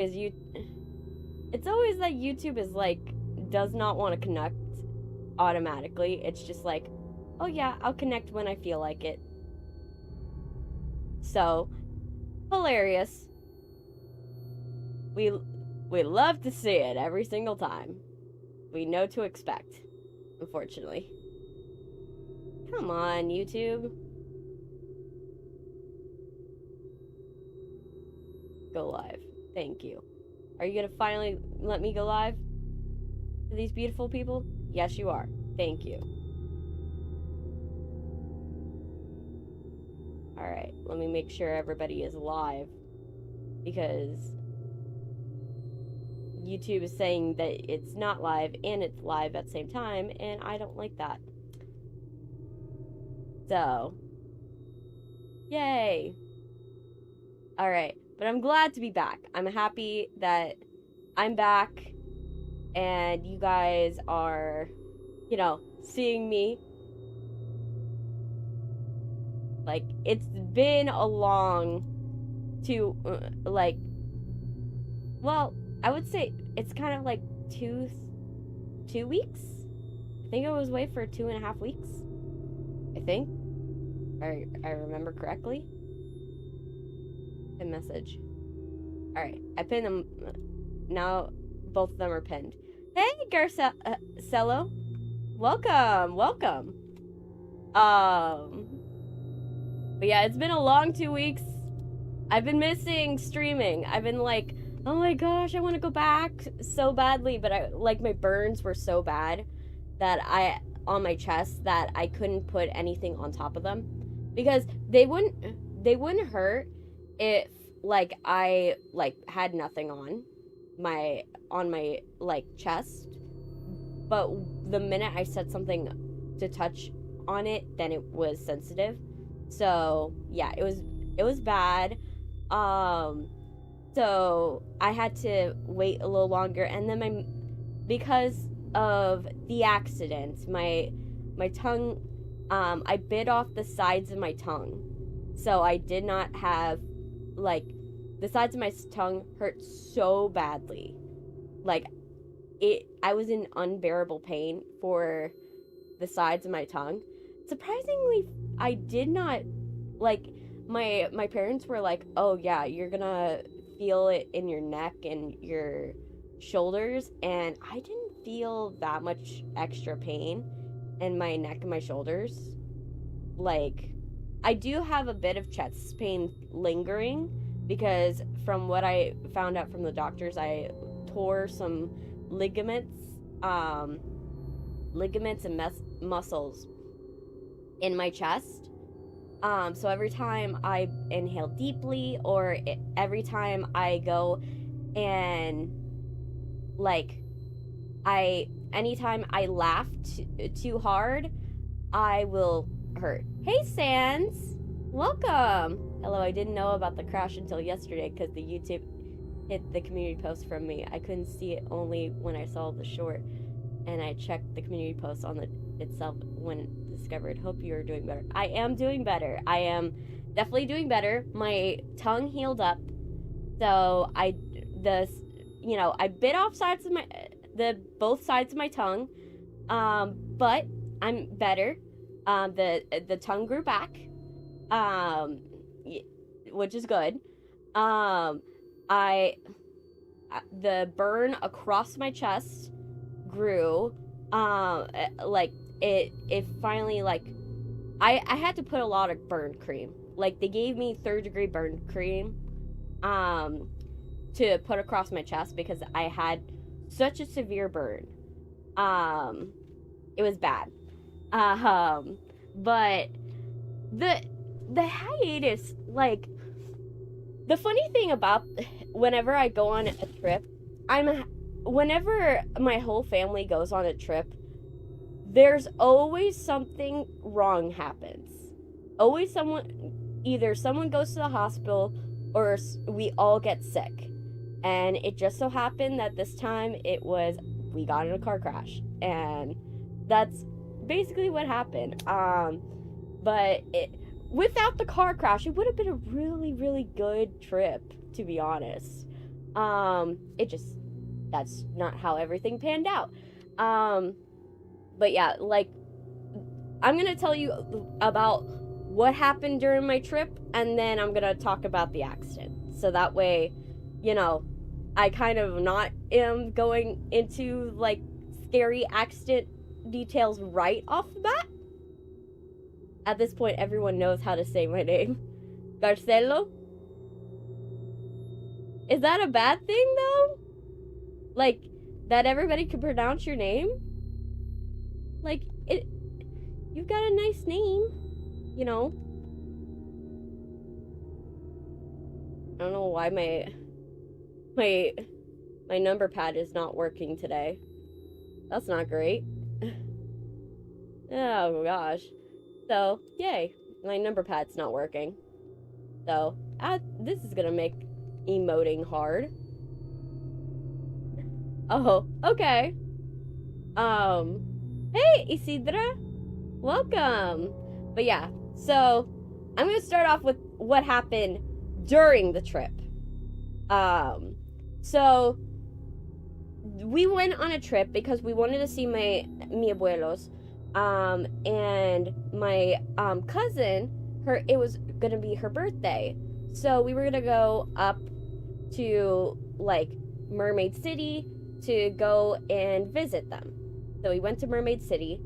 Is it's always that YouTube is like, does not want to connect automatically. It's just like, oh yeah, I'll connect when I feel like it. So, hilarious. We love to see it every single time. We know to expect, unfortunately. Come on, YouTube. Go live. Thank you. Are you gonna finally let me go live to these beautiful people? Yes, you are. Thank you. Alright, let me make sure everybody is live, because YouTube is saying that it's not live and it's live at the same time, and I don't like that. So, yay! Alright, but I'm glad to be back. I'm happy that I'm back and you guys are, you know, seeing me. Like, it's been a long well, I would say it's kind of like 2 weeks. I think I was away for 2.5 weeks. I think. I remember correctly. A message. Alright, I pinned them. Now both of them are pinned. Hey, Garcello. Welcome, welcome. But yeah, it's been a long 2 weeks. I've been missing streaming. I've been like, oh my gosh, I want to go back so badly, but my burns were so bad that on my chest that I couldn't put anything on top of them, because they wouldn't hurt if I had nothing on my chest, but the minute I said something to touch on it, then it was sensitive. So yeah, it was bad. So I had to wait a little longer, and then because of the accident, my tongue, I bit off the sides of my tongue, so I did not have, the sides of my tongue hurt so badly, I was in unbearable pain for the sides of my tongue. Surprisingly, I did not, my parents were like, oh yeah, you're gonna feel it in your neck and your shoulders, and I didn't feel that much extra pain in my neck and my shoulders. I do have a bit of chest pain lingering, because from what I found out from the doctors, I tore some ligaments and muscles in my chest. So every time I inhale deeply, or every time I go and anytime I laugh too hard, I will hurt. Hey Sans, welcome. Hello, I didn't know about the crash until yesterday because the YouTube hit the community post from me. I couldn't see it only when I saw the short, and I checked the community post on itself when discovered. Hope you're doing better. I am doing better. I am definitely doing better. My tongue healed up, so I bit off both sides of my tongue, but I'm better. The tongue grew back, which is good. The burn across my chest grew. It finally, I had to put a lot of burn cream. They gave me 3rd-degree burn cream to put across my chest because I had such a severe burn. It was bad. But the hiatus, the funny thing about whenever I go on a trip, whenever my whole family goes on a trip, there's always something wrong happens. Always either someone goes to the hospital or we all get sick. And it just so happened that this time we got in a car crash. And that's basically what happened. But without the car crash, it would have been a really, really good trip, to be honest. That's not how everything panned out. But yeah, like, I'm gonna tell you about what happened during my trip, and then I'm gonna talk about the accident. So that way, you know, I kind of not am going into, like, scary accident details right off the bat. At this point, everyone knows how to say my name. Garcelo? Is that a bad thing, though? Like, that everybody can pronounce your name? Like, you've got a nice name, you know? I don't know why my number pad is not working today. That's not great. Oh gosh. So, yay, my number pad's not working. So, this is gonna make emoting hard. Oh, okay. Hey, Isidra. Welcome. But yeah, so I'm gonna start off with what happened during the trip. So we went on a trip because we wanted to see mi abuelos. And my cousin, it was gonna be her birthday. So we were gonna go up to, like, Mermaid City to go and visit them. So we went to Mermaid City.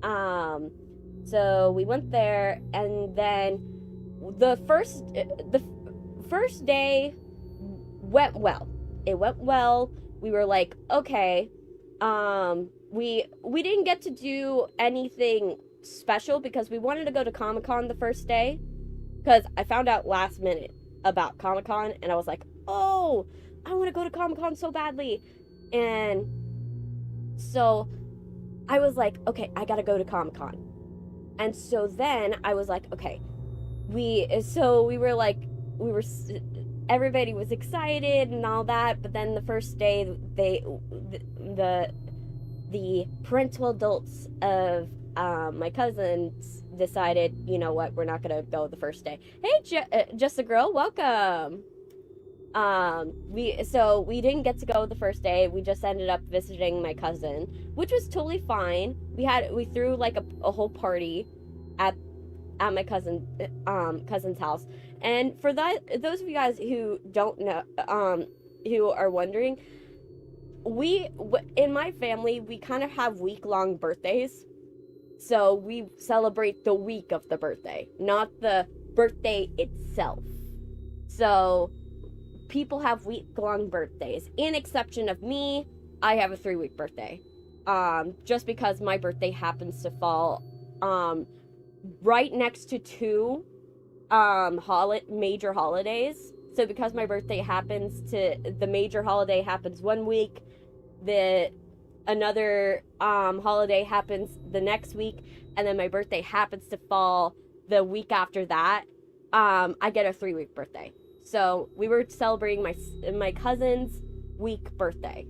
So we went there, and then the first day went well. It went well. We were like, okay, we didn't get to do anything special because we wanted to go to Comic-Con the first day, because I found out last minute about Comic-Con, and I was like, oh, I want to go to Comic-Con so badly. And so I was like, okay, I gotta go to Comic-Con. And so then I was like, okay, everybody was excited and all that, but then the first day, the parental adults of my cousins decided, you know what, we're not gonna go the first day. Hey, Just a Girl, welcome. We didn't get to go the first day. We just ended up visiting my cousin, which was totally fine. We threw like a whole party at my cousin's house. And for those of you guys who don't know, who are wondering, in my family, we kind of have week-long birthdays. So we celebrate the week of the birthday, not the birthday itself. So people have week-long birthdays. In exception of me, I have a 3-week birthday. Just because my birthday happens to fall right next to 2 major holidays. So because my birthday the major holiday happens 1 week, another holiday happens the next week, and then my birthday happens to fall the week after that, I get a 3-week birthday. So we were celebrating my cousin's week birthday.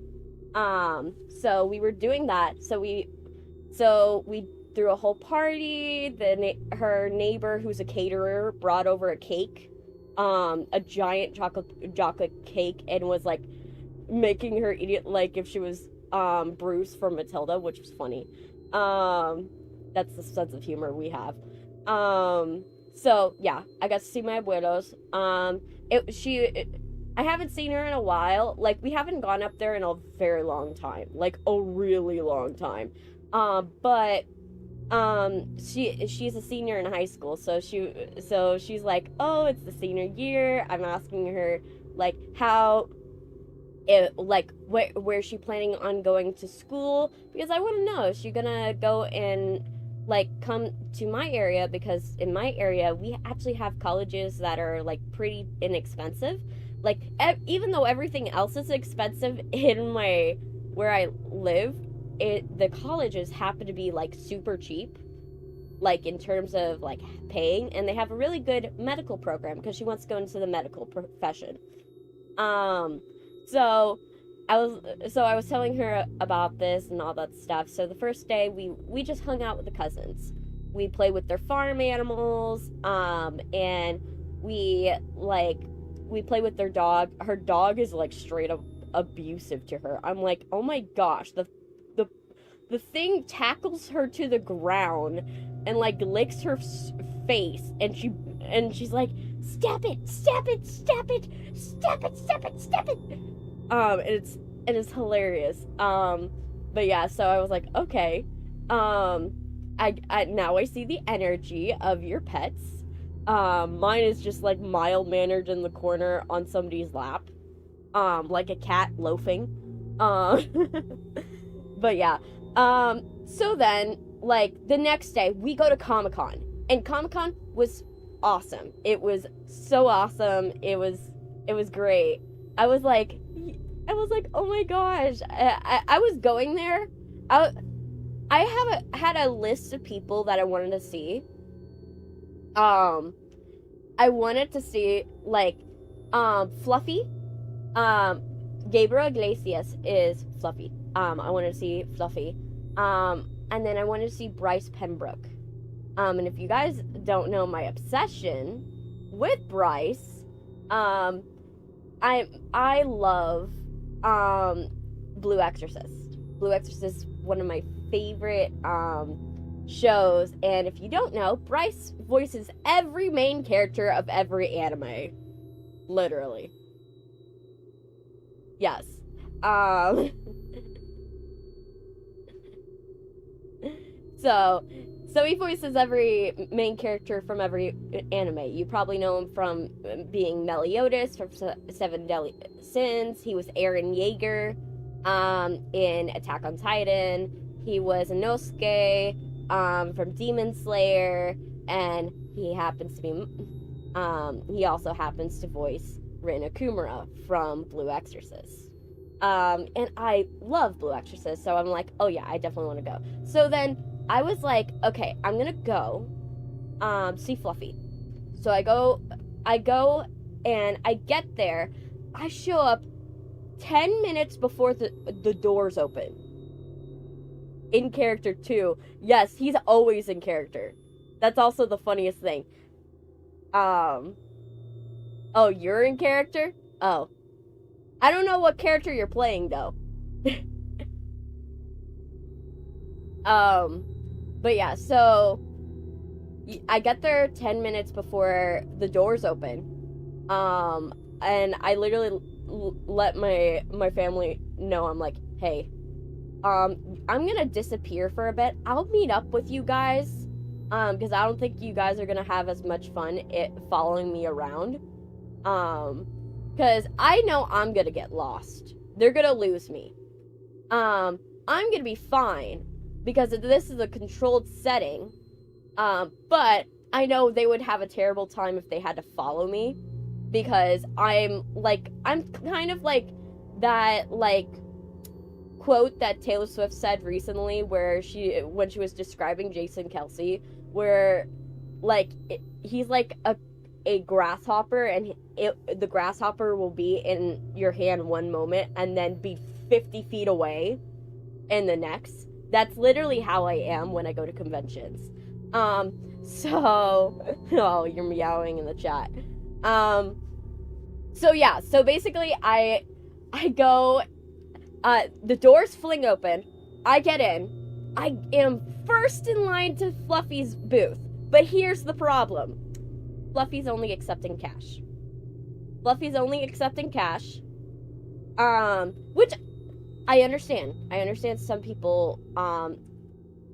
So we were doing that. So we threw a whole party. Her neighbor, who's a caterer, brought over a cake, a giant chocolate cake, and was like making her eat it like if she was Bruce from Matilda, which was funny. That's the sense of humor we have. So yeah, I got to see my abuelos. I haven't seen her in a while. Like, we haven't gone up there in a very long time, like a really long time. But she's a senior in high school, so she's like, oh, it's the senior year. I'm asking her, like, where's she planning on going to school, because I want to know, is she gonna go and, like, come to my area, because in my area we actually have colleges that are, like, pretty inexpensive. Like, even though everything else is expensive in where I live, the colleges happen to be, like, super cheap, like, in terms of, like, paying, and they have a really good medical program because she wants to go into the medical profession. So I was telling her about this and all that stuff. So the first day we just hung out with the cousins. We played with their farm animals, and we, like, we play with their dog. Her dog is like straight up abusive to her. I'm like, oh my gosh, the thing tackles her to the ground and like licks her face, and she's like, step it, step it, step it, step it, step it, step it. And it's hilarious. But yeah, so I was like, okay. I now I see the energy of your pets. Mine is just like mild-mannered in the corner on somebody's lap. Like a cat loafing. But yeah. So then, like, the next day, we go to Comic-Con. And Comic-Con was awesome. It was so awesome. It was great. I was like, oh my gosh. I was going there. I had a list of people that I wanted to see. I wanted to see, like, Fluffy. Gabriel Iglesias is Fluffy. I wanted to see Fluffy. And then I wanted to see Bryce Pembroke. And if you guys don't know my obsession with Bryce, I love, Blue Exorcist. Blue Exorcist is one of my favorite, shows. And if you don't know, Bryce voices every main character of every anime. Literally. Yes. So he voices every main character from every anime. You probably know him from being Meliodas from Seven Deadly Sins. He was Eren Yeager in Attack on Titan. He was Inosuke from Demon Slayer, and he happens to be he also happens to voice Rin Okumura from Blue Exorcist. And I love Blue Exorcist, so I'm like, oh yeah, I definitely want to go. So then I was like, okay, I'm gonna go see Fluffy. So I go and I get there. I show up 10 minutes before the doors open. In character too. Yes, he's always in character. That's also the funniest thing. Oh, you're in character? Oh. I don't know what character you're playing though. But yeah, so I get there 10 minutes before the doors open. And I literally let my family know. I'm like, hey, I'm gonna disappear for a bit. I'll meet up with you guys, because I don't think you guys are gonna have as much fun following me around. Because I know I'm gonna get lost. They're gonna lose me. I'm gonna be fine because this is a controlled setting. But I know they would have a terrible time if they had to follow me, because I'm kind of like that, like, quote that Taylor Swift said recently, where when she was describing Jason Kelce, where like he's like a grasshopper, and the grasshopper will be in your hand one moment and then be 50 feet away in the next. That's literally how I am when I go to conventions. So oh, you're meowing in the chat. So yeah, so basically I go, the doors fling open, I get in, I am first in line to Fluffy's booth, but here's the problem. Fluffy's only accepting cash. Fluffy's only accepting cash, which I understand. I understand some people,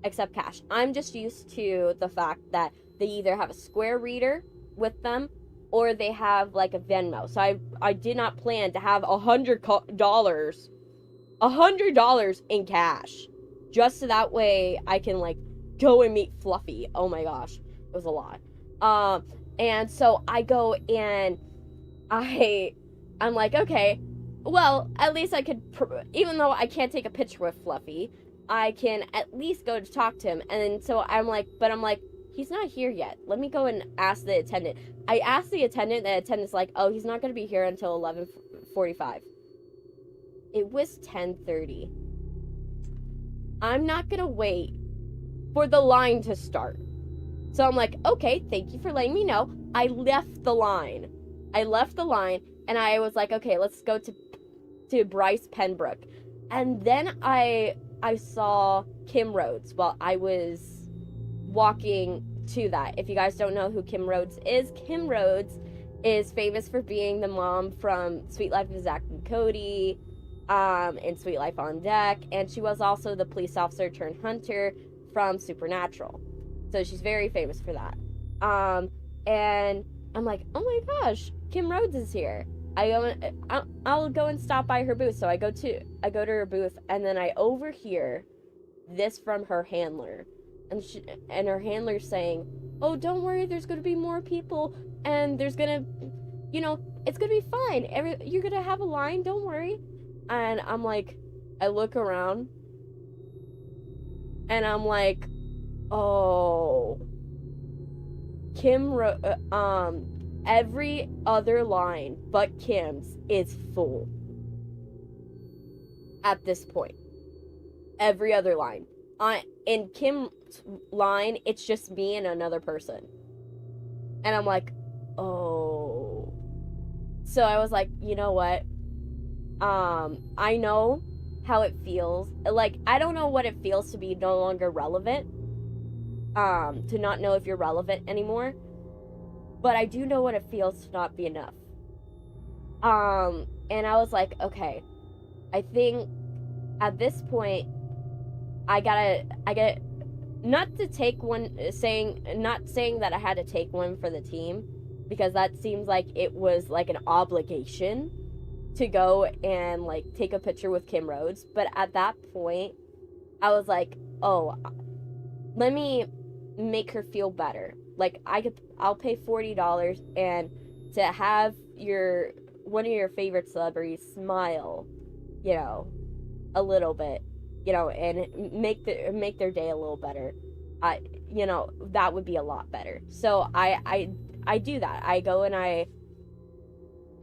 accept cash. I'm just used to the fact that they either have a Square reader with them, or they have like a Venmo. So I did not plan to have $100 in cash, just so that way I can like go and meet Fluffy. Oh my gosh, it was a lot. And so I go and I'm like, okay, well, at least I could, even though I can't take a picture with Fluffy, I can at least go to talk to him. And so I'm like, he's not here yet. Let me go and ask the attendant. I asked the attendant, and the attendant's like, oh, he's not going to be here until 11:45. It was 10:30. I'm not going to wait for the line to start. So I'm like, okay, thank you for letting me know. I left the line. I left the line, and I was like, okay, let's go to Bryce Penbrook. And then I saw Kim Rhodes while I was walking to that. If you guys don't know who Kim Rhodes is famous for being the mom from Sweet Life of Zack and Cody, in Sweet Life on Deck, and she was also the police officer turned hunter from Supernatural. So she's very famous for that. And I'm like, oh my gosh, Kim Rhodes is here. I'll go and stop by her booth. So I go to her booth, and then I overhear this from her handler, and her handler's saying, "Oh, don't worry, there's gonna be more people, and there's gonna, it's gonna be fine. You're gonna have a line, don't worry." And I'm like, I look around, and I'm like, oh, every other line but Kim's is full at this point. Every other line. In Kim's line, it's just me and another person. And I'm like, oh. So I was like, you know what? I know how it feels. Like, I don't know what it feels to be no longer relevant. To not know if you're relevant anymore. But I do know what it feels to not be enough. And I was like, okay, I think at this point, I gotta, not saying that I had to take one for the team, because that seems like it was like an obligation to go and like take a picture with Kim Rhodes. But at that point, I was like, oh, let me make her feel better. Like, I'll pay $40 and to have one of your favorite celebrities smile, a little bit, and make their day a little better. That would be a lot better. So I do that. I go and I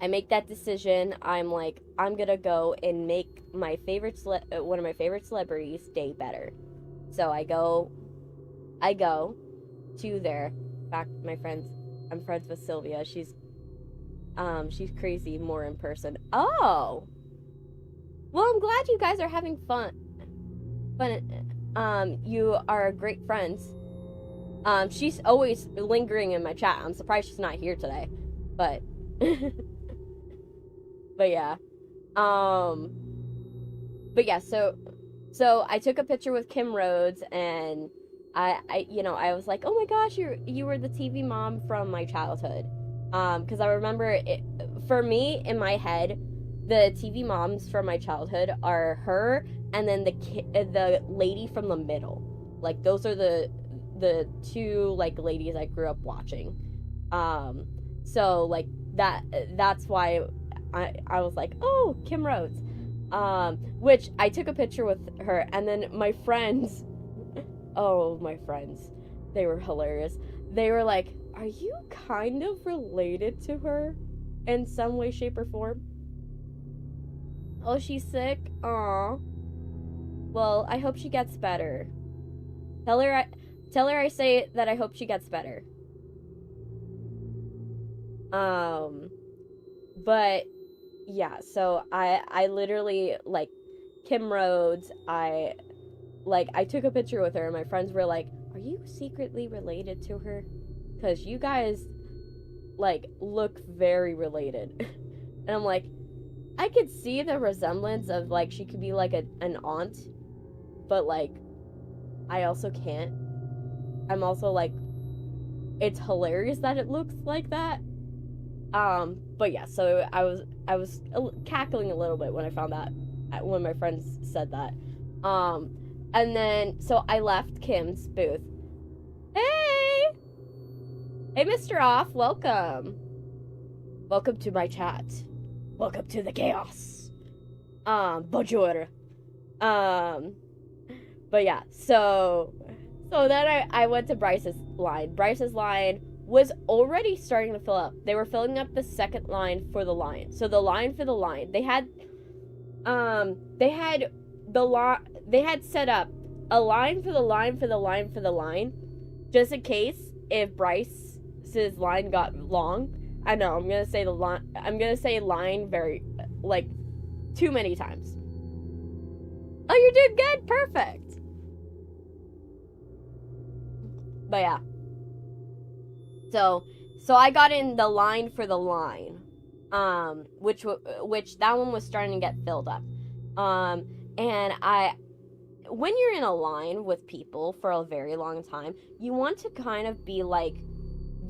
make that decision. I'm like, I'm gonna go and make my favorite one of my favorite celebrities' day better. So I go to there. In fact, I'm friends with Sylvia. She's crazy more in person. Oh, well, I'm glad you guys are having fun. You are great friends. She's always lingering in my chat. I'm surprised she's not here today, but but yeah. But yeah, so I took a picture with Kim Rhodes, and I was like, oh my gosh, you were the TV mom from my childhood. Because I remember it, for me, in my head, the TV moms from my childhood are her and then the lady from the middle. Like, those are the two, like, ladies I grew up watching. So, like, that's why I was like, oh, Kim Rhodes. Which I took a picture with her, and then my friends, oh, my friends, they were hilarious. They were like, are you kind of related to her in some way, shape, or form? Oh, she's sick? Aw. Well, I hope she gets better. Tell her I say that I hope she gets better. But yeah, so I literally, like, Kim Rhodes, I took a picture with her, and my friends were like, are you secretly related to her? Because you guys, like, look very related. And I'm like, I could see the resemblance of, like, she could be, like, an aunt. But, like, I also can't. I'm also, like, it's hilarious that it looks like that. But yeah, so I was cackling a little bit when I found that, when my friends said that. And then, so I left Kim's booth. Hey, Mr. Off, welcome. Welcome to my chat. Welcome to the chaos. Bonjour. But yeah, so then I went to Bryce's line. Bryce's line was already starting to fill up. They were filling up the second line for the line. So the line for the line, they had set up a line for the line for the line, just in case if Bryce's line got long. I know, I'm gonna say the line. I'm gonna say line very, like, too many times. Oh, you did good. Perfect. But yeah. So I got in the line for the line, which that one was starting to get filled up, and when you're in a line with people for a very long time, you want to kind of be like,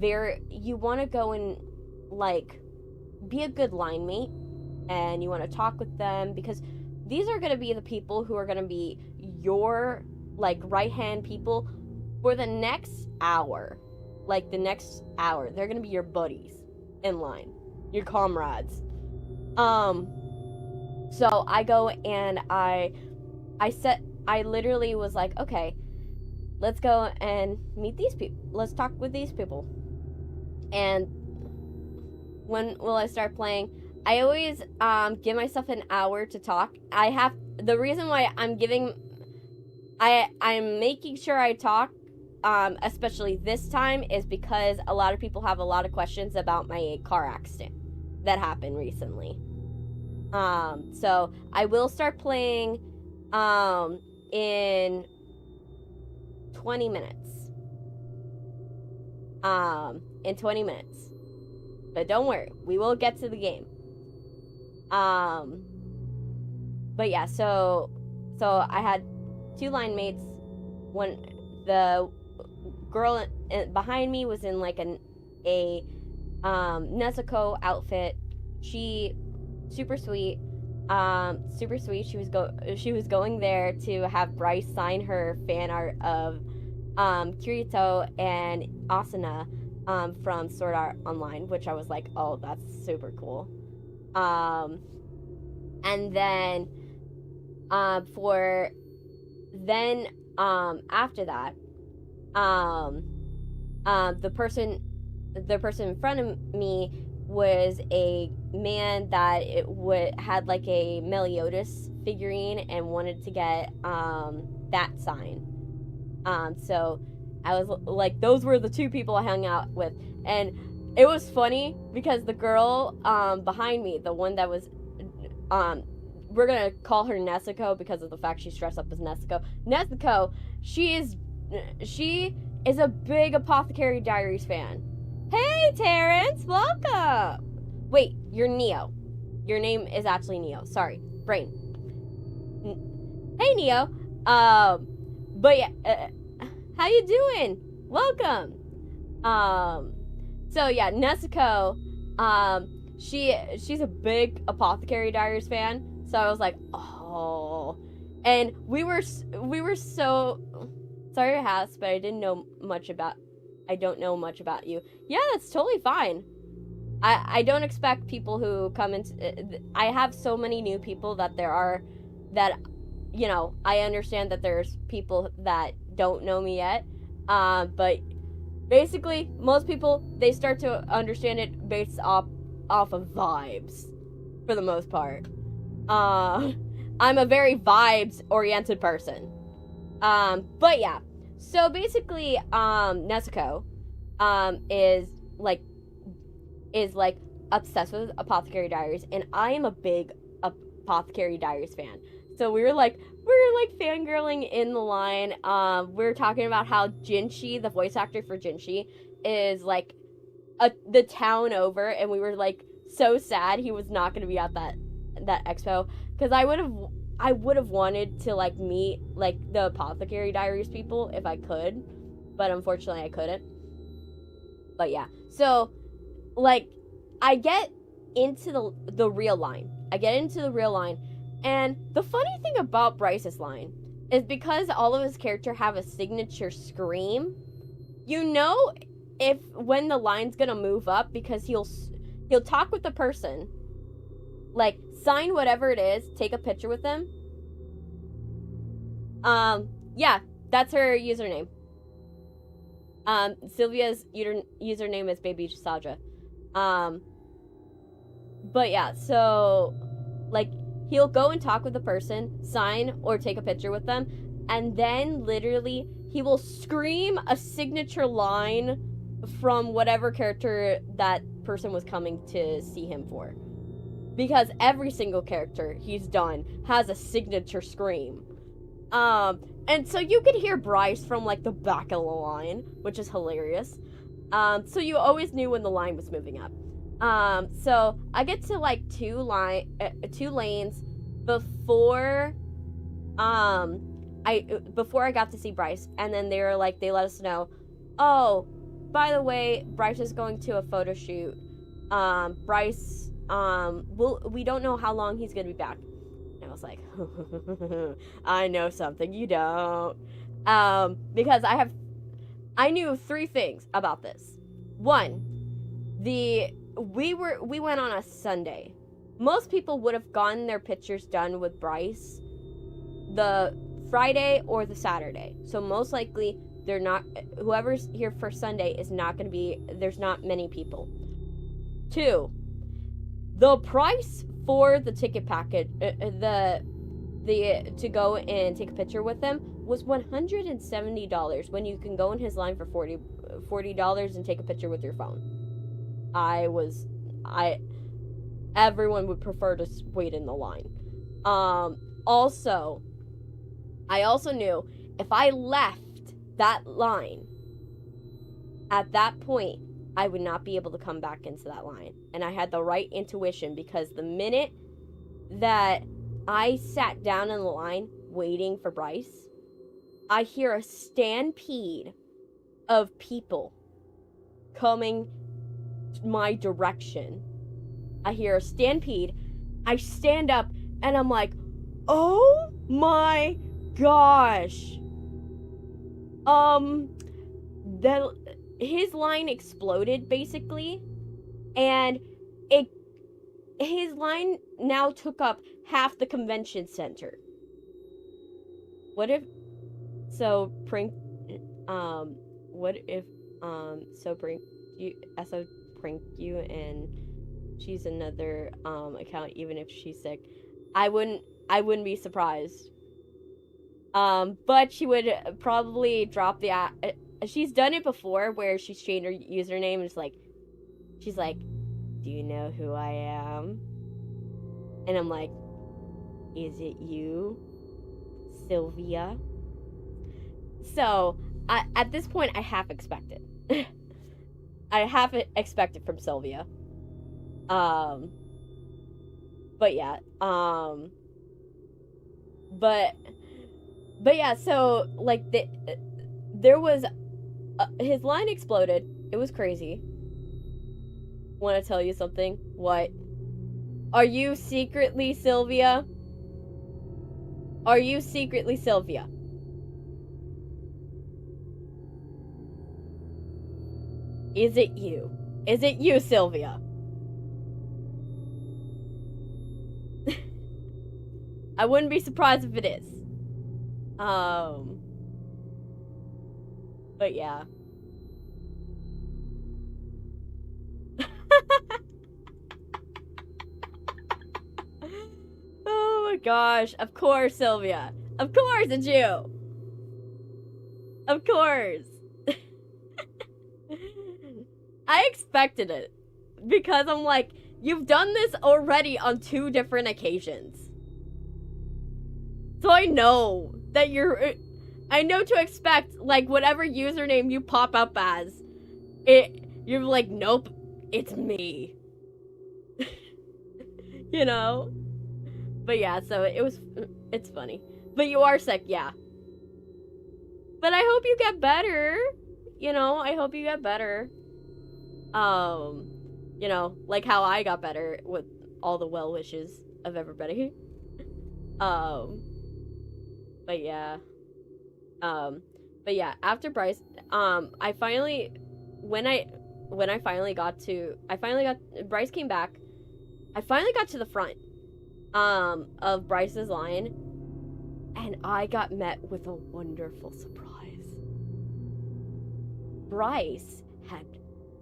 you want to go and like be a good line mate, and you want to talk with them, because these are going to be the people who are going to be your like right hand people for the next hour. Like the next hour, they're going to be your buddies in line, your comrades. So I go and I literally was like, okay, let's go and meet these people. Let's talk with these people. And when will I start playing? I always give myself an hour to talk. The reason why I'm making sure I talk, especially this time, is because a lot of people have a lot of questions about my car accident that happened recently. So I will start playing in 20 minutes. In 20 minutes. But don't worry, we will get to the game. But yeah, so I had 2 line mates. The girl behind me was in like a Nezuko outfit. She super sweet. She was going there to have Bryce sign her fan art of Kirito and Asuna from Sword Art Online, which I was like, oh, that's super cool. And then after that, the person in front of me was a man that had like a Meliodas figurine and wanted to get that sign. So I was like, those were the 2 people I hung out with. And it was funny because the girl behind me, the one that was we're gonna call her Nezuko because of the fact she's dressed up as Nezuko. Nezuko, she is a big Apothecary Diaries fan. Hey, Terrence, welcome. Wait, you're Neo. Your name is actually Neo. Sorry, brain. Hey, Neo. But yeah, how you doing? Welcome. So yeah, Nezuko, she's a big Apothecary Diaries fan. So I was like, oh, and we were so sorry to ask, but I don't know much about you. Yeah, that's totally fine. I don't expect people who come into. I have so many new people that I understand that there's people that don't know me yet. But basically, most people, they start to understand it based off of vibes, for the most part. I'm a very vibes-oriented person. But yeah. So basically, Nezuko, is obsessed with Apothecary Diaries, and I am a big Apothecary Diaries fan. So we were fangirling in the line. We were talking about how Jinshi, the voice actor for Jinshi, is like the town over, and we were like so sad he was not going to be at that expo, because I would have wanted to like meet like the Apothecary Diaries people if I could, but unfortunately I couldn't. But yeah, so like I get into the real line. And the funny thing about Bryce's line is because all of his characters have a signature scream, you know when the line's gonna move up, because he'll talk with the person, like sign whatever it is, take a picture with them. Yeah, that's her username. Sylvia's username is Baby Saja. But yeah, so like he'll go and talk with the person, sign or take a picture with them, and then literally he will scream a signature line from whatever character that person was coming to see him for. Because every single character he's done has a signature scream. And so you could hear Bryce from, like, the back of the line, which is hilarious. So you always knew when the line was moving up. So I get to, like, two lanes before I got to see Bryce, and then they let us know, oh, by the way, Bryce is going to a photo shoot. Bryce, we don't know how long he's gonna be back. And I was like, I know something you don't. Because I knew 3 things about this. 1, we went on a Sunday. Most people would have gotten their pictures done with Bryce the Friday or the Saturday. So most likely they're not, whoever's here for Sunday is not going to be, there's not many people. 2, the price for the ticket package, to go and take a picture with them was $170 when you can go in his line for $40 and take a picture with your phone. Everyone would prefer to wait in the line. Also, I also knew if I left that line at that point, I would not be able to come back into that line. And I had the right intuition, because the minute that I sat down in the line waiting for Bryce, I hear a stampede of people coming my direction. I hear a stampede. I stand up and I'm like, oh my gosh. His line exploded basically, and his line now took up half the convention center. What if prank you and she's another account, even if she's sick? I wouldn't be surprised. But she would probably drop the she's done it before where she's changed her username and she's like, do you know who I am? And I'm like, is it you, Sylvia? So at this point I half expected. I half expected from Sylvia. But yeah, but yeah, so like there was his line exploded. It was crazy. Want to tell you something? What? Are you secretly Sylvia? Are you secretly Sylvia? Is it you? Is it you, Sylvia? I wouldn't be surprised if it is. But yeah. Oh my gosh. Of course, Sylvia. Of course it's you. Of course. I expected it. Because I'm like, you've done this already on 2 different occasions. So I know that I know to expect, like, whatever username you pop up as, you're like, nope, it's me. You know? But yeah, so it's funny. But you are sick, yeah. But I hope you get better. You know, I hope you get better. You know, like how I got better with all the well wishes of everybody. But yeah. After Bryce, Bryce came back. I finally got to the front, of Bryce's line, and I got met with a wonderful surprise. Bryce had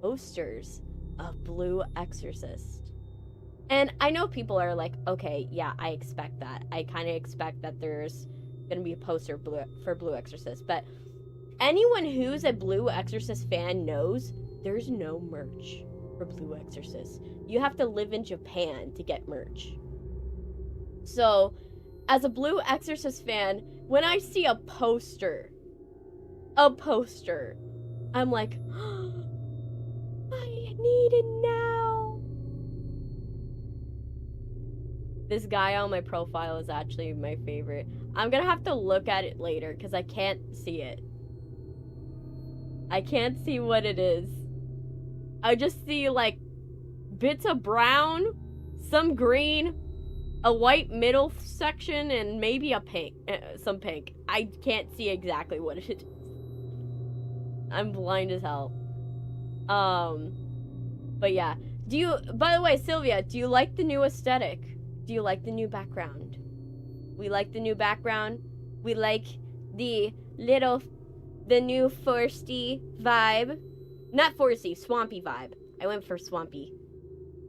posters of Blue Exorcist. And I know people are like, okay, yeah, I expect that. I kind of expect that there's gonna be a poster for Blue Exorcist, but anyone who's a Blue Exorcist fan knows there's no merch. for Blue Exorcist. You have to live in Japan to get merch. So, as a Blue Exorcist fan, when I see a poster, I'm like, I need it now. This guy on my profile is actually my favorite. I'm gonna have to look at it later because I can't see it. I can't see what it is. I just see like bits of brown, some green, a white middle section, and maybe a pink, some pink. I can't see exactly what it is. I'm blind as hell. But yeah. By the way, Sylvia, do you like the new aesthetic? Do you like the new background? We like the new background. We like the new foresty vibe. Not foresty, swampy vibe. I went for swampy.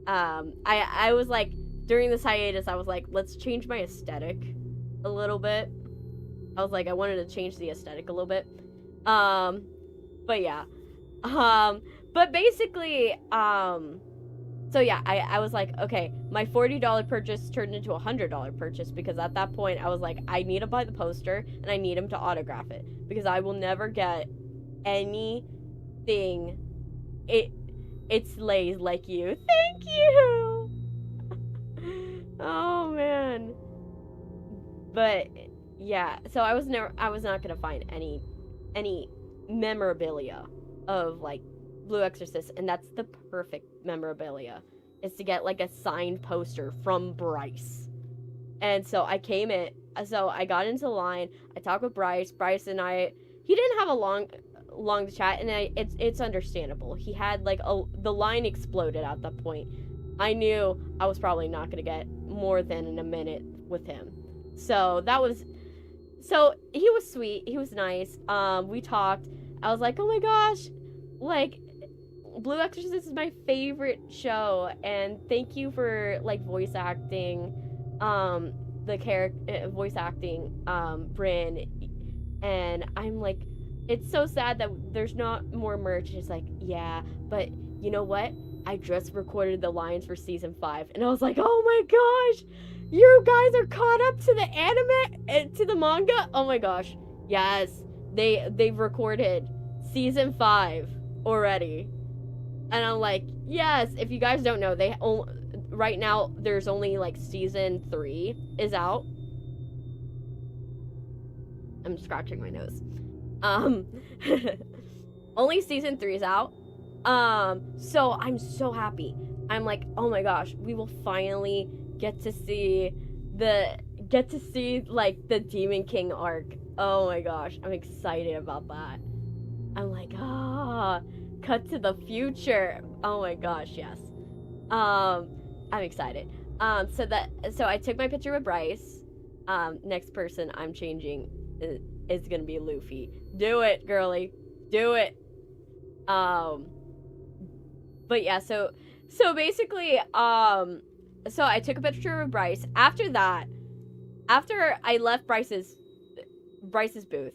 I was like, during this hiatus, I was like, let's change my aesthetic a little bit. I was like, I wanted to change the aesthetic a little bit. But yeah. But basically, so yeah, I was like, okay, my $40 purchase turned into a $100 purchase because at that point I was like, I need to buy the poster and I need him to autograph it because I will never get anything. It slays like you. Thank you. Oh man. But yeah, so I was not gonna find any memorabilia of like Blue Exorcist, and that's the perfect memorabilia, is to get like a signed poster from Bryce. And so I got into the line, I talked with Bryce and he didn't have a long chat, and it's understandable. He had like the line exploded at that point. I knew I was probably not gonna get more than a minute with him. So he was sweet, he was nice. We talked. I was like, oh my gosh, like Blue Exorcist is my favorite show, and thank you for like voice acting Bryn. And I'm like, it's so sad that there's not more merch. It's like, yeah, but you know what, I just recorded the lines for season 5, and I was like, oh my gosh, you guys are caught up to the anime, to the manga. Oh my gosh, yes, they've recorded season 5 already. And I'm like, yes, if you guys don't know, right now there's only like season 3 is out. I'm scratching my nose. Only season 3 is out. So I'm so happy. I'm like, oh my gosh, we will finally get to see like the Demon King arc. Oh my gosh, I'm excited about that. I'm like, cut to the future. Oh my gosh, yes. I'm excited. So I took my picture with Bryce. Next person I'm changing is gonna be Luffy. Do it, girly. Do it. But yeah, so basically, so I took a picture with Bryce. After I left Bryce's booth,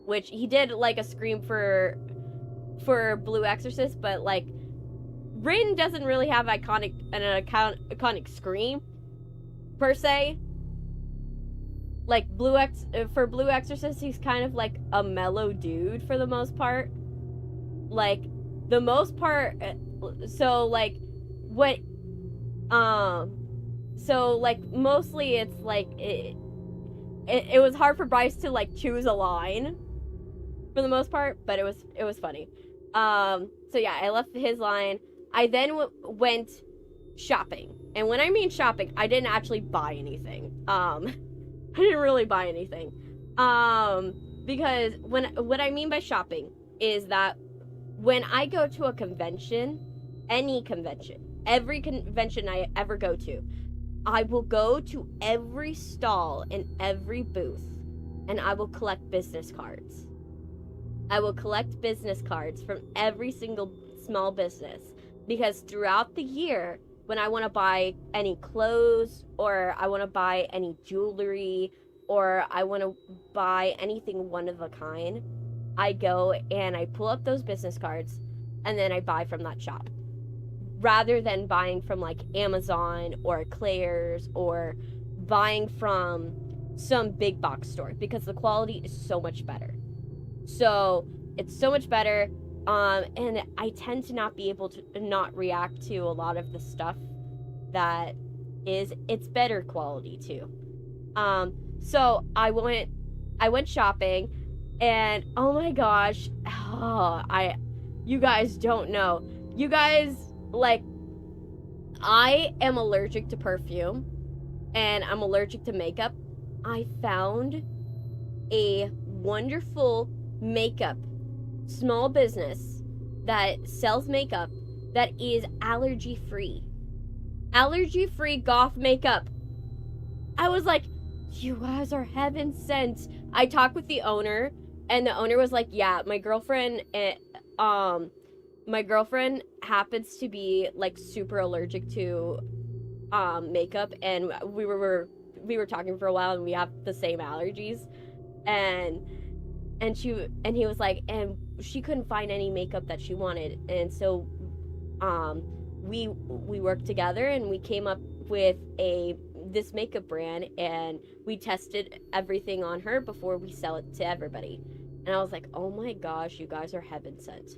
which he did like a scream for Blue Exorcist, but like Bryn doesn't really have an iconic scream per se. Like for Blue Exorcist, he's kind of like a mellow dude for the most part. Like the most part, so like what, so like mostly it's like it was hard for Bryce to like choose a line for the most part, but it was funny. So yeah, I left his line. I then went shopping, and when I mean shopping, I didn't actually buy anything. I didn't really buy anything, because what I mean by shopping is that when I go to a convention, every convention I ever go to, I will go to every stall and every booth, and I will collect business cards. I will collect business cards from every single small business, because throughout the year, when I want to buy any clothes, or I want to buy any jewelry, or I want to buy anything one of a kind, I go and I pull up those business cards, and then I buy from that shop. Rather than buying from like Amazon or Claire's or buying from some big box store, because the quality is so much better. So it's so much better, and I tend to not be able to not react to a lot of the stuff that it's better quality too. So I went shopping, and oh my gosh, you guys don't know. You guys, like, I am allergic to perfume, and I'm allergic to makeup. I found a wonderful makeup small business that sells makeup that is allergy free goth makeup. I was like, you guys are heaven sent. I talked with the owner, and the owner was like, yeah, my girlfriend happens to be like super allergic to makeup, and we were talking for a while, and we have the same allergies, and he was like, and she couldn't find any makeup that she wanted, and so we worked together, and we came up with this makeup brand, and we tested everything on her before we sell it to everybody. And I was like, oh my gosh, you guys are heaven sent.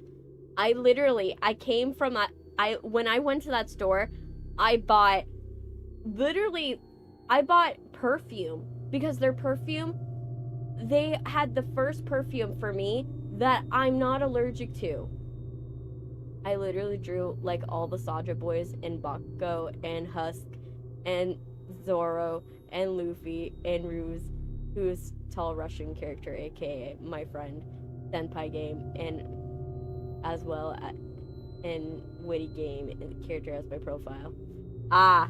I came from that. When I went to that store, I bought perfume, because their perfume, they had the first perfume for me that I'm not allergic to. I literally drew like all the Saja boys, and Bakugo, and Husk, and Zoro, and Luffy, and Ruse, who's tall Russian character, aka my friend, Senpai Game, and as well in Witty Game, and the character has my profile. I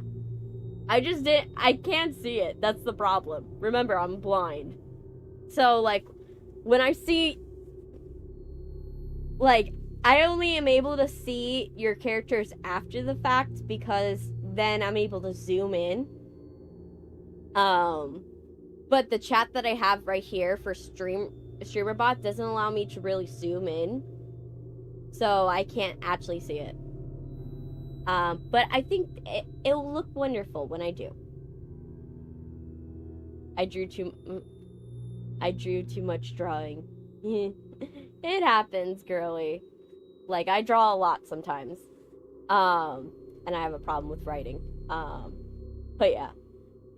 can't see it. That's the problem. Remember, I'm blind. So, like, when I see, like, I only am able to see your characters after the fact, because then I'm able to zoom in. But the chat that I have right here for StreamerBot doesn't allow me to really zoom in, so I can't actually see it. But I think it'll look wonderful when I do. I drew too much drawing. It happens, girly. Like, I draw a lot sometimes. And I have a problem with writing. But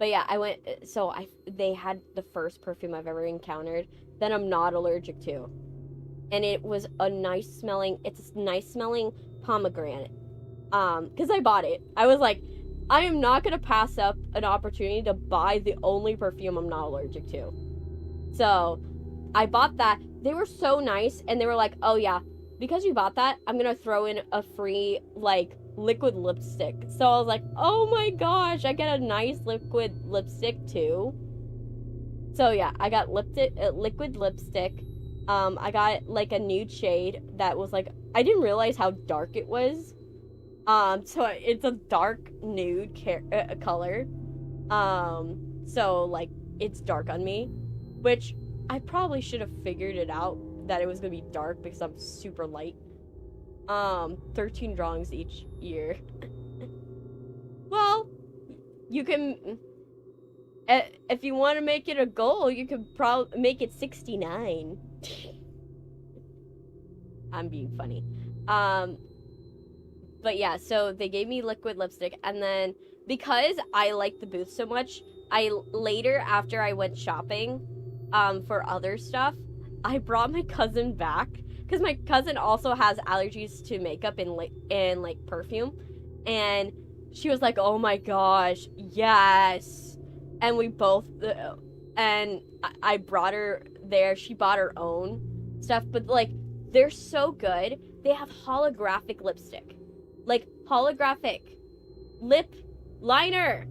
yeah, I went, so they had the first perfume I've ever encountered that I'm not allergic to. And it was it's a nice smelling pomegranate. Because I bought it. I was like, I am not going to pass up an opportunity to buy the only perfume I'm not allergic to. So, I bought that. They were so nice, and they were like, oh yeah, because you bought that, I'm going to throw in a free, like, liquid lipstick. So I was like, oh my gosh, I get a nice liquid lipstick too. So yeah, I got liquid lipstick. I got like a nude shade that was like, I didn't realize how dark it was. So it's a dark nude color. So like, it's dark on me, which I probably should have figured it out that it was gonna be dark because I'm super light. 13 drawings each year. Well, you can, if you want to make it a goal, you could probably make it 69. I'm being funny. But yeah, so they gave me liquid lipstick, and then because I liked the booth so much, later, after I went shopping for other stuff, I brought my cousin back, because my cousin also has allergies to makeup and like perfume, and she was like, oh my gosh, yes. And we both, and I brought her there. She bought her own stuff, but like, they're so good. They have holographic lipstick, like holographic lip liner.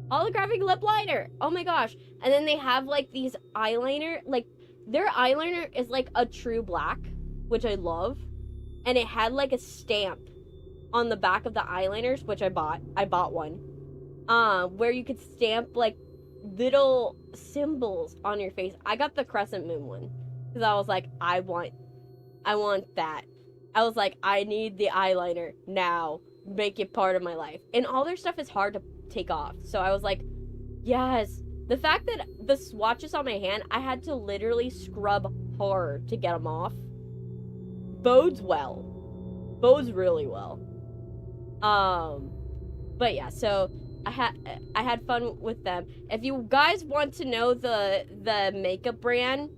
Holographic lip liner. Oh my gosh. And then they have like these eyeliner, like their eyeliner is like a true black, which I love. And it had like a stamp on the back of the eyeliners, which I bought. I bought one. Where you could stamp like little symbols on your face. I got the crescent moon one because I was like, I want that. I was like, I need the eyeliner now. Make it part of my life. And all their stuff is hard to take off. So I was like, yes. The fact that the swatches on my hand, I had to literally scrub hard to get them off, bodes well. Bodes really well. But yeah, so I had fun with them. If you guys want to know the makeup brand,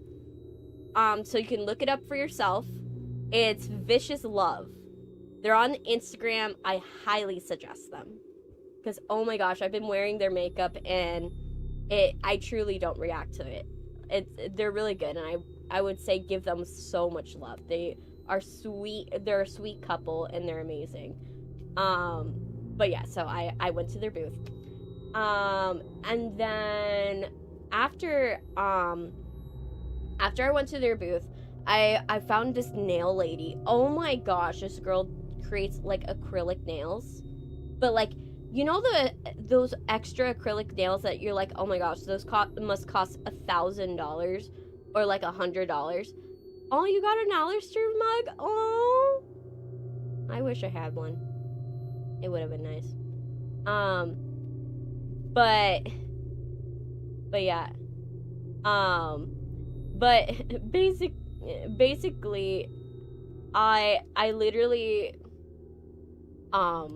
so you can look it up for yourself, it's Vicious Love. They're on Instagram. I highly suggest them. Because, oh my gosh, I've been wearing their makeup and I truly don't react to it. They're really good, and I would say give them so much love. They are sweet. They're a sweet couple, and they're amazing. But yeah, so I went to their booth. And then after I went to their booth, I found this nail lady. Oh my gosh, this girl creates like acrylic nails, but like, you know, those extra acrylic nails that you're like, oh my gosh, those must cost $1,000 or like $100. Oh, you got an Alistair mug? Oh, I wish I had one. It would have been nice. But yeah. But basically, I literally, let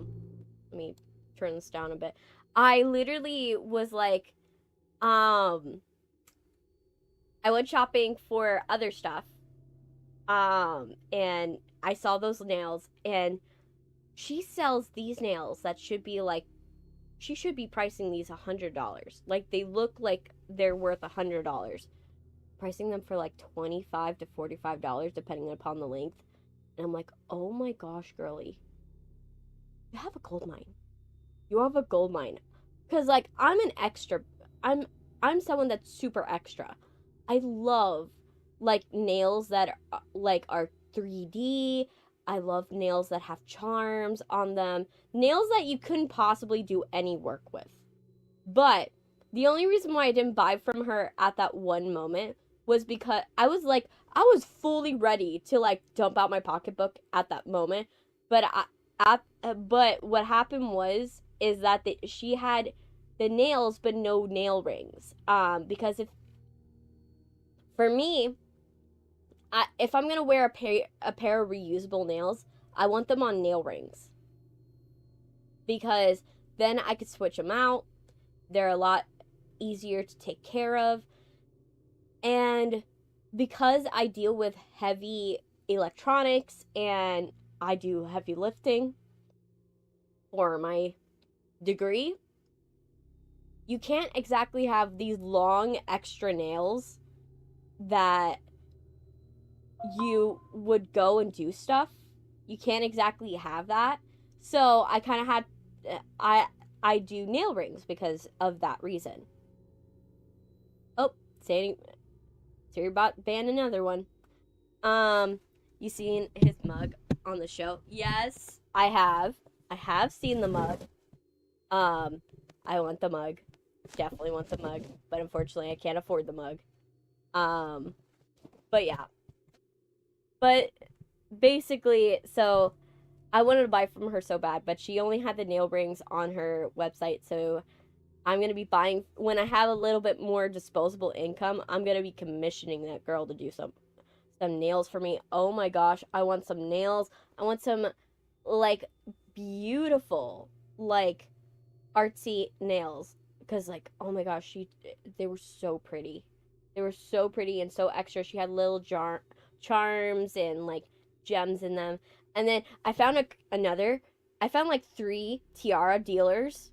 me turn this down a bit. I literally was like, I went shopping for other stuff, and I saw those nails, and she sells these nails that should be like, she should be pricing these $100. Like, they look like they're worth $100. Pricing them for like $25 to $45, depending upon the length. And I'm like, oh my gosh, girly, you have a gold mine. You have a gold mine. Because like, I'm an extra. I'm someone that's super extra. I love like nails that are 3D. I love nails that have charms on them. Nails that you couldn't possibly do any work with. But the only reason why I didn't buy from her at that one moment was because I was fully ready to like dump out my pocketbook at that moment. But but what happened is that she had the nails but no nail rings. Because for me, if I'm gonna wear a pair of reusable nails, I want them on nail rings, because then I could switch them out. They're a lot easier to take care of. And because I deal with heavy electronics and I do heavy lifting for my degree, you can't exactly have these long extra nails that you would go and do stuff. You can't exactly have that. So I kind of had, I do nail rings because of that reason. Oh, Siri banned another one. You seen his mug on the show? Yes, I have. I have seen the mug. I want the mug. Definitely want the mug, but unfortunately I can't afford the mug. But yeah. But basically, so I wanted to buy from her so bad, but she only had the nail rings on her website, so I'm going to be buying, when I have a little bit more disposable income, I'm going to be commissioning that girl to do some nails for me. Oh my gosh, I want some nails. I want some, like, beautiful, like, artsy nails. Because, like, oh my gosh, they were so pretty. They were so pretty and so extra. She had little charms and, like, gems in them. And then I found I found, like, 3 tiara dealers,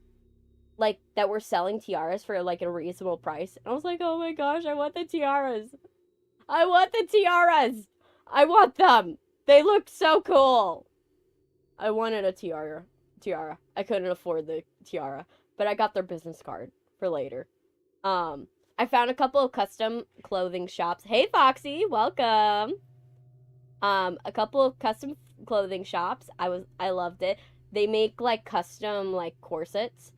like, that were selling tiaras for, like, a reasonable price. And I was like, oh my gosh, I want the tiaras. I want the tiaras. I want them. They look so cool. I wanted a tiara. I couldn't afford the tiara, but I got their business card for later. I found a couple of custom clothing shops. Hey, Foxy, welcome. A couple of custom clothing shops. I loved it. They make, like, custom, like, corsets.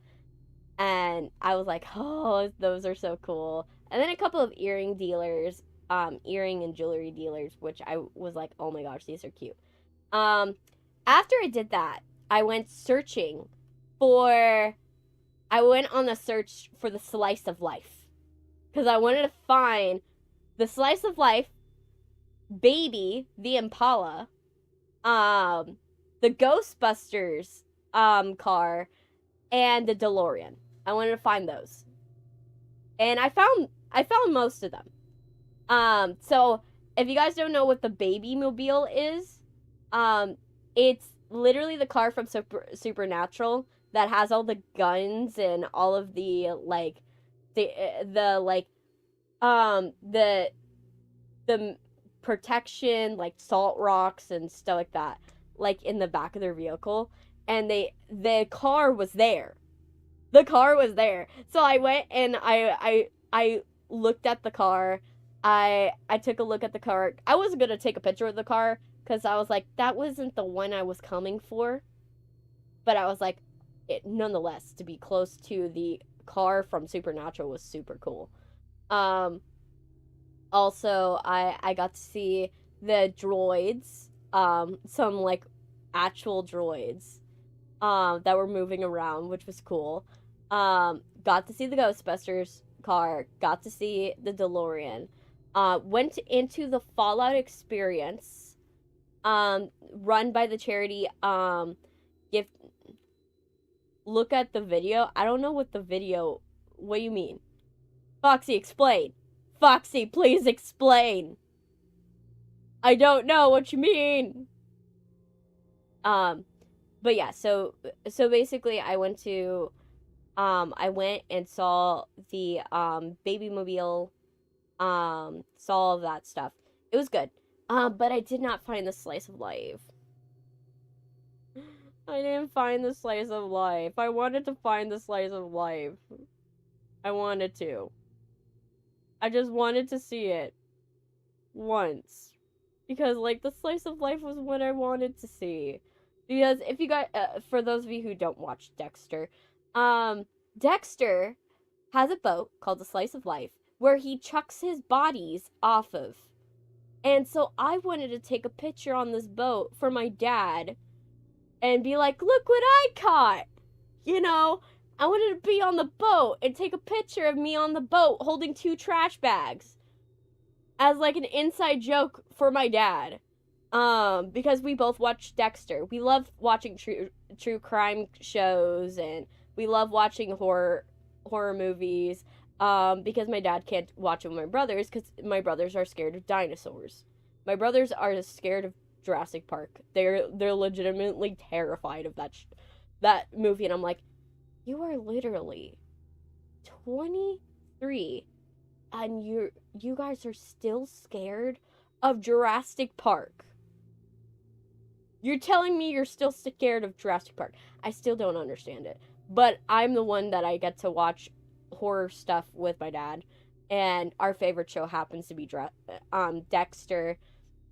And I was like, oh, those are so cool. And then a couple of earring dealers, earring and jewelry dealers, which I was like, oh my gosh, these are cute. After I did that, I went searching for. I went on a search for the slice of life because I wanted to find the slice of life, baby, the Impala, the Ghostbusters car, and the DeLorean. I wanted to find those, and I found most of them. So if you guys don't know what the baby mobile is, it's literally the car from Supernatural that has all the guns and all of the like the like the protection, like salt rocks and stuff like that, like in the back of their vehicle. And the car was there. The car was there. So I went and I looked at the car. I took a look at the car. I wasn't gonna take a picture of the car because I was like, that wasn't the one I was coming for. But I was like, nonetheless, to be close to the car from Supernatural was super cool. Also, I got to see the droids, some like actual droids, that were moving around, which was cool. Got to see the Ghostbusters car, got to see the DeLorean. Went into the Fallout experience, run by the charity, gift. Look at the video. I don't know what the video. What do you mean? Foxy, explain. Foxy, please explain. I don't know what you mean. But yeah, so basically I went and saw the baby mobile, saw all of that stuff. It was good. But I did not find the slice of life. I didn't find the slice of life. I wanted to find the slice of life. I wanted to. I just wanted to see it once. Because, like, the slice of life was what I wanted to see. Because if you guys, for those of you who don't watch Dexter, Dexter has a boat called the Slice of Life where he chucks his bodies off of. And so I wanted to take a picture on this boat for my dad and be like, look what I caught! You know, I wanted to be on the boat and take a picture of me on the boat holding 2 trash bags as like an inside joke for my dad. Because we both watch Dexter. We love watching true crime shows, and we love watching horror movies. Because my dad can't watch it with my brothers because my brothers are scared of dinosaurs. My brothers are scared of Jurassic Park. They're legitimately terrified of that movie, and I'm like, you are literally 23 and you guys are still scared of Jurassic Park. You're telling me you're still scared of Jurassic Park. I still don't understand it. But I'm the one that I get to watch horror stuff with my dad, and our favorite show happens to be Dexter.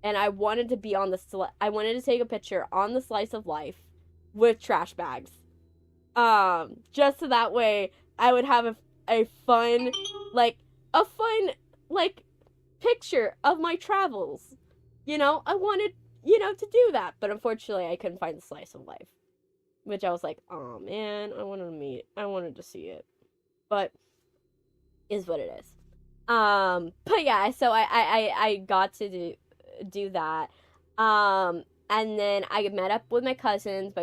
And I wanted to be on I wanted to take a picture on the Slice of Life with trash bags. Just so that way I would have a fun picture of my travels. You know, I wanted, to do that. But unfortunately, I couldn't find the Slice of Life. Which I was like, oh man, I wanted to see it. But, is what it is. But yeah, so I got to do that. And then I met up with my cousins.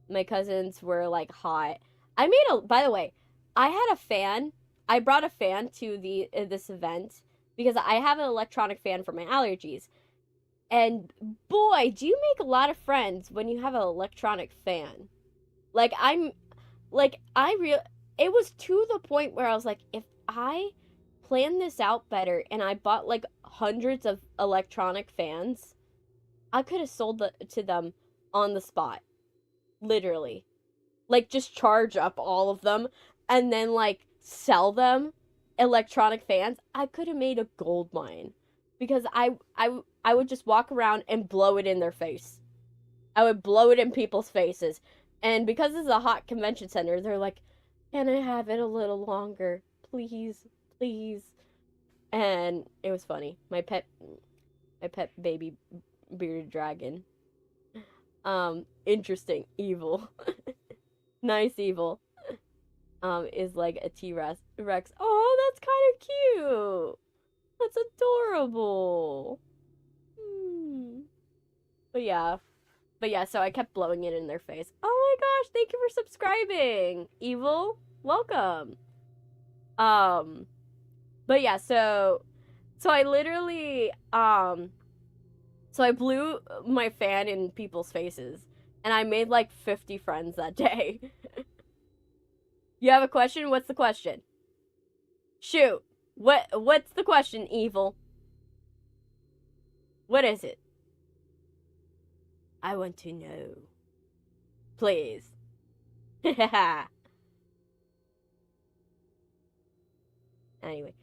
My cousins were like hot. By the way, I had a fan. I brought a fan to this event because I have an electronic fan for my allergies. And boy, do you make a lot of friends when you have an electronic fan. It was to the point where I was like, if I plan this out better and I bought like hundreds of electronic fans, I could have sold to them on the spot. Literally. Like, just charge up all of them and then like sell them electronic fans. I could have made a gold mine because I would just walk around and blow it in their face. I would blow it in people's faces. And because it's a hot convention center, they're like, can I have it a little longer? Please, please. And it was funny. My pet baby bearded dragon Interesting. Evil. Nice evil. Is like a T-Rex. Oh, that's kind of cute. That's adorable. Hmm. But yeah. So I kept blowing it in their face. Oh my gosh, thank you for subscribing. Evil, welcome. But yeah, so I literally so I blew my fan in people's faces and I made like 50 friends that day. You have a question? What's the question? Shoot. What's the question, Evil? What is it? I want to know. Please. Anyway,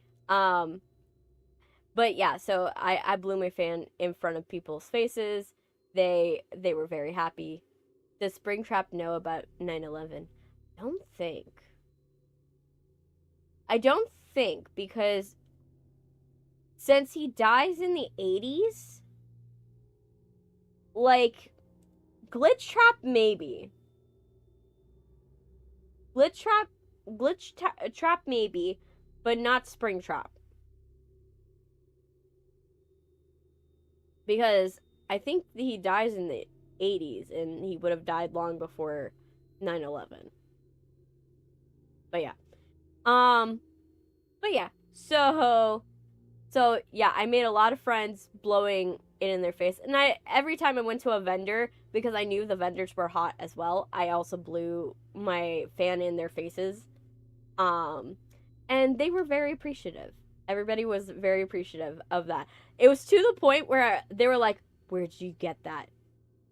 but yeah, so I blew my fan in front of people's faces. They were very happy. Does Springtrap know about 9/11? Don't think. I don't think because since he dies in the 80s, like Glitch Trap maybe. Glitch Trap maybe, but not Springtrap. Because I think he dies in the 80s and he would have died long before 9/11. But yeah. But yeah. So yeah, I made a lot of friends blowing it in their face. And every time I went to a vendor, because I knew the vendors were hot as well, I also blew my fan in their faces. And they were very appreciative. Everybody was very appreciative of that. It was to the point where they were like, "Where'd you get that?"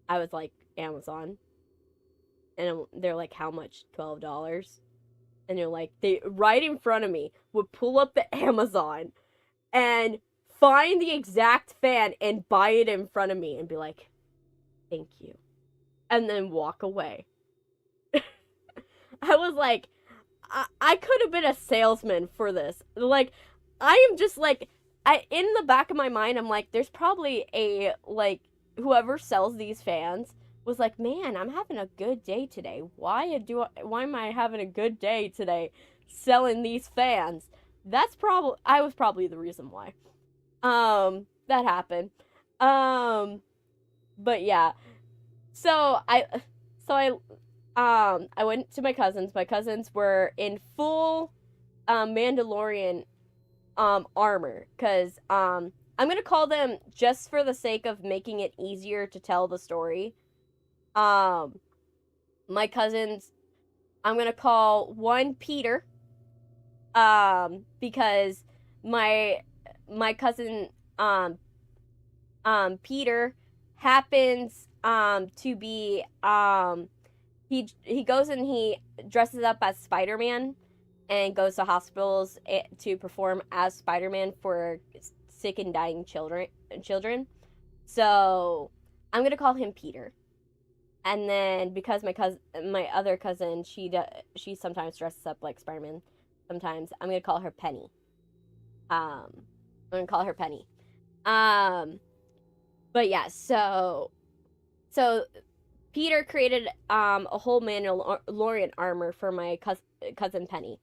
I was like, "Amazon." And they're like, "How much?" $12. And they're like, they right in front of me would pull up the Amazon and find the exact fan and buy it in front of me and be like, "Thank you," and then walk away. I was like, I could have been a salesman for this. Like, I am just like, in the back of my mind, I'm like, there's probably a, like, whoever sells these fans was like, "Man, I'm having a good day today. Why am I having a good day today selling these fans?" I was probably the reason why. That happened. But yeah. So I went to my cousins. My cousins were in full Mandalorian armor cuz I'm going to call them, just for the sake of making it easier to tell the story. My cousins, I'm going to call one Peter because my cousin Peter happens to be he goes and he dresses up as Spider-Man and goes to hospitals to perform as Spider-Man for sick and dying children. So I'm gonna call him Peter. And then because my other cousin, she sometimes dresses up like Spider-Man. Sometimes I'm gonna call her Penny. I'm gonna call her Penny. But yeah, so Peter created a whole Mandalorian armor for my cousin Penny.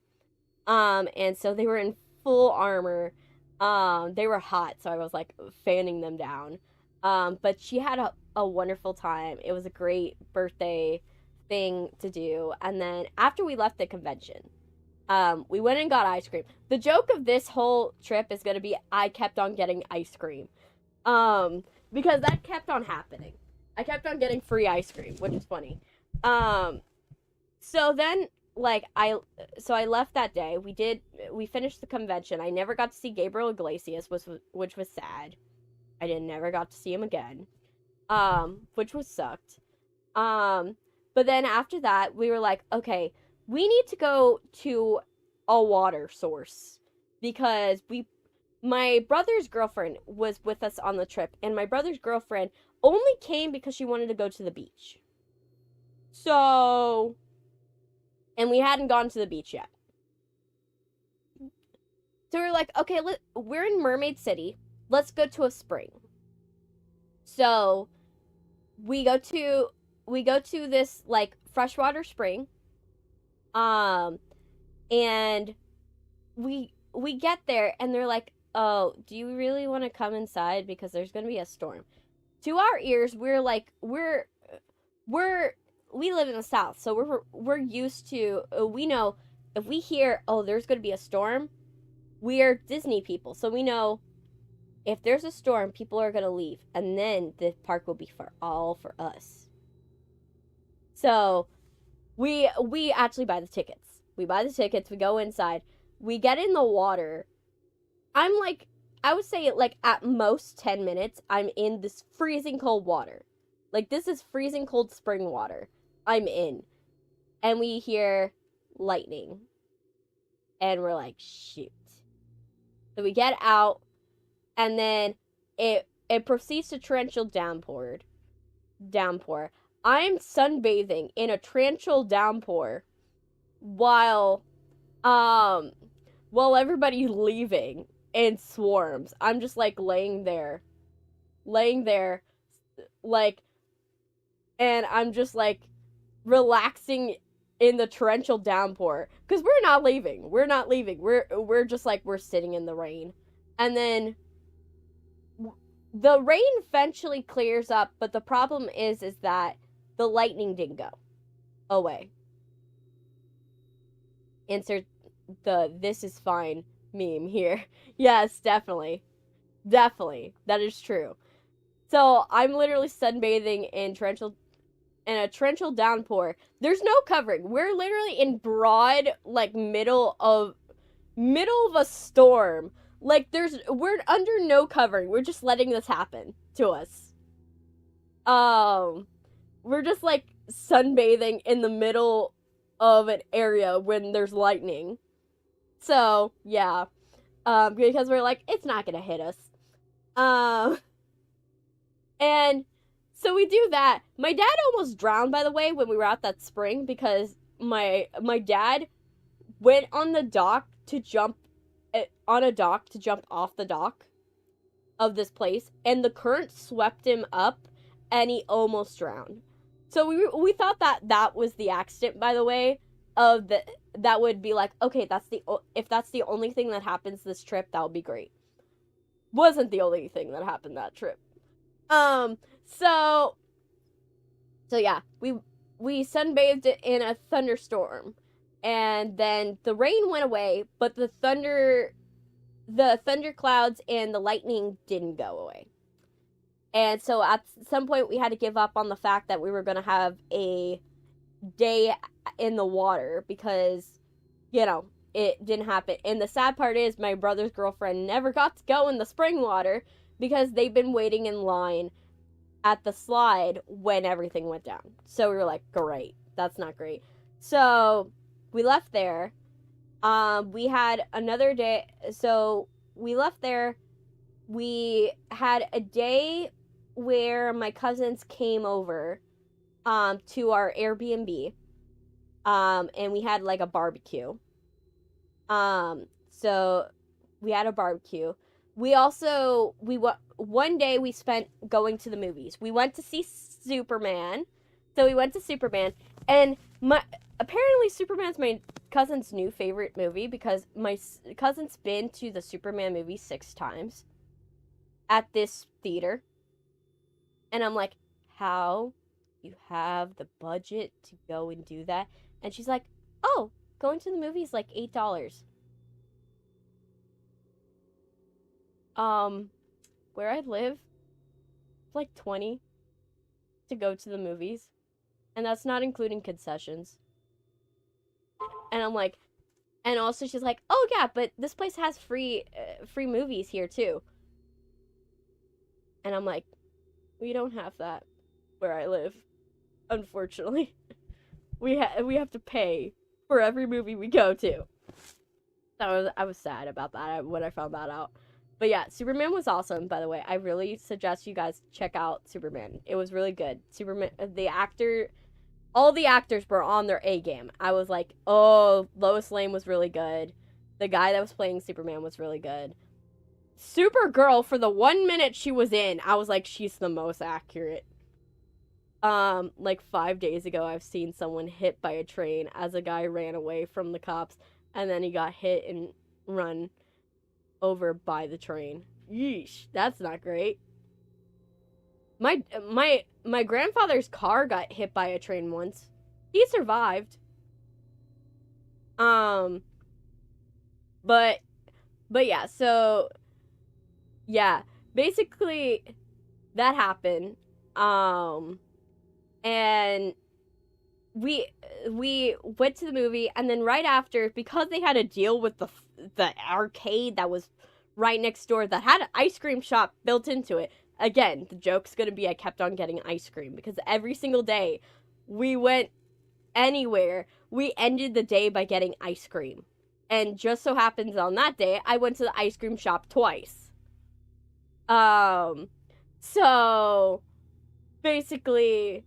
And so they were in full armor. They were hot, so I was like fanning them down. But she had a wonderful time. It was a great birthday thing to do. And then after we left the convention, we went and got ice cream. The joke of this whole trip is gonna be I kept on getting ice cream. Because that kept on happening. I kept on getting free ice cream, which is funny. So then, like, I left that day. We finished the convention. I never got to see Gabriel Iglesias, which was sad. I never got to see him again. Which was sucked. But then after that, we were like, okay, we need to go to a water source because my brother's girlfriend was with us on the trip, and my brother's girlfriend only came because she wanted to go to the beach. So, and we hadn't gone to the beach yet. So we were like, okay, we're in Mermaid City. Let's go to a spring. So we go to this like freshwater spring, and we get there and they're like, oh, do you really want to come inside because there's gonna be a storm? To our ears, we're like, we live in the South, so we're used to, we know if we hear, oh, there's gonna be a storm, we're Disney people, so we know if there's a storm, people are gonna leave, and then the park will be for us. So we actually buy the tickets. We buy the tickets. We go inside. We get in the water. I'm like, I would say like at most 10 minutes, I'm in this freezing cold water. Like, this is freezing cold spring water. I'm in. And we hear lightning. And we're like, shoot. So we get out, and then it proceeds to torrential downpour. I'm sunbathing in a torrential downpour while everybody's leaving in swarms. I'm just like laying there like, and I'm just like relaxing in the torrential downpour because we're not leaving. We're just like, we're sitting in the rain, and then the rain eventually clears up, but the problem is that the lightning didn't go away. Insert the "this is fine" meme here. Yes, definitely. That is true. So I'm literally sunbathing in a torrential downpour. There's no covering. We're literally in broad, like, middle of a storm. Like, we're under no covering. We're just letting this happen to us. We're just like sunbathing in the middle of an area when there's lightning. So, yeah. Because we're like, it's not gonna hit us. And so we do that. My dad almost drowned, by the way, when we were at that spring, because my dad went on the dock to jump off the dock of this place, and the current swept him up, and he almost drowned. So we thought that was the accident, by the way, that would be like, okay, if that's the only thing that happens this trip, that would be great. Wasn't the only thing that happened that trip. So yeah, we sunbathed in a thunderstorm, and then the rain went away, but the thunder clouds and the lightning didn't go away. And so at some point we had to give up on the fact that we were going to have a day in the water because, it didn't happen. And the sad part is my brother's girlfriend never got to go in the spring water because they've been waiting in line at the slide when everything went down. So we were like, great, that's not great. So we left there. We had another day. So we left there. We had a day where my cousins came over to our Airbnb. And we had like a barbecue. So we had a barbecue. One day we spent going to the movies. We went to see Superman. So we went to Superman, and apparently Superman's my cousin's new favorite movie because my cousin's been to the Superman movie 6 times at this theater. And I'm like, how you have the budget to go and do that? And she's like, oh, going to the movies like $8. Where I live, it's like 20 to go to the movies, and that's not including concessions. And I'm like, and also she's like, oh yeah, but this place has free movies here too. And I'm like, we don't have that where I live, unfortunately. We have to pay for every movie we go to. So I was sad about that when I found that out. But yeah, Superman was awesome, by the way. I really suggest you guys check out Superman. It was really good. Superman, all the actors were on their A game. I was like, oh, Lois Lane was really good. The guy that was playing Superman was really good. Supergirl, for the 1 minute she was in, I was like, she's the most accurate. like 5 days ago, I've seen someone hit by a train as a guy ran away from the cops, and then he got hit and run over by the train. Yeesh, that's not great. My grandfather's car got hit by a train once. He survived. But yeah, so yeah, basically that happened. And we went to the movie, and then right after, because they had a deal with the arcade that was right next door that had an ice cream shop built into it. Again, the joke's gonna be I kept on getting ice cream because every single day we went anywhere, we ended the day by getting ice cream. And just so happens on that day, I went to the ice cream shop twice. So basically,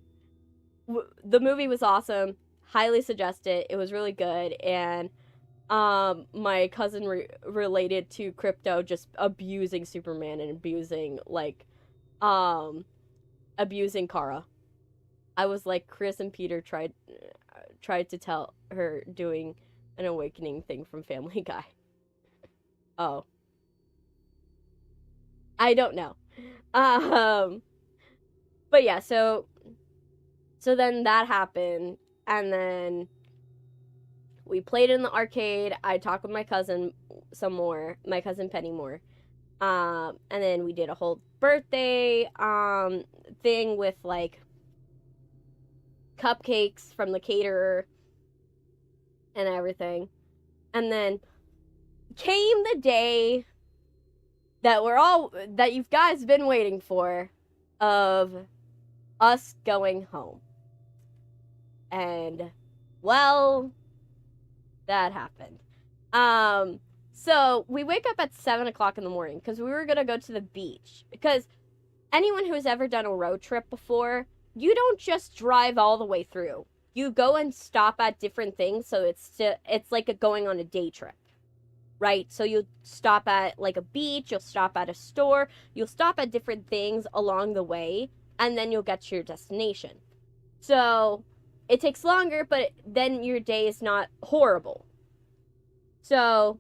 the movie was awesome. Highly suggest it. It was really good. And my cousin related to crypto just abusing Superman and abusing, like, abusing Kara. I was like, Chris and Peter tried to tell her doing an awakening thing from Family Guy. Oh. I don't know. But yeah, so then that happened, and then we played in the arcade. I talked with my cousin some more, my cousin Penny more. And then we did a whole birthday thing with, like, cupcakes from the caterer and everything. And then came the day that you guys been waiting for, of us going home. And, well, that happened. So we wake up at 7 o'clock in the morning because we were going to go to the beach. Because anyone who's ever done a road trip before, you don't just drive all the way through. You go and stop at different things, so it's like going on a day trip, right? So you'll stop at, like, a beach, you'll stop at a store, you'll stop at different things along the way, and then you'll get to your destination. So it takes longer, but then your day is not horrible. So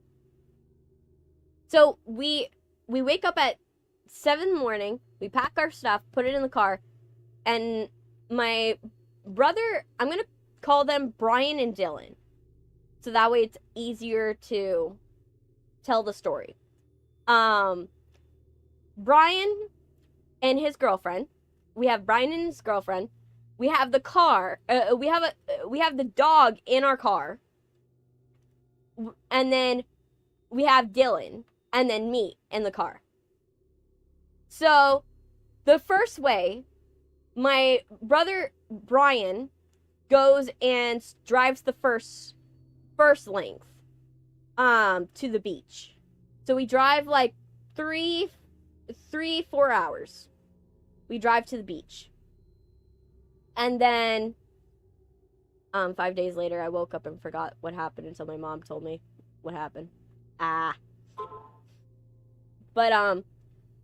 we wake up at 7 in the morning, we pack our stuff, put it in the car, and my brother, I'm going to call them Brian and Dylan, so that way it's easier to tell the story. Brian and his girlfriend, we have Brian and his girlfriend, we have the car, we have the dog in our car, and then we have Dylan, and then me in the car. So the first way, my brother Brian goes and drives the first length to the beach. So we drive like 4 hours. We drive to the beach. And then 5 days later, I woke up and forgot what happened until my mom told me what happened. But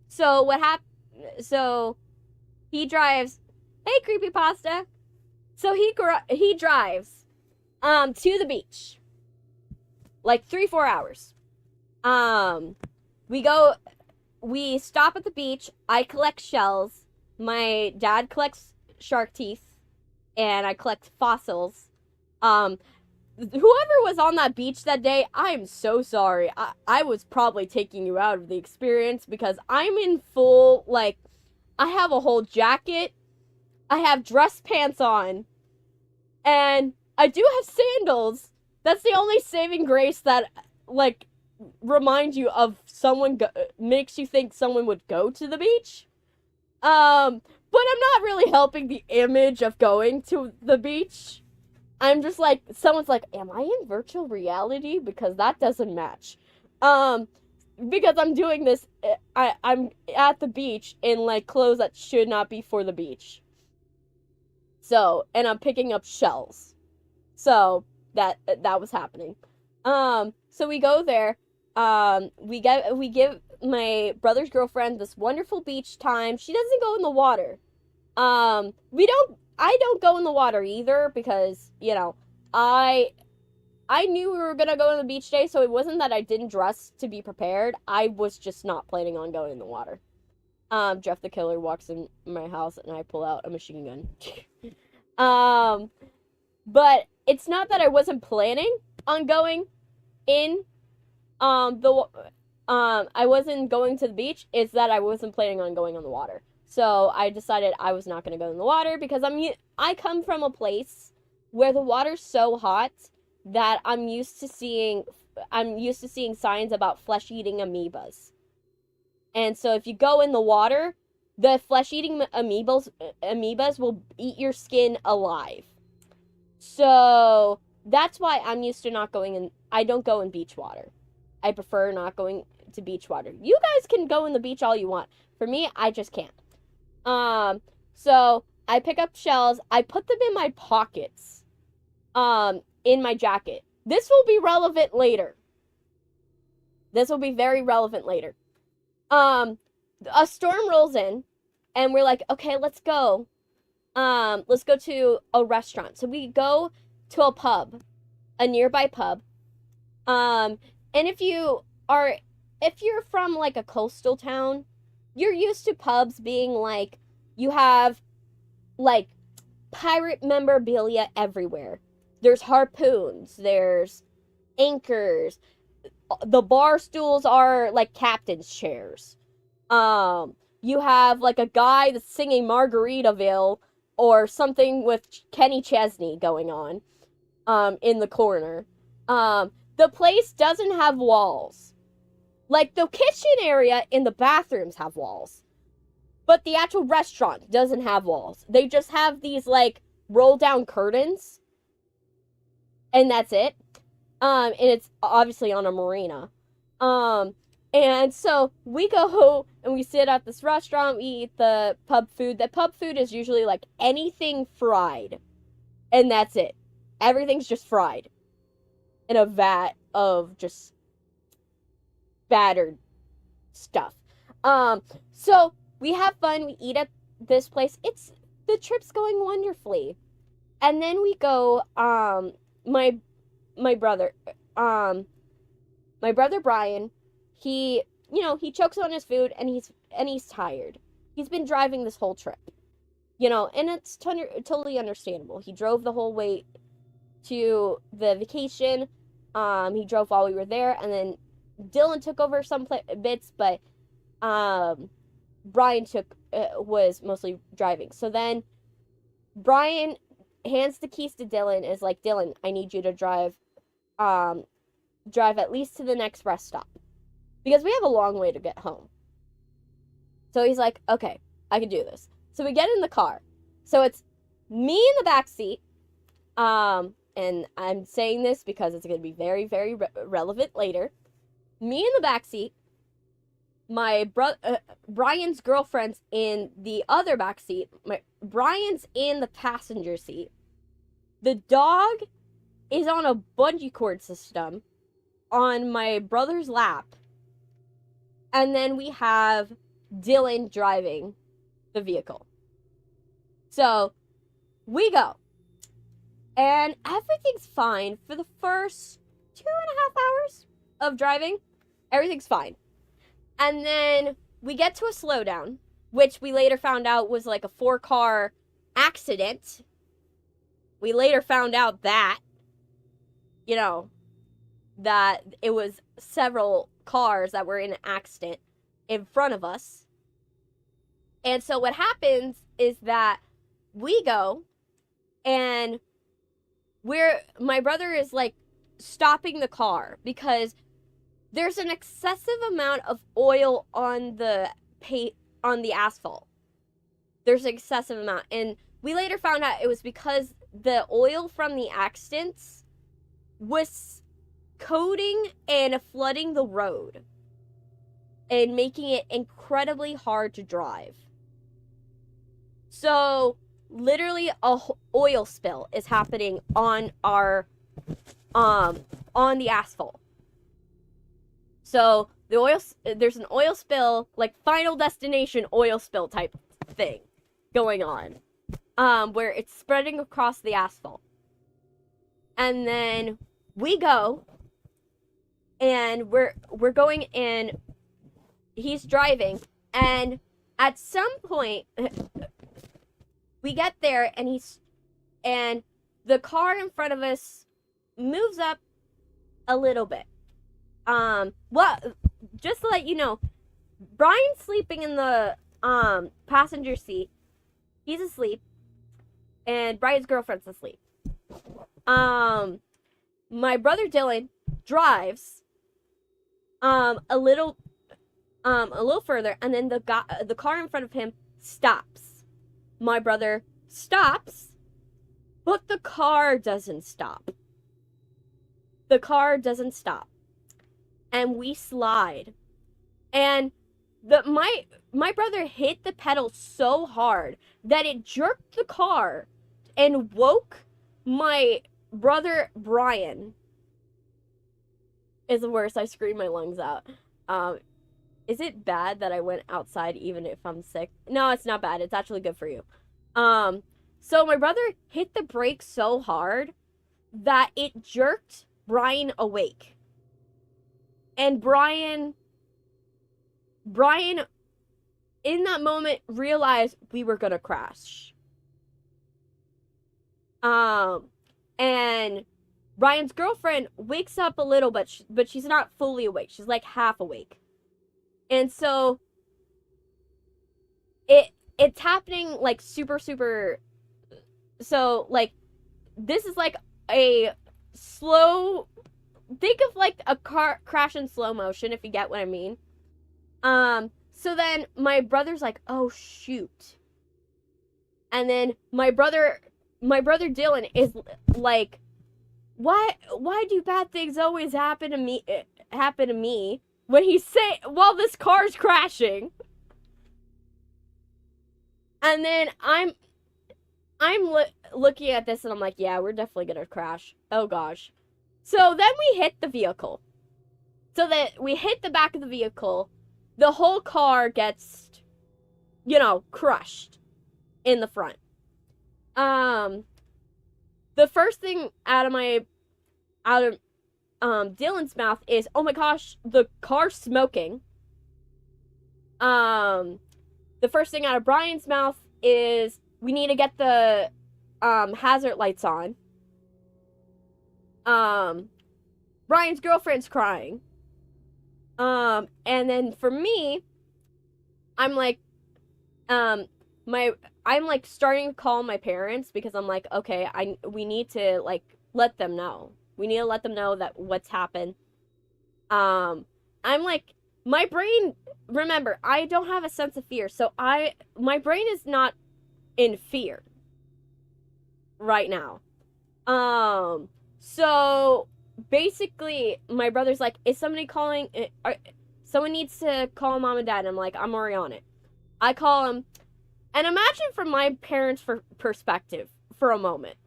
so what happened? So he drives. Hey, creepypasta. So he drives to the beach, like 3-4 hours. We stop at the beach. I collect shells. My dad collects shark teeth, and I collect fossils. Whoever was on that beach that day, I am so sorry. I was probably taking you out of the experience because I'm in full, like, I have a whole jacket, I have dress pants on, and I do have sandals. That's the only saving grace that, like, reminds you of someone, makes you think someone would go to the beach. But I'm not really helping the image of going to the beach. I'm just like, someone's like, am I in virtual reality? Because that doesn't match. Because I'm doing this, I'm at the beach in, like, clothes that should not be for the beach. So, and I'm picking up shells. So, that was happening. So we go there, we give my brother's girlfriend this wonderful beach time. She doesn't go in the water. We don't I don't go in the water either because, you know, I knew we were gonna go on the beach day, so it wasn't that I didn't dress to be prepared. I was just not planning on going in the water. Jeff the Killer walks in my house and I pull out a machine gun. But it's not that I wasn't planning on going in, I wasn't going to the beach. It's that I wasn't planning on going on the water. So I decided I was not going to go in the water because I come from a place where the water's so hot that I'm used to seeing signs about flesh-eating amoebas. And so if you go in the water, the flesh-eating amoebas will eat your skin alive. So that's why I'm used to not going in. I don't go in beach water. I prefer not going to beach water. You guys can go in the beach all you want. For me, I just can't. So I pick up shells. I put them in my pockets. In my jacket. This will be relevant later. This will be very relevant later. A storm rolls in, and we're like, okay, let's go. Let's go to a restaurant. So we go to a pub, a nearby pub. And if you're from like a coastal town, you're used to pubs being like, you have like pirate memorabilia everywhere. There's harpoons, there's anchors. The bar stools are like captain's chairs. You have like a guy that's singing Margaritaville or something with Kenny Chesney going on, in the corner. The place doesn't have walls. Like, the kitchen area and the bathrooms have walls. But the actual restaurant doesn't have walls. They just have these, like, roll-down curtains. And that's it. And it's obviously on a marina. And so we go and we sit at this restaurant, we eat the pub food. The pub food is usually like anything fried. And that's it. Everything's just fried. In a vat of just battered stuff. So we have fun, we eat at this place. The trip's going wonderfully. And then we go, my brother Brian, he chokes on his food and he's tired. He's been driving this whole trip, and it's totally understandable. He drove the whole way to the vacation. He drove while we were there, and then Dylan took over some bits, but Brian was mostly driving. So then Brian hands the keys to Dylan and is like, Dylan, I need you to drive at least to the next rest stop. Because we have a long way to get home. So he's like, okay, I can do this. So we get in the car. So it's me in the back seat. And I'm saying this because it's going to be very, very relevant later. Me in the back seat. My Brian's girlfriend's in the other back seat. Brian's in the passenger seat. The dog is on a bungee cord system on my brother's lap. And then we have Dylan driving the vehicle. So we go. And everything's fine for the first 2.5 hours of driving. Everything's fine. And then we get to a slowdown, which we later found out was like a 4-car accident. We later found out that, that it was several cars that were in an accident in front of us. And so what happens is that we go and my brother is like stopping the car because there's an excessive amount of oil on the asphalt. There's an excessive amount. And we later found out it was because the oil from the accidents was coating and flooding the road and making it incredibly hard to drive. So literally a oil spill is happening on our on the asphalt. So there's an oil spill, like Final Destination oil spill type thing going on. where it's spreading across the asphalt. And then we go, and we're going, and he's driving, and at some point we get there, and the car in front of us moves up a little bit. Well, just to let you know, Brian's sleeping in the passenger seat. He's asleep, and Brian's girlfriend's asleep. My brother Dylan drives a little further, and then the car in front of him stops. My brother stops, but the car doesn't stop. The car doesn't stop. And we slide. And my brother hit the pedal so hard that it jerked the car and woke my brother Brian. Is the worst. I screamed my lungs out. Is it bad that I went outside even if I'm sick? No, it's not bad. It's actually good for you. So my brother hit the brake so hard that it jerked Brian awake. And Brian in that moment realized we were gonna crash. And Brian's girlfriend wakes up a little, but she's not fully awake. She's like half awake. And so it's happening like super. So like this is like a slow. Think of like a car crash in slow motion, if you get what I mean. So then my brother's like, oh shoot. And then my brother Dylan is like, why do bad things always happen to me when he's saying, while this car's crashing? And then I'm looking at this and I'm like, yeah, we're definitely gonna crash. Oh gosh. So then we hit the vehicle. So that we hit the back of the vehicle, the whole car gets, crushed in the front. The first thing out of Dylan's mouth is, oh my gosh, the car's smoking. The first thing out of Brian's mouth is, we need to get the hazard lights on. Brian's girlfriend's crying. And then for me, I'm like, I'm like starting to call my parents because I'm like, okay, we need to like let them know. We need to let them know that what's happened. I'm like, my brain, remember, I don't have a sense of fear, so my brain is not in fear right now. So basically my brother's like, is somebody calling? Someone needs to call mom and dad. And I'm like, I'm already on it. I call him, and imagine from my parents' perspective for a moment.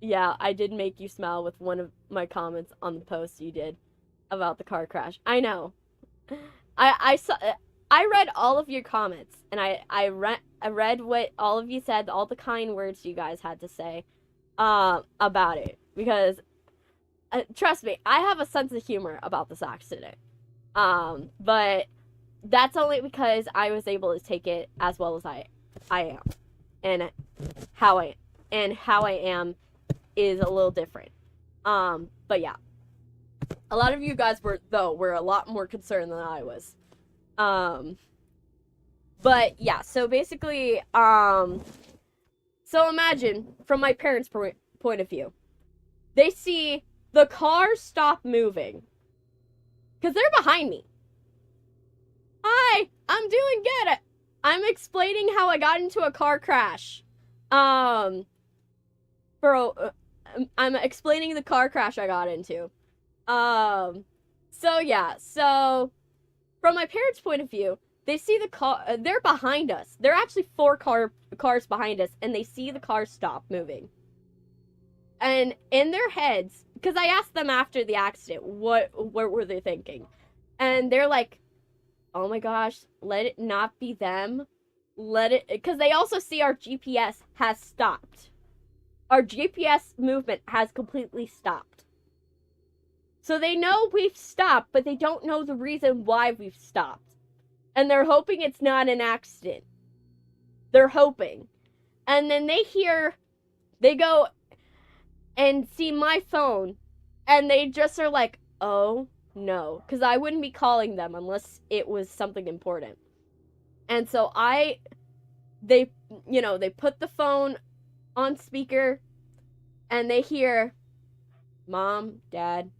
Yeah, I did make you smile with one of my comments on the post you did about the car crash. I know. I read all of your comments, and I read what all of you said, all the kind words you guys had to say about it, because trust me, I have a sense of humor about this accident. But that's only because I was able to take it as well as I am, and how I am is a little different. But yeah, a lot of you guys were a lot more concerned than I was. But yeah, so basically, so imagine from my parents' point of view, they see the car stop moving because they're behind me. Hi, I'm doing good. I'm explaining how I got into a car crash. I'm explaining the car crash I got into. So yeah, so from my parents' point of view, they see the car, they're behind us. They're actually 4 cars behind us, and they see the car stop moving. And in their heads, because I asked them after the accident, what were they thinking? And they're like, oh my gosh, let it not be them. let it, because they also see our GPS has stopped. Our GPS movement has completely stopped. So they know we've stopped, but they don't know the reason why we've stopped. And they're hoping it's not an accident. They're hoping. And then they go and see my phone, and they just are like, oh no. Because I wouldn't be calling them unless it was something important. And so they put the phone on speaker, and they hear, Mom, Dad,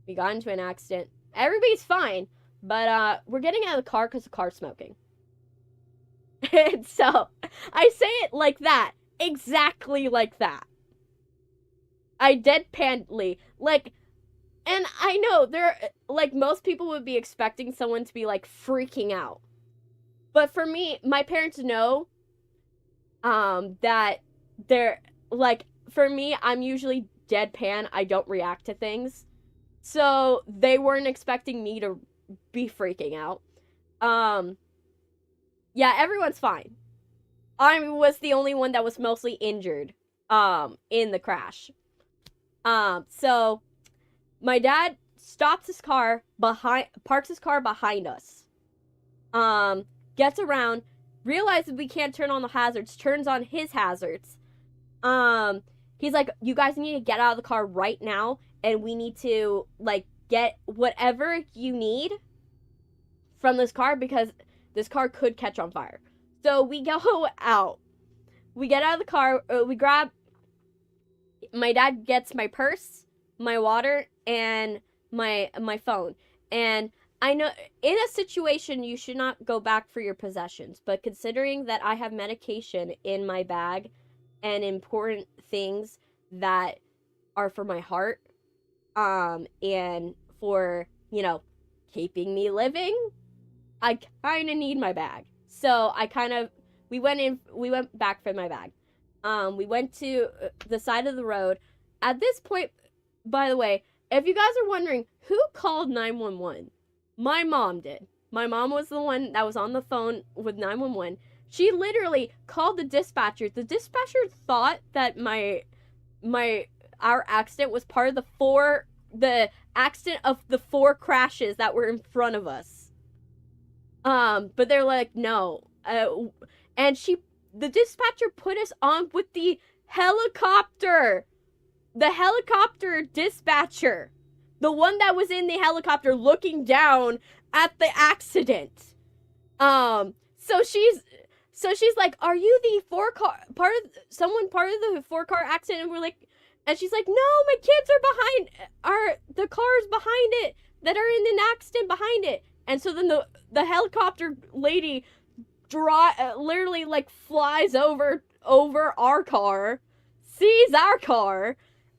we got into an accident. Everybody's fine, but we're getting out of the car because the car's smoking. And so I say it like that, exactly like that. I deadpanly, like, and I know like, most people would be expecting someone to be like freaking out. But for me, my parents know that they're like, for me, I'm usually deadpan. I don't react to things. So they weren't expecting me to be freaking out. Yeah, everyone's fine. I was the only one that was mostly injured in the crash. So my dad stops his car parks his car behind us. Gets around, realizes we can't turn on the hazards, turns on his hazards. He's like, you guys need to get out of the car right now, and we need to, like, get whatever you need from this car, because this car could catch on fire. So we go out. We get out of the car, my dad gets my purse, my water, and my phone. And I know in a situation you should not go back for your possessions, but considering that I have medication in my bag and important things that are for my heart, and for, keeping me living, I kind of need my bag. So we went back for my bag. We went to the side of the road. At this point, by the way, if you guys are wondering who called 911, my mom did. My mom was the one that was on the phone with 911. She literally called the dispatcher. The dispatcher thought that our accident was part of the accident of the 4 crashes that were in front of us. But they're like, no. And the dispatcher put us on with the helicopter. The helicopter dispatcher. The one that was in the helicopter looking down at the accident. So she's like, are you the part of the 4-car accident? And we're like, and she's like, no, my kids are the cars behind it that are in an accident behind it. And so then the helicopter lady literally, like, flies over our car, sees our car,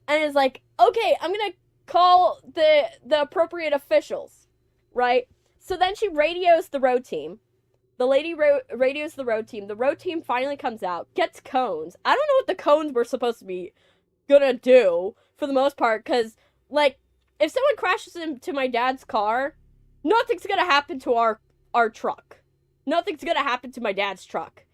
and is like, okay, I'm gonna call the appropriate officials, right? So then she radios the road team. The lady radios the road team. The road team finally comes out, gets cones. I don't know what the cones were supposed to be gonna do, for the most part, because, like, if someone crashes into my dad's car, nothing's gonna happen to our truck. Nothing's gonna happen to my dad's truck.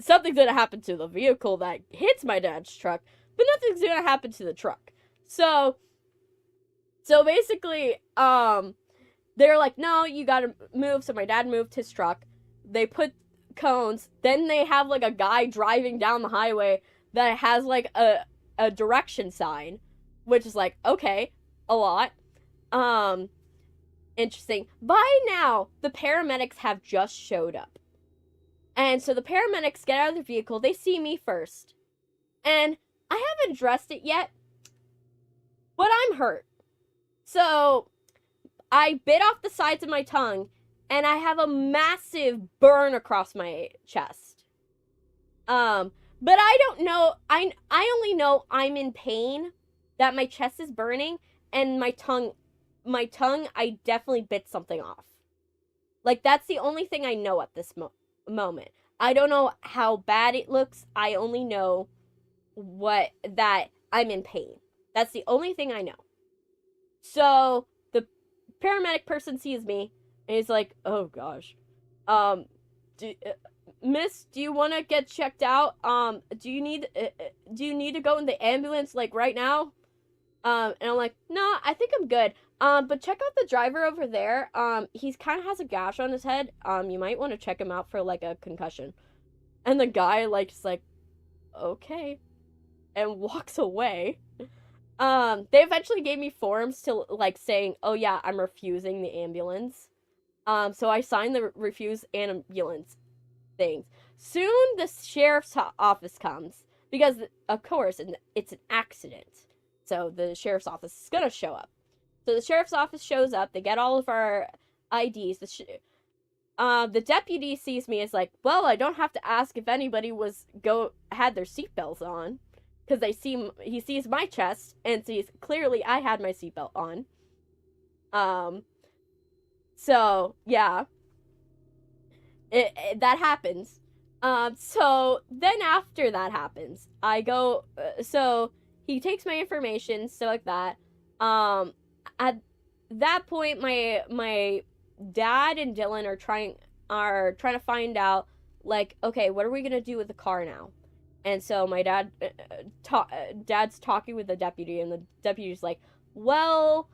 Something's gonna happen to the vehicle that hits my dad's truck, but nothing's gonna happen to the truck. So basically, they're like, no, you gotta move. So my dad moved his truck. They put cones. Then they have, like, a guy driving down the highway that has, like, a direction sign, which is like, okay, a lot. Interesting. By now, the paramedics have just showed up. And so the paramedics get out of the vehicle. They see me first. And I haven't addressed it yet, but I'm hurt. So I bit off the sides of my tongue, and I have a massive burn across my chest. But I don't know, I only know I'm in pain, that my chest is burning, and my tongue, I definitely bit something off. Like, that's the only thing I know at this moment. I don't know how bad it looks. I only know that I'm in pain. That's the only thing I know. So the paramedic person sees me, and he's like, oh gosh. miss, do you want to get checked out? Do you need to go in the ambulance, like, right now? And I'm like, no, I think I'm good. But check out the driver over there. He's kind of has a gash on his head. You might want to check him out for, like, a concussion. And the guy, like, is like, okay, and walks away. They eventually gave me forms to, like, saying, oh yeah, I'm refusing the ambulance. So I signed the refuse ambulance things. Soon the sheriff's office comes, because, of course, it's an accident. So the sheriff's office is gonna show up. So the sheriff's office shows up, they get all of our IDs, the deputy sees me, is like, well, I don't have to ask if anybody had their seatbelts on, because he sees my chest and sees clearly I had my seatbelt on. So yeah, that happens. So then after that happens, I go. So he takes my information, so like that. At that point, my dad and Dylan are trying to find out, like, okay, what are we gonna do with the car now? And so my dad's talking with the deputy, and the deputy's like, well,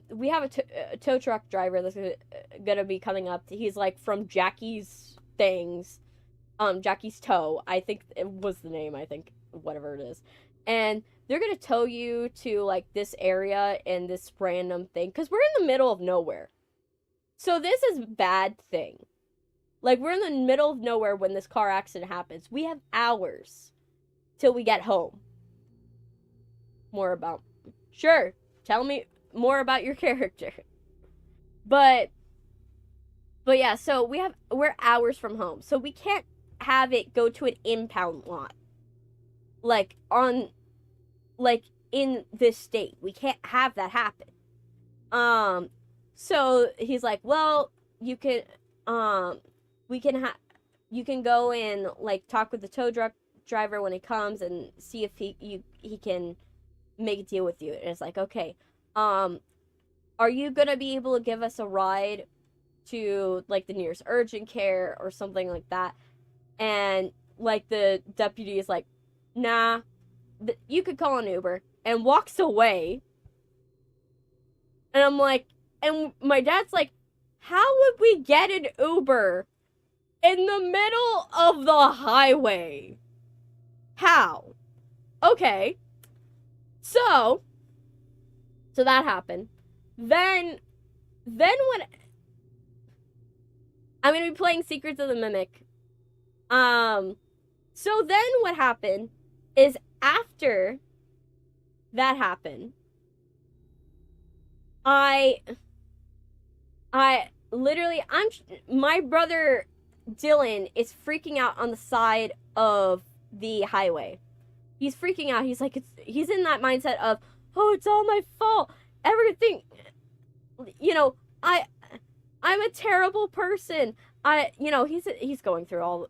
we have a tow truck driver that's gonna be coming up. He's like from Jackie's things, Jackie's Tow, I think it was the name, I think, whatever it is. And they're gonna tow you to, like, this area and this random thing, because we're in the middle of nowhere. So this is a bad thing. Like, we're in the middle of nowhere when this car accident happens. We have hours till we get home. Sure, tell me more about your character. But yeah, so we're hours from home. So we can't have it go to an impound lot. Like, in this state. We can't have that happen. So he's like, well, you can go and, like, talk with the tow truck driver when he comes and see if he can make a deal with you. And it's like, okay, are you gonna be able to give us a ride to, like, the nearest urgent care or something like that? And, like, the deputy is like, nah, you could call an Uber, and walks away. And I'm like, and my dad's like, how would we get an Uber in the middle of the highway? How? Okay. So that happened. Then when I'm gonna be playing Secrets of the Mimic. So then what happened is, after that happened, my brother Dylan is freaking out on the side of the highway. He's freaking out. He's like, he's in that mindset of, oh, it's all my fault. Everything, I'm a terrible person. He's going through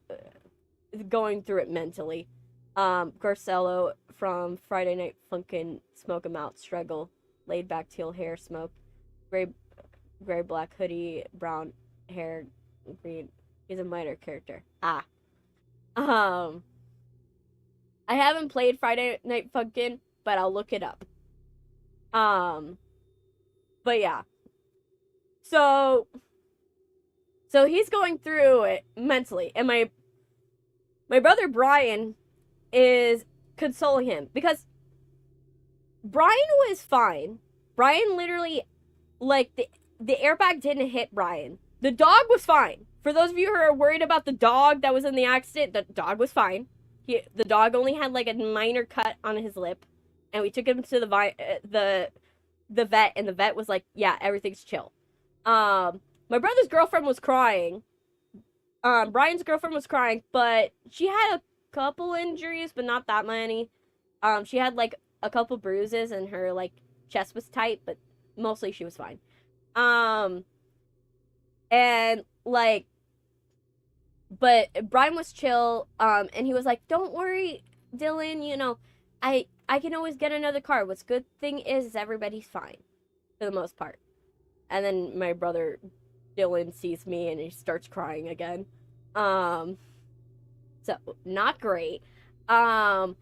it mentally. Garcello from Friday Night Funkin', Smoke 'em Out, Struggle, laid back teal hair, smoke, gray black hoodie, brown hair, green. He's a minor character. I haven't played Friday Night Funkin', but I'll look it up. But yeah. So he's going through it mentally, and my brother Brian is consoling him, because Brian was fine. Brian literally, like, the airbag didn't hit Brian. The dog was fine. For those of you who are worried about the dog that was in the accident, the dog was fine. The dog only had, like, a minor cut on his lip, and we took him to the vet, and the vet was like, yeah, everything's chill. My brother's girlfriend was crying. Brian's girlfriend was crying, but she had a couple injuries, but not that many. She had, like, a couple bruises, and her, like, chest was tight, but mostly she was fine. And, like, but Brian was chill, and he was like, don't worry, Dylan, I can always get another car. What's good thing is everybody's fine, for the most part. And then my brother Dylan sees me, and he starts crying again. So not great. For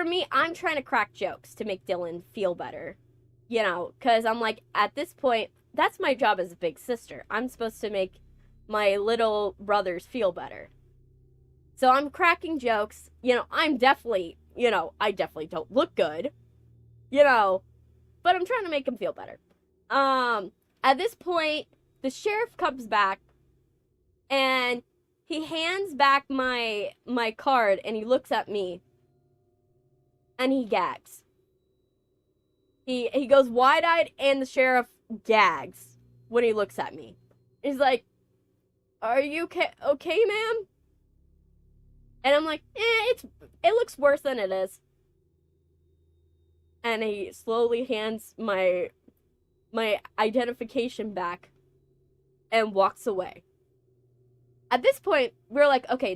me, I'm trying to crack jokes to make Dylan feel better. You know, because I'm like, at this point, that's my job as a big sister. I'm supposed to make my little brothers feel better. So I'm cracking jokes. You know, I'm definitely, you know, I definitely don't look good. You know, but I'm trying to make him feel better. At this point, the sheriff comes back and he hands back my card and he looks at me and he gags. He goes wide-eyed and the sheriff gags when he looks at me. He's like, "Are you okay, ma'am?" And I'm like, it looks worse than it is. And he slowly hands my identification back and walks away. At this point, we're like, okay,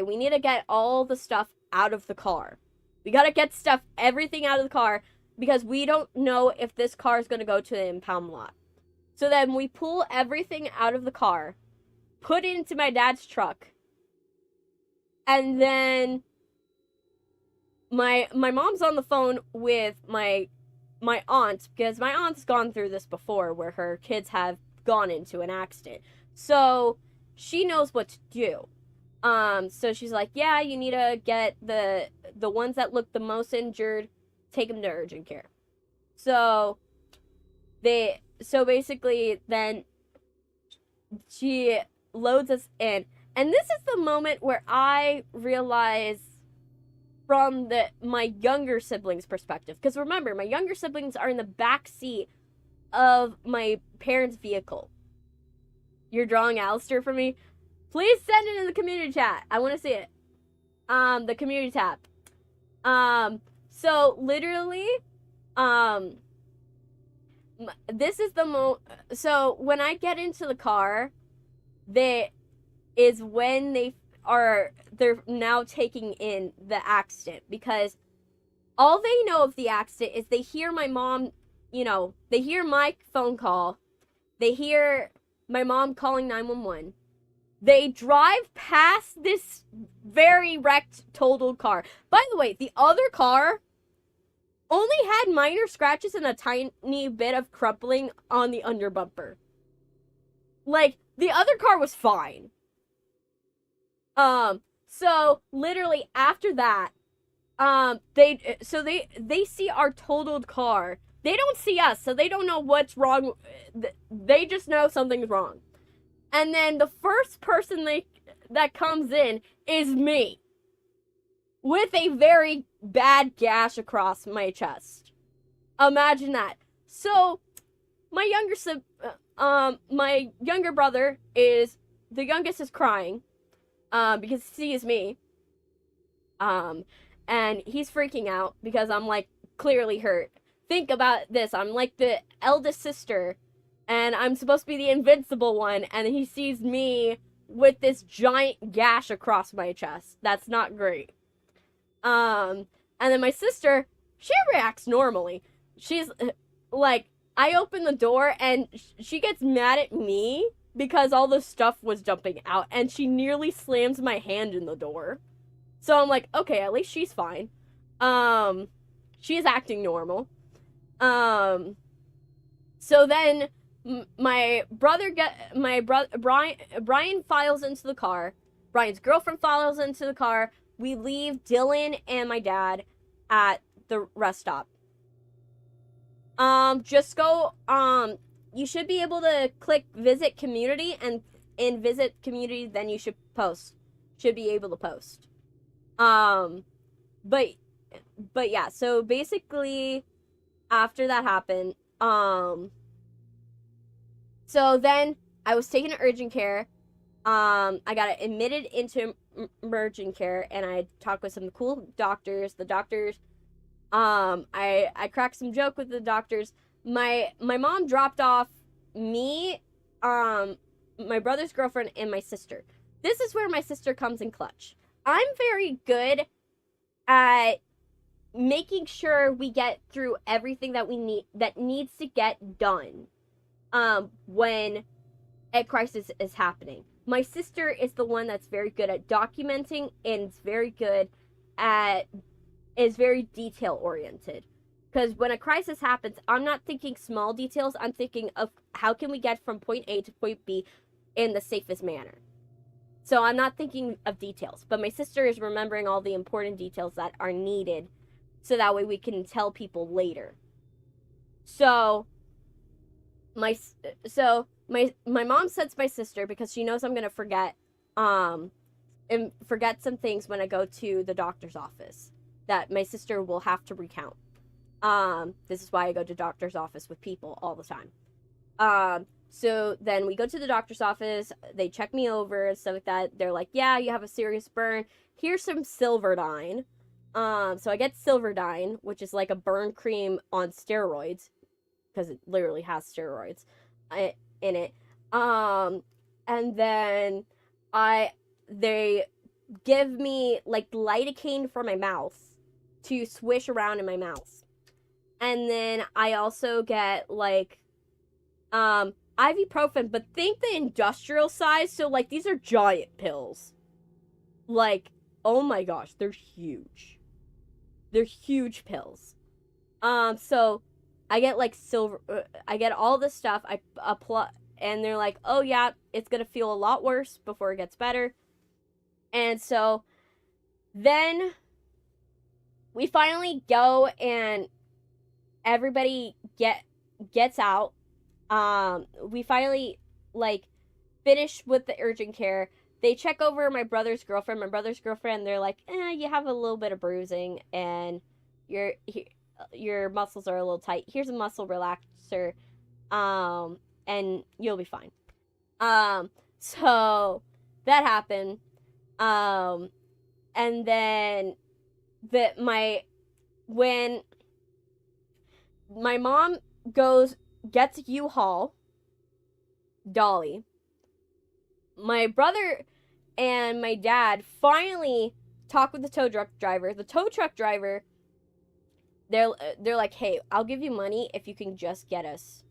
we need to get all the stuff out of the car. We gotta get everything out of the car, because we don't know if this car is gonna go to the impound lot. So then we pull everything out of the car, put it into my dad's truck, and then my mom's on the phone with my aunt, because my aunt's gone through this before, where her kids have gone into an accident. So she knows what to do. So she's like, yeah, you need to get the ones that look the most injured, take them to urgent care. So basically then she loads us in. And this is the moment where I realize, from my younger siblings' perspective, because remember, my younger siblings are in the back seat of my parents' vehicle. You're drawing Alistair for me? Please send it in the community chat. I want to see it. The community tab. So literally, this is the so when I get into the car, when they're now taking in the accident, because all they know of the accident is they hear my mom, you know, they hear my phone call, they hear my mom calling 911. They drive past this very wrecked, totaled car. By the way, the other car only had minor scratches and a tiny bit of crumpling on the under bumper. Like, the other car was fine. So literally after that, they see our totaled car. They don't see us, so they don't know what's wrong. They just know something's wrong. And then the first person that comes in is me, with a very bad gash across my chest. Imagine that. So my younger brother is the youngest, is crying, because he sees me, and he's freaking out because I'm like clearly hurt. Think about this: I'm like the eldest sister, and I'm supposed to be the invincible one, and he sees me with this giant gash across my chest. That's not great. And then my sister, she reacts normally. She's like, I open the door and she gets mad at me because all the stuff was jumping out, and she nearly slams my hand in the door. So I'm like, okay, at least she's fine. She's acting normal. So then Brian files into the car. Brian's girlfriend files into the car. We leave Dylan and my dad at the rest stop. Just go, you should be able to click visit community, and in visit community, then you should be able to post. But yeah, so basically after that happened, so then I was taken to urgent care. I got admitted into emergent care, and I talked with some cool doctors. The doctors, I cracked some joke with the doctors. My mom dropped off me, my brother's girlfriend, and my sister. This is where my sister comes in clutch. I'm very good at making sure we get through everything that needs to get done when a crisis is happening. my sister is the one that's very good at documenting and is very detail oriented. Because when a crisis happens, I'm not thinking small details. I'm thinking of how can we get from point A to point B in the safest manner. So I'm not thinking of details. But my sister is remembering all the important details that are needed, so that way we can tell people later. So my mom sends my sister because she knows I'm gonna forget and forget some things when I go to the doctor's office that my sister will have to recount. This is why I go to doctor's office with people all the time. So then we go to the doctor's office, they check me over and stuff like that. They're like, yeah, you have a serious burn. Here's some Silverdine. So I get Silverdine, which is like a burn cream on steroids, because it literally has steroids in it. And then they give me like lidocaine for my mouth to swish around in my mouth. And then I also get like ibuprofen, but think the industrial size. So like these are giant pills. Like, oh my gosh, they're huge. They're huge pills. So I get like I get all this stuff. I apply, and they're like, oh yeah, it's gonna feel a lot worse before it gets better. And so then we finally go and everybody gets out. We finally like finish with the urgent care. They check over my brother's girlfriend. My brother's girlfriend, they're like, you have a little bit of bruising and your muscles are a little tight. Here's a muscle relaxer, and you'll be fine. So that happened. And then when my mom gets U-Haul Dolly, my brother and my dad finally talk with the tow truck driver. The tow truck driver, they're like, hey, I'll give you money if you can just get us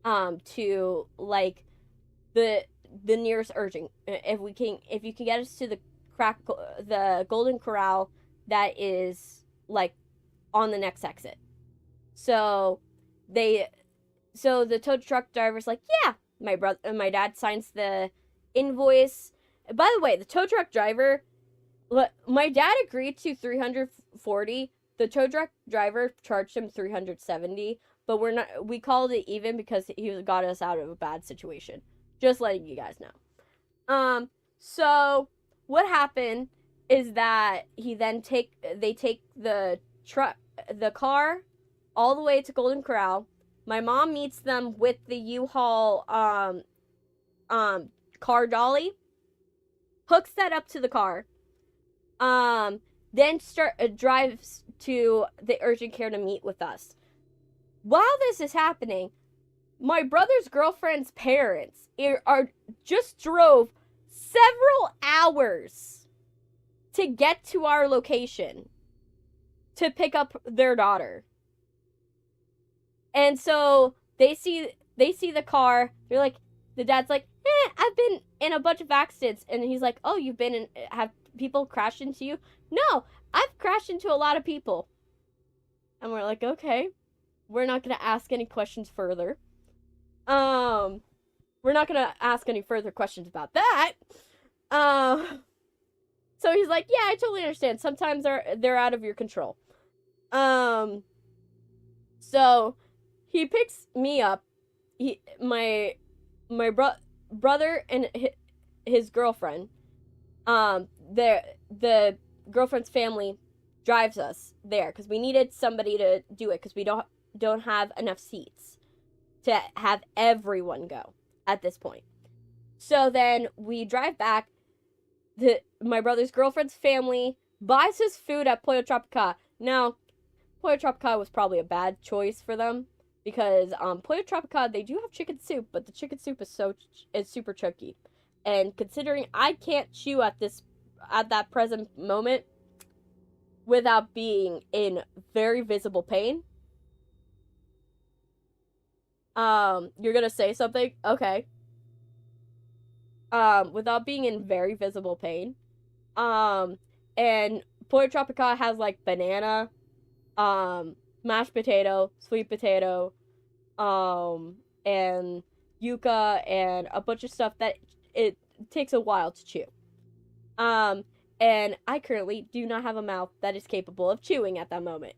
to like the nearest urgent, if you can get us to the Golden Corral that is like on the next exit. So the tow truck driver's like, yeah. My dad signs the invoice. By the way, the tow truck driver, my dad agreed to $340. The tow truck driver charged him $370, but we called it even because he got us out of a bad situation. Just letting you guys know. So what happened is that they take the car all the way to Golden Corral. My mom meets them with the U-Haul car dolly, hooks that up to the car, then drives to the urgent care to meet with us. While this is happening, my brother's girlfriend's parents just drove several hours to get to our location to pick up their daughter. And so they see the car. They're like, the dad's like, I've been in a bunch of accidents. And he's like, oh, have people crashed into you? No, I've crashed into a lot of people. And we're like, okay, we're not going to ask any questions further. We're not going to ask any further questions about that. So he's like, yeah, I totally understand. Sometimes they're out of your control. So he picks me up. My brother and his girlfriend, the girlfriend's family drives us there because we needed somebody to do it because we don't have enough seats to have everyone go at this point. So then we drive back. My brother's girlfriend's family buys his food at Pollo Tropical. Now, Pollo Tropical was probably a bad choice for them because Pollo Tropical, they do have chicken soup, but the chicken soup is super chunky. And considering I can't chew at that present moment without being in very visible pain. You're gonna say something? Okay. without being in very visible pain. And Pollo Tropical has like banana, mashed potato, sweet potato, and yuca, and a bunch of stuff that it takes a while to chew. Um, and I currently do not have a mouth that is capable of chewing at that moment.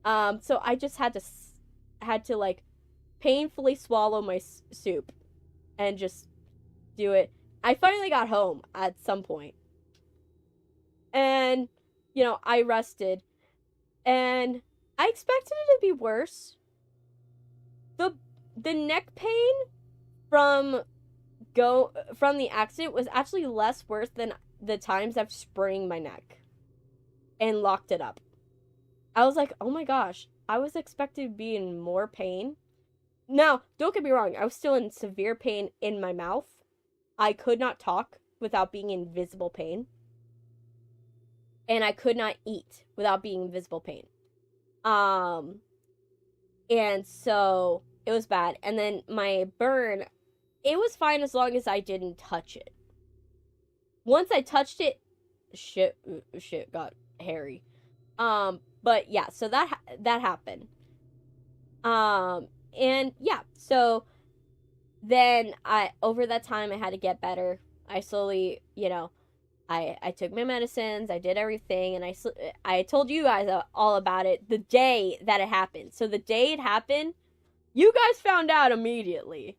So I just had to like painfully swallow my soup and just do it. I finally got home at some point, and I rested, and I expected it to be worse. The neck pain from from the accident was actually less worse than the times I've sprained my neck and locked it up. I was like, oh my gosh, I was expected to be in more pain. Now, don't get me wrong, I was still in severe pain in my mouth. I could not talk without being in visible pain. And I could not eat without being in visible pain. And so it was bad. And then my burn, it was fine as long as I didn't touch it. Once I touched it, shit got hairy. But yeah, so that happened. And yeah, so then over that time I had to get better. I slowly, I took my medicines, I did everything, and I told you guys all about it the day that it happened. So the day it happened, you guys found out immediately.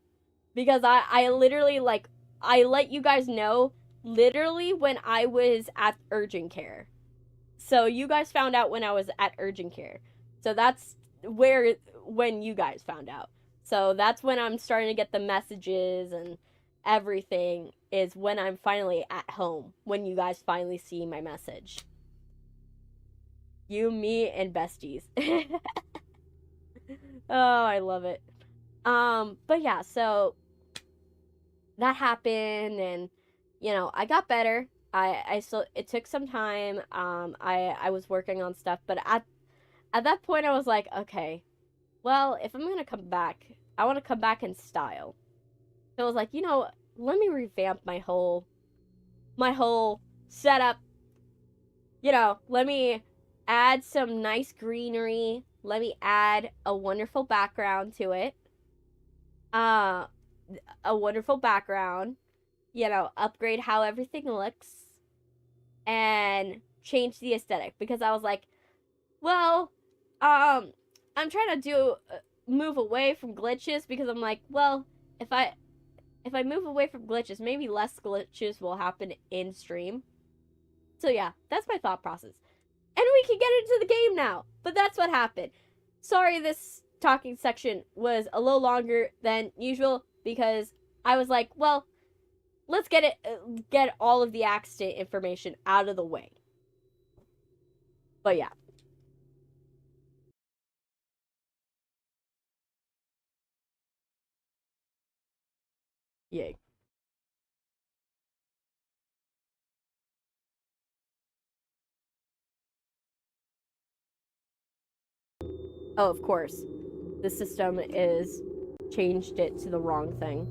Because I literally, like, I let you guys know literally when I was at urgent care. So you guys found out when I was at urgent care. So that's when you guys found out. So that's when I'm starting to get the messages and everything, is when I'm finally at home, when you guys finally see my message. You, me, and besties. Oh, I love it. But yeah, so that happened, and I got better. I still, it took some time. I was working on stuff, but at that point I was like, okay, well, if I'm gonna come back, I want to come back in style. So I was like, let me revamp my whole setup. Let me add some nice greenery. Let me add a wonderful background to it. A wonderful background. Upgrade how everything looks, and change the aesthetic, because I was like, well, I'm trying to move away from glitches, because I'm like, well, if I move away from glitches, maybe less glitches will happen in stream. So yeah, that's my thought process. And we can get into the game now. But that's what happened. Sorry this talking section was a little longer than usual, because I was like, well, let's get all of the accident information out of the way. But yeah. Yay. Oh, of course. The system is changed it to the wrong thing.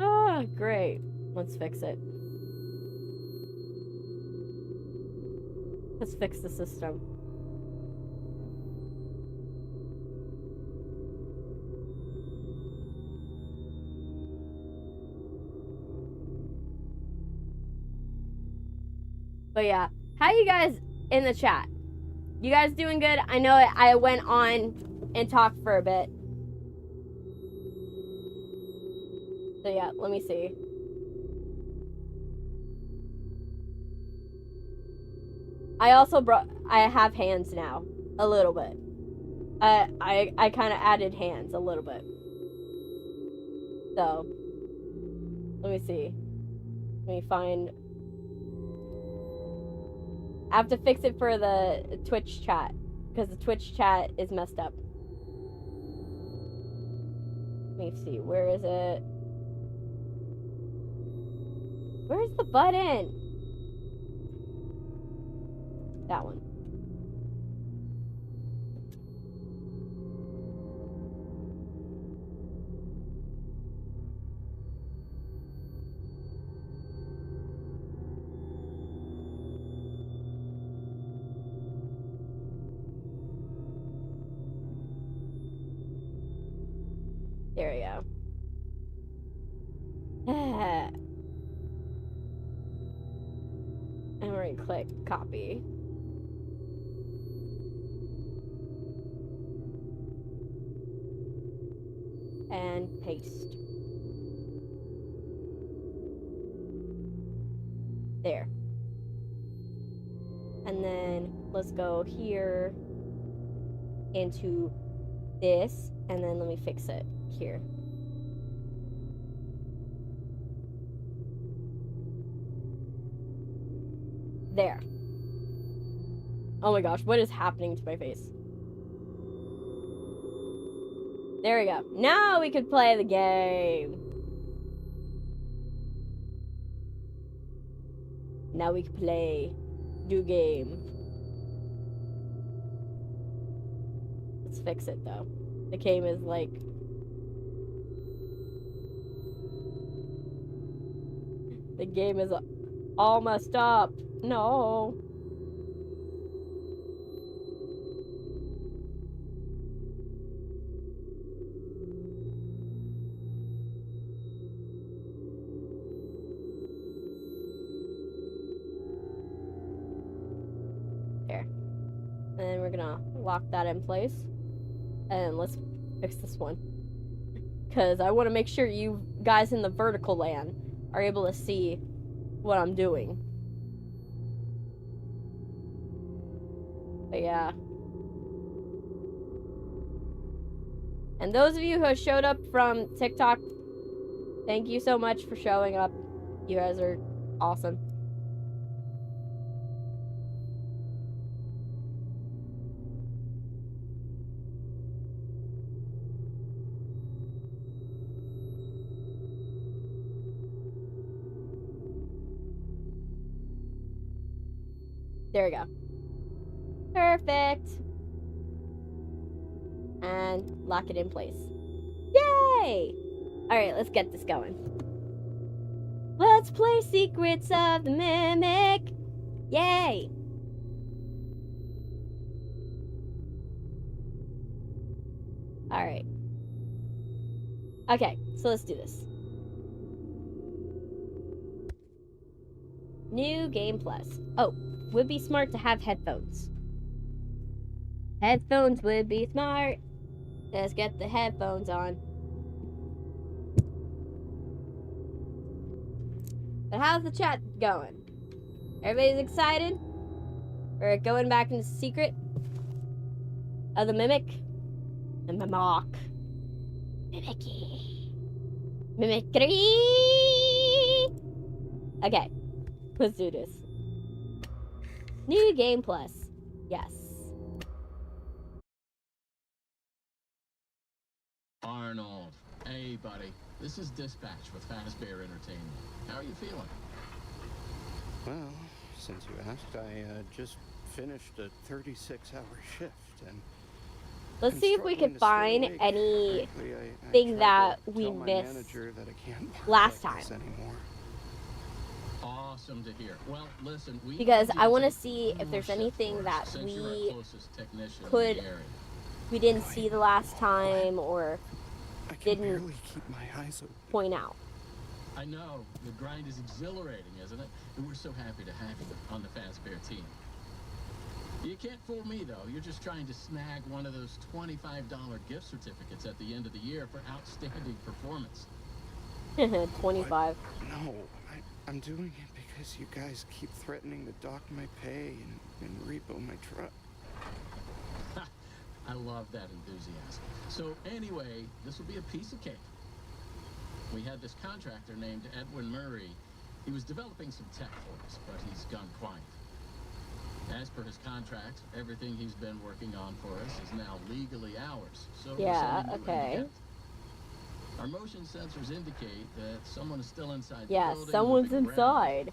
Ah, great. Let's fix it. Let's fix the system. But yeah, how you guys in the chat? You guys doing good? I know I went on and talked for a bit. So yeah, let me see. I also I have hands now, a little bit. I kind of added hands a little bit. So, let me see. Let me find. I have to fix it for the Twitch chat, because the Twitch chat is messed up. Let me see. Where is it? Where's the button? That one. There we go. And we're gonna click copy. And paste. There. And then let's go here into this, and then let me fix it here. There. Oh my gosh, what is happening to my face? There we go. Now we can play the game. Now we can play new game. Let's fix it though. The game is like... The game is all messed up. No. There. And then we're gonna lock that in place. And let's fix this one. Because I want to make sure you guys in the vertical land are able to see what I'm doing. But yeah. And those of you who have showed up from TikTok, thank you so much for showing up. You guys are awesome. There we go. Perfect. And lock it in place. Yay! Alright, let's get this going. Let's play Secrets of the Mimic. Yay! Alright. Okay, so let's do this. New Game Plus. Oh, would be smart to have headphones. Headphones would be smart. Let's get the headphones on. But how's the chat going? Everybody's excited? We're going back into Secret of the Mimic. The Mimic. Mimicky. Mimicry! Okay, let's do this. New Game Plus. Yes. Arnold. Hey, buddy. This is Dispatch with Fazbear Entertainment. How are you feeling? Well, since you asked, I just finished a 36-hour shift, and let's see if we can find anything that we missed last time. Awesome to hear. Well, listen, because I want to see if there's anything that we didn't see the last time or didn't point out. I know. The grind is exhilarating, isn't it? And we're so happy to have you on the Fazbear team. You can't fool me, though. You're just trying to snag one of those $25 gift certificates at the end of the year for outstanding performance. 25. No, I'm doing it because you guys keep threatening to dock my pay and repo my truck. I love that enthusiasm. So anyway, this will be a piece of cake. We had this contractor named Edwin Murray. He was developing some tech for us, but he's gone quiet. As per his contract, everything he's been working on for us is now legally ours. So yeah, okay. Our motion sensors indicate that someone is still inside the yeah, building. Someone's inside.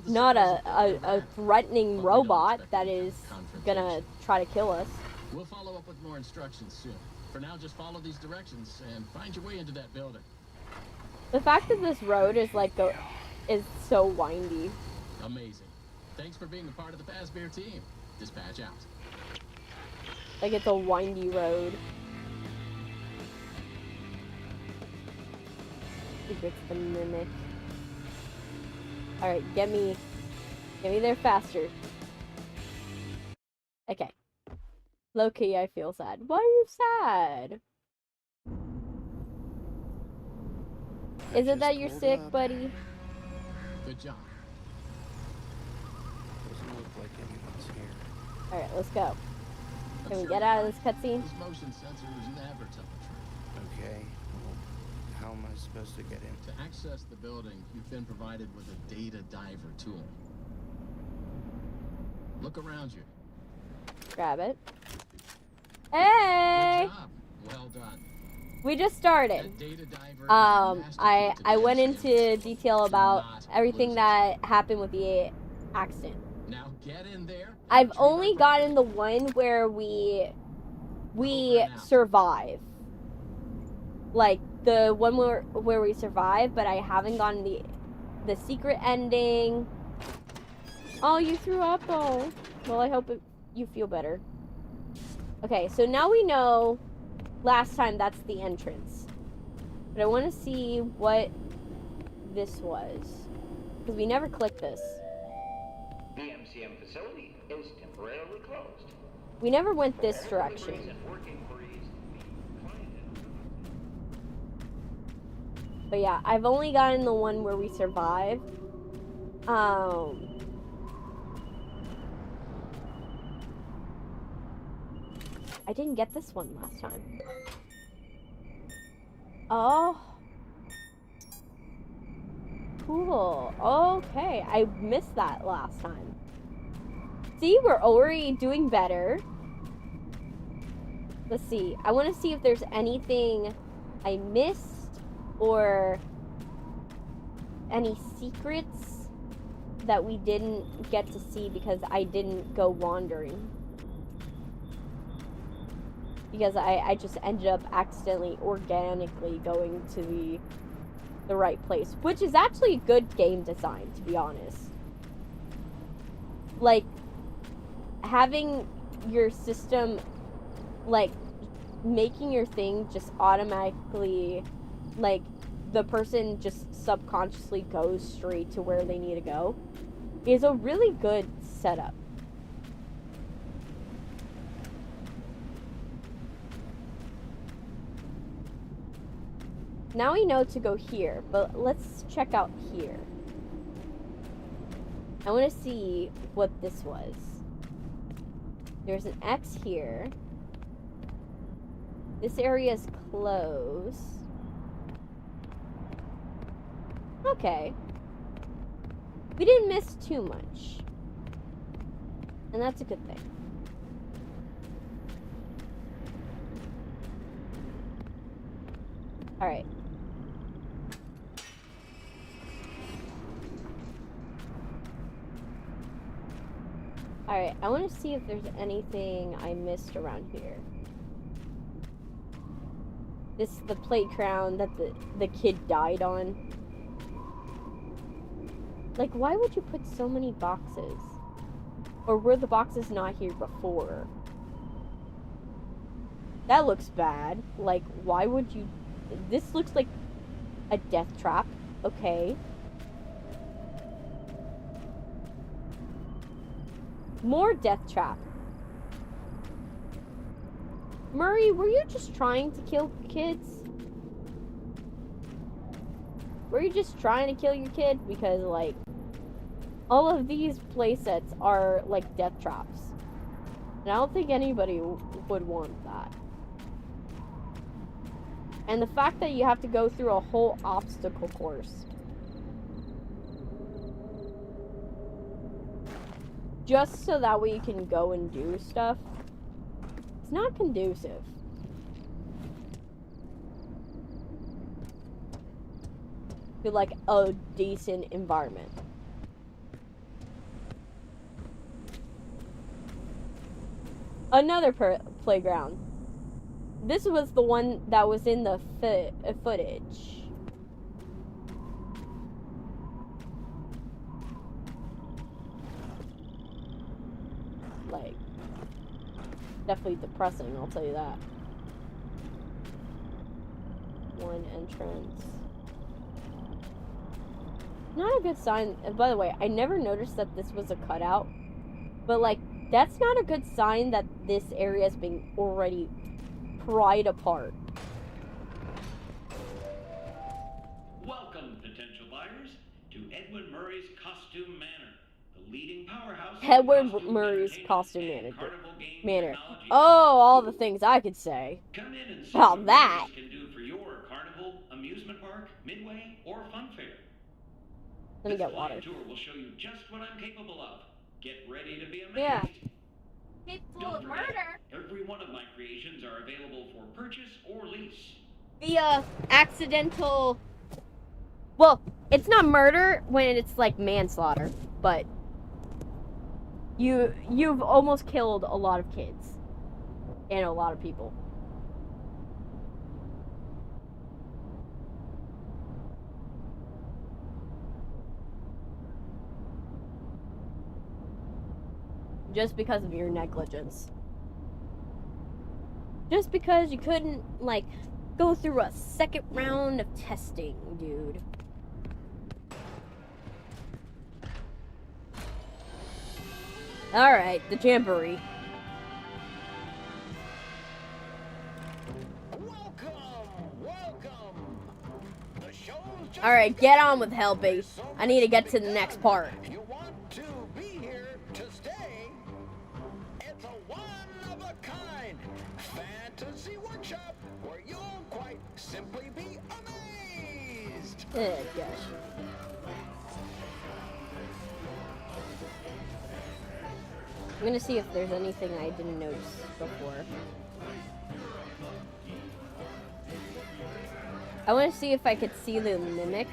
Not a threatening robot that is gonna try to kill us. We'll follow up with more instructions soon. For now, just follow these directions and find your way into that building. The fact that this road is like is so windy. Amazing. Thanks for being a part of the Fazbear team. Dispatch out. Like it's a windy road. Secret's the mimic. Alright, get me there faster. Okay. Low-key, I feel sad. Why are you sad? Is it that you're sick, buddy? Good job. Doesn't look like anyone's here. Alright, let's go. I'm Can we sure get you're out of right. this cutscene? Those motion sensors never tell the truth. Okay, well, how am I supposed to get in? To access the building, you've been provided with a data diver tool. Look around you. Grab it. Hey! Good job. Well done. We just started. That data diver is a master I key to went the into incident. detail Do about not everything lose it. that happened with the accident. Now get in there. and I've retrieve only our gotten the property. one where we Over and out. survive. Like the one where we survive, but I haven't gotten the secret ending. Oh, you threw up though. Well, I hope you feel better. Okay, so now we know last time that's the entrance. But I want to see what this was. Because we never clicked this. The MCM facility is temporarily closed. We never went this For direction. deliveries and work inquiries, the client But yeah, I've only gotten the one where we survive. I didn't get this one last time. Oh. Cool. Okay, I missed that last time. See, we're already doing better. Let's see. I want to see if there's anything I missed or any secrets that we didn't get to see because I didn't go wandering. Because I just ended up accidentally, organically going to the right place. Which is actually good game design, to be honest. Like, having your system, like, making your thing just automatically, like, the person just subconsciously goes straight to where they need to go is a really good setup. Now we know to go here, but let's check out here. I want to see what this was. There's an X here. This area is closed. Okay. We didn't miss too much. And that's a good thing. Alright. Alright, I want to see if there's anything I missed around here. This is the playground that the kid died on. Like, why would you put so many boxes? Or were the boxes not here before? That looks bad. Like, why would you... This looks like a death trap. Okay. More death trap. Murray, were you just trying to kill kids? Were you just trying to kill your kid? Because, like, all of these playsets are, like, death traps. And I don't think anybody would want that. And the fact that you have to go through a whole obstacle course. Just so that way you can go and do stuff. It's not conducive. To, like, a decent environment. Another playground. This was the one that was in the footage. Like, definitely depressing, I'll tell you that. One entrance. Not a good sign. By the way, I never noticed that this was a cutout. But, like, that's not a good sign that this area is being already pried apart. Welcome, potential buyers, to Edwin Murray's Costume Manor, the leading powerhouse in Edward costume Murray's entertainment Costume and carnival game Manor. technology. Oh, all the things I could say Come in and see about what that. Murray's can do for your carnival, amusement park, midway, or fun fair. Let me This get water. client tour will show you just what I'm capable of. Get ready to be amazed. Yeah. Don't forget, every one of my creations are available for purchase or lease. The accidental. Well, it's not murder when it's like manslaughter, but you've almost killed a lot of kids and a lot of people. Just because of your negligence. Just because you couldn't, like, go through a second round of testing, dude. Alright, the jamboree. Alright, get on with helping. I need to get to the next part. You want to be here to stay? It's a one-of-a-kind fantasy workshop where you'll quite simply be amazed. Oh, gosh. I'm gonna see if there's anything I didn't notice before. I want to see if I could see the mimic.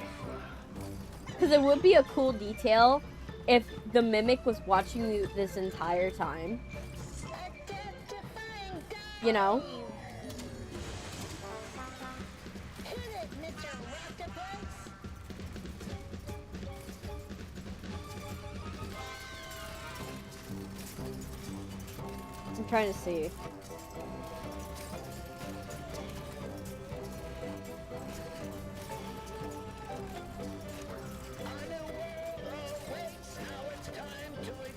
Because it would be a cool detail if the mimic was watching you this entire time. You know? I'm trying to see.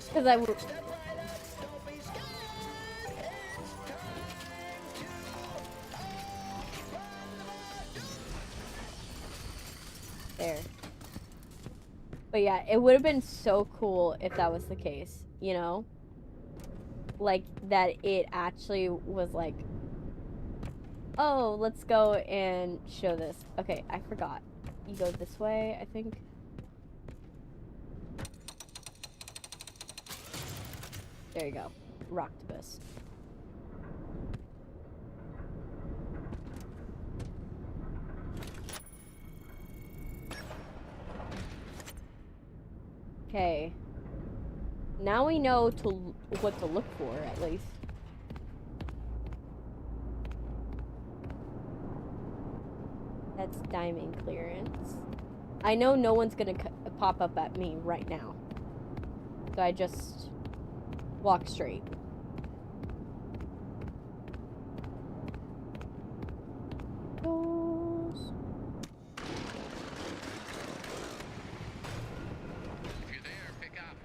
Because I would. There. But yeah, it would have been so cool if that was the case, you know? Like, that it actually was like, oh, let's go and show this. Okay, I forgot. You go this way, I think. There you go. Rocktopus. Okay. Now we know what to look for, at least. That's diamond clearance. I know no one's gonna pop up at me right now. So I just walk straight. Doors. If you're there, pick up.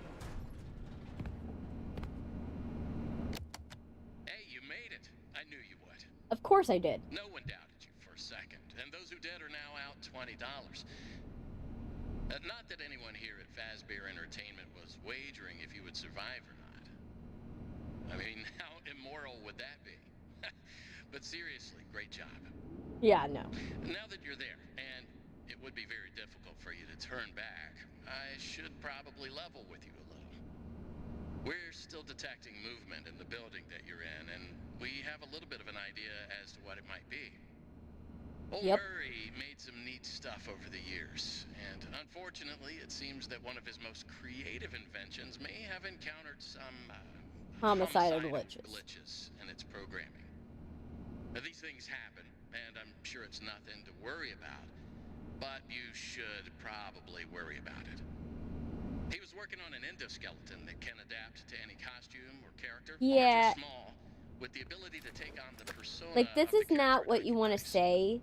Hey, you made it. I knew you would. Of course I did. No one doubted you for a second, and those who did are now out $20. Not that anyone here at Fazbear Entertainment was wagering if you would survive or not. I mean, how immoral would that be? But seriously, great job. Yeah, no. Now that you're there, and it would be very difficult for you to turn back, I should probably level with you a little. We're still detecting movement in the building that you're in, and we have a little bit of an idea as to what it might be. Old Murray made some neat stuff over the years, and unfortunately, it seems that one of his most creative inventions may have encountered some Homicidal glitches in its programming. Now, these things happen, and I'm sure it's nothing to worry about, but you should probably worry about it. He was working on an endoskeleton that can adapt to any costume or character, yeah, large or small, with the ability to take on the persona. Like, this is not what you want to say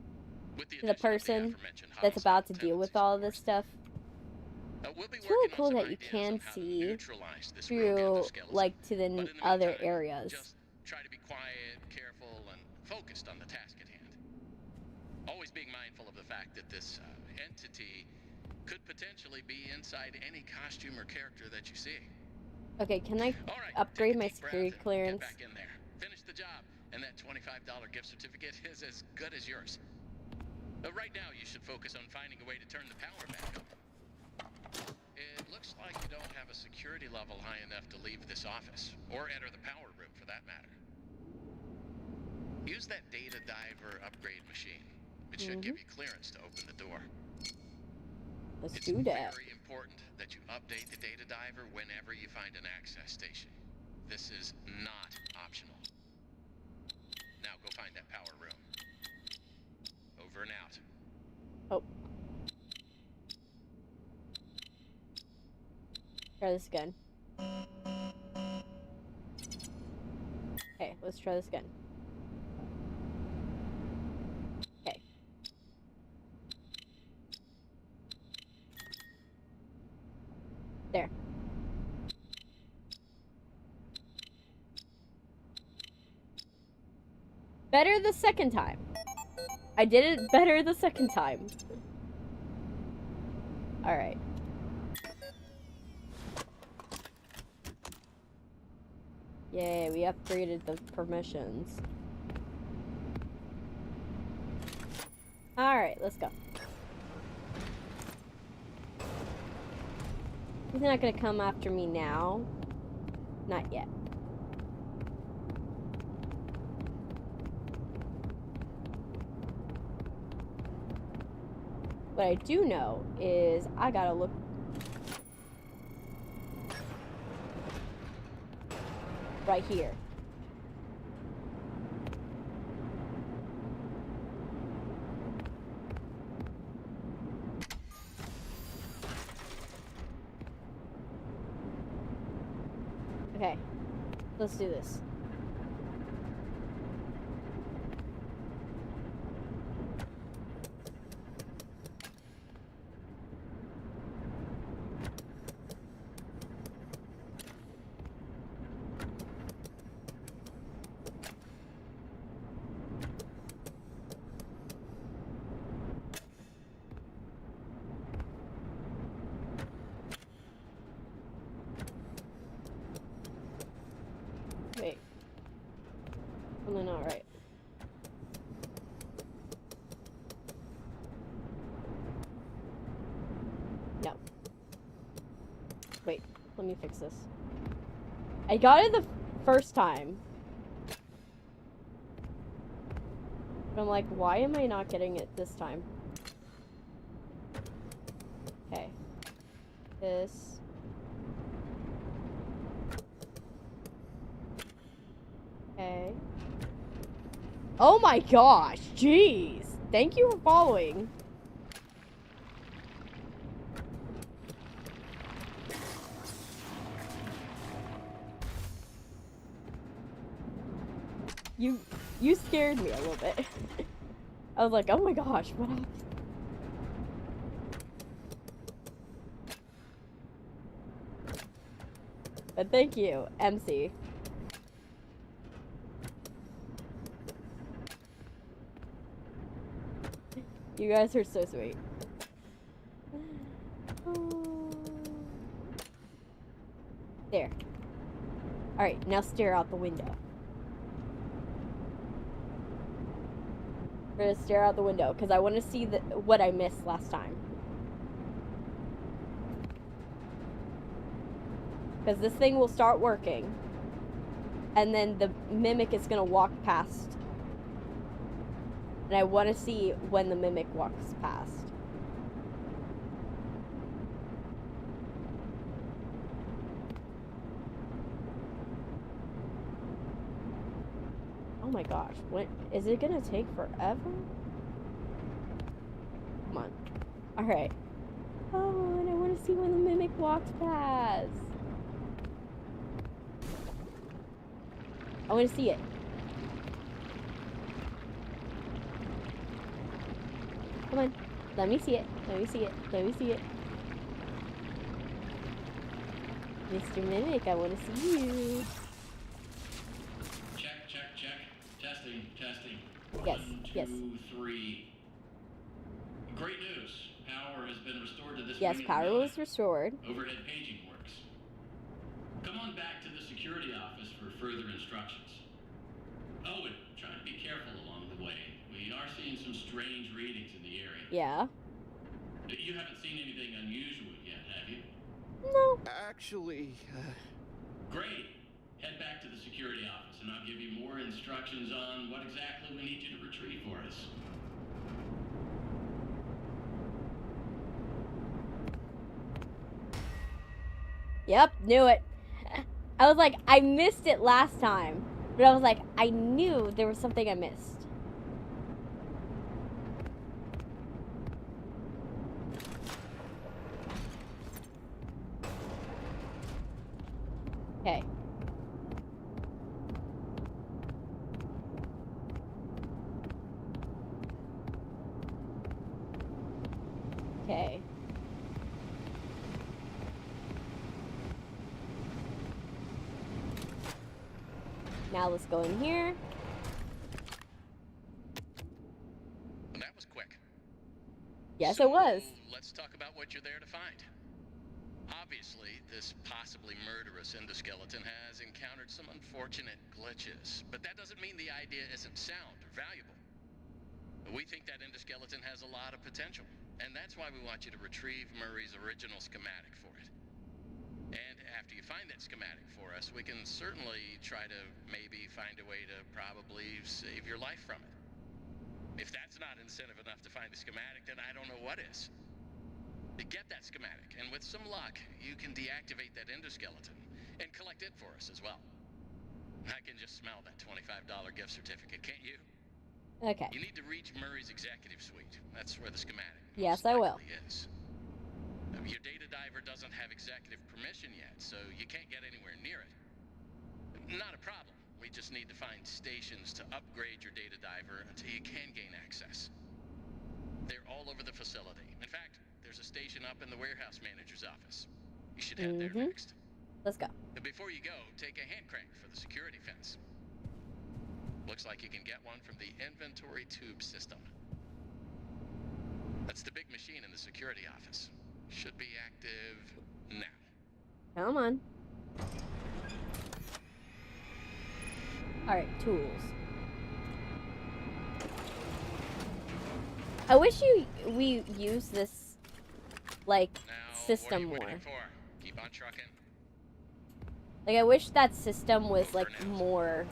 to the person that's about to deal with all of this stuff. We'll be It's really working cool on some that you ideas can on how to see neutralize this rogue through, endoskeleton. like, to the But in the other meantime, areas. just try to be quiet, careful, and focused on the task at hand. Always being mindful of the fact that this entity could potentially be inside any costume or character that you see. Okay, can I All right, upgrade take a my deep breath security and clearance? Get back in there. Finish the job, and that $25 gift certificate is as good as yours. Right now, you should focus on finding a way to turn the power back up. It looks like you don't have a security level high enough to leave this office, or enter the power room for that matter. Use that data diver upgrade machine. It should give you clearance to open the door. Let's It's do that. very important that you update the data diver whenever you find an access station. This is not optional. Now go find that power room. Over and out. Oh. Try this again. Okay, let's try this again. Okay. There. Better the second time. I did it better the second time. Alright. Yay, we upgraded the permissions. Alright, let's go. He's not gonna come after me now. Not yet. What I do know is I gotta look. Right here. Okay, let's do this. Wait. Something not right. No. Wait, let me fix this. I got it the first time. But I'm like, why am I not getting it this time? Okay. This. Okay. Oh my gosh, jeez. Thank you for following. You scared me a little bit. I was like, oh my gosh, what happened? But thank you, MC. You guys are so sweet. There. Alright, now stare out the window. We're gonna stare out the window because I want to see what I missed last time. Because this thing will start working. And then the mimic is gonna walk past. And I want to see when the mimic walks past. Oh my gosh, when is it gonna take forever? Come on. Alright. Oh, and I want to see when the mimic walks past. I want to see it. Come on. Let me see it. Let me see it. Let me see it. Mr. Mimic, I want to see you. Check. Testing. Yes, One, yes. 2, 3. Great news. Power has been restored to this Yes, wing of the power building. was restored. Overhead paging works. Come on back to the security office for further instructions. Oh, and try and be careful along the way. We are seeing some strange readings in the area. Yeah. You haven't seen anything unusual yet, have you? No. Actually, Great. Head back to the security office and I'll give you more instructions on what exactly we need you to retrieve for us. Yep, knew it. I was like, I missed it last time. But I was like, I knew there was something I missed. Okay. Okay. Now let's go in here. Well, that was quick. Yes, So, it was. Let's talk about what you're there to find. Obviously, this possibly murderous endoskeleton has encountered some unfortunate glitches, but that doesn't mean the idea isn't sound or valuable. We think that endoskeleton has a lot of potential, and that's why we want you to retrieve Murray's original schematic for it. And after you find that schematic for us, we can certainly try to maybe find a way to probably save your life from it. If that's not incentive enough to find the schematic, then I don't know what is. Get that schematic, and with some luck, you can deactivate that endoskeleton and collect it for us as well. I can just smell that $25 gift certificate, can't you? Okay. You need to reach Murray's executive suite. That's where the schematic Yes, most I will. likely is. Your data diver doesn't have executive permission yet, so you can't get anywhere near it. Not a problem. We just need to find stations to upgrade your data diver until you can gain access. They're all over the facility. In fact, there's a station up in the warehouse manager's office. You should head there next. Let's go. But before you go, take a hand crank for the security fence. Looks like you can get one from the inventory tube system. That's the big machine in the security office. Should be active now. Come on. Alright, tools. I wish we use this, like, Now, system what are you more. waiting for? Keep on trucking. Like, I wish that system was, like, more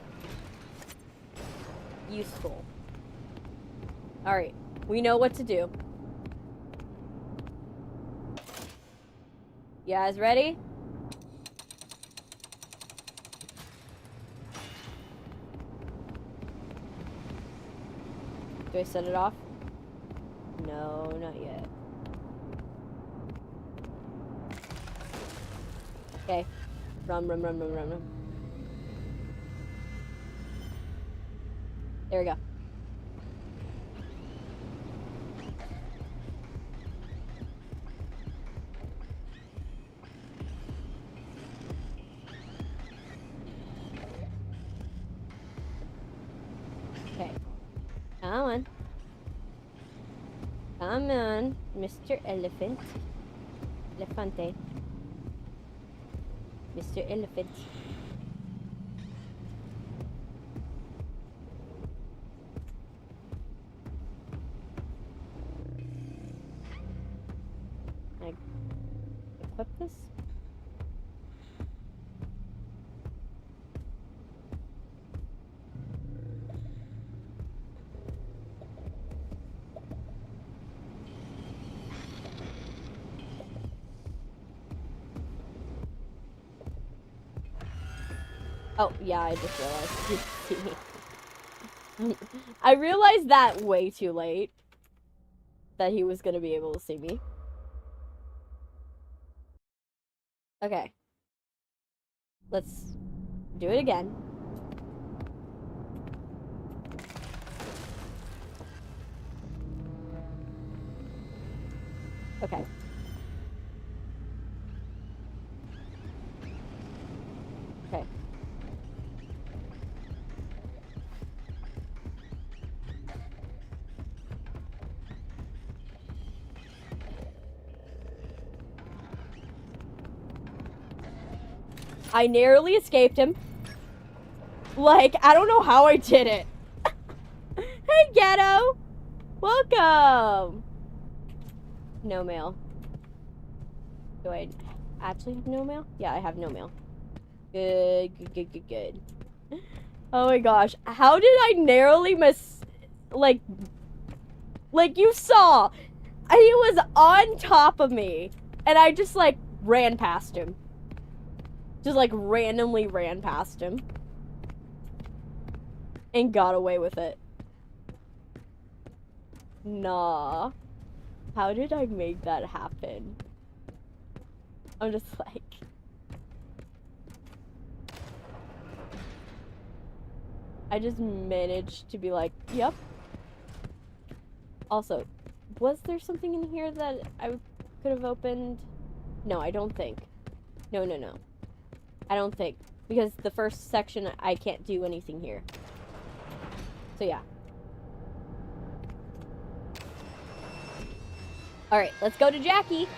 useful. Alright, we know what to do. You guys ready? Do I set it off? No, not yet. Okay. Run. There we go. Okay. Come on, Mr. Elephant. Elefante. Mr. Elephant. Can I equip this? Oh, yeah, I just realized he didn't see me. I realized that way too late. That he was gonna be able to see me. Okay. Let's do it again. Okay. I narrowly escaped him. Like, I don't know how I did it. Hey, Ghetto! Welcome! No mail. Do I actually have no mail? Yeah, I have no mail. Good. Oh my gosh. How did I narrowly miss... Like you saw! He was on top of me. And I just, like, ran past him. Just, like, randomly ran past him. And got away with it. Nah. How did I make that happen? I'm just like... I just managed to be like, yep. Also, was there something in here that I could have opened? No, I don't think. No. I don't think. Because the first section, I can't do anything here. So, yeah. Alright, let's go to Jackie.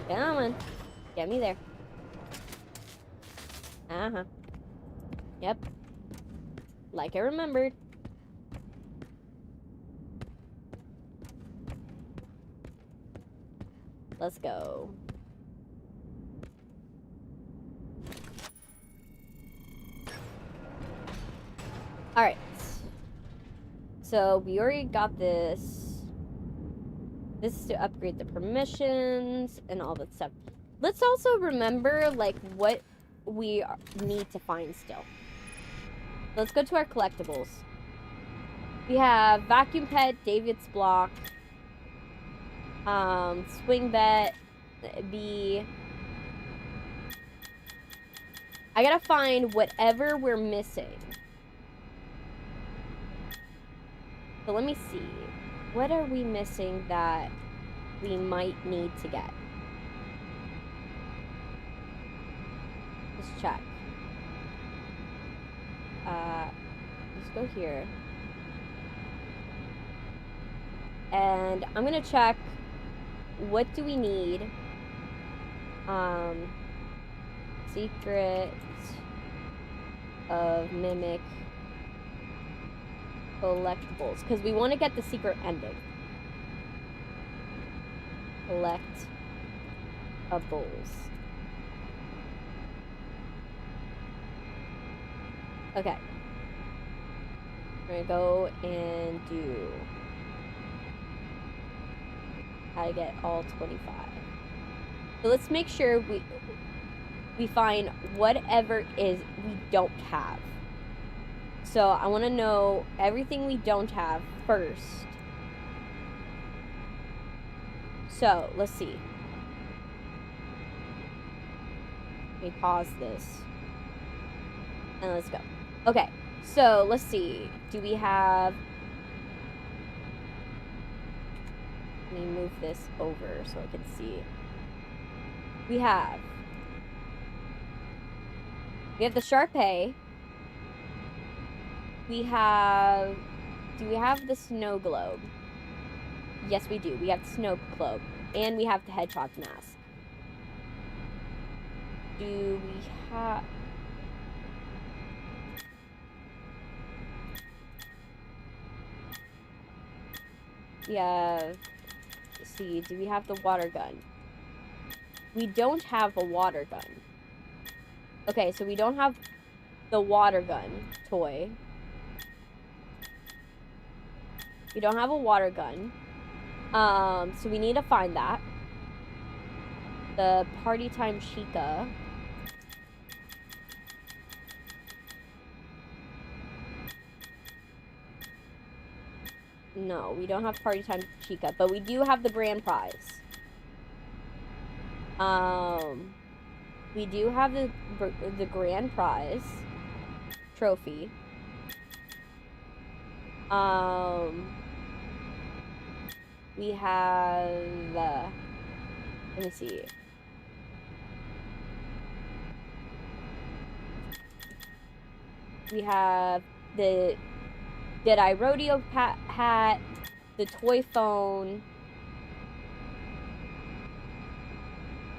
Come on. Get me there. Uh-huh. Yep. Like I remembered. Let's go. Alright. So, we already got this. This is to upgrade the permissions and all that stuff. Let's also remember, like, what we need to find still. Let's go to our collectibles. We have Vacuum Pet, David's Block, Swing Bet, B. I gotta find whatever we're missing. So let me see. What are we missing that we might need to get? Let's check. Let's go here. And I'm gonna check what do we need. Secret of Mimic collectibles, because we want to get the secret ending. Collectibles. Okay. We're gonna go and do how to get all 25. So let's make sure we find whatever is we don't have. So I want to know everything we don't have first. So let's see. Let me pause this. And let's go. Okay, so let's see. Do we have... Let me move this over so I can see. We have the Sharpay. We have... Do we have the snow globe? Yes, we do. We have the snow globe. And we have the hedgehog mask. Do we have... Yeah. Let's see. Do we have the water gun? We don't have a water gun. Okay, so we don't have the water gun toy. We don't have a water gun. So we need to find that. The Party Time Chica. No, we don't have Party Time Chica, but we do have the grand prize. We do have the grand prize trophy. We have, let me see. We have the Did I Rodeo hat, the toy phone,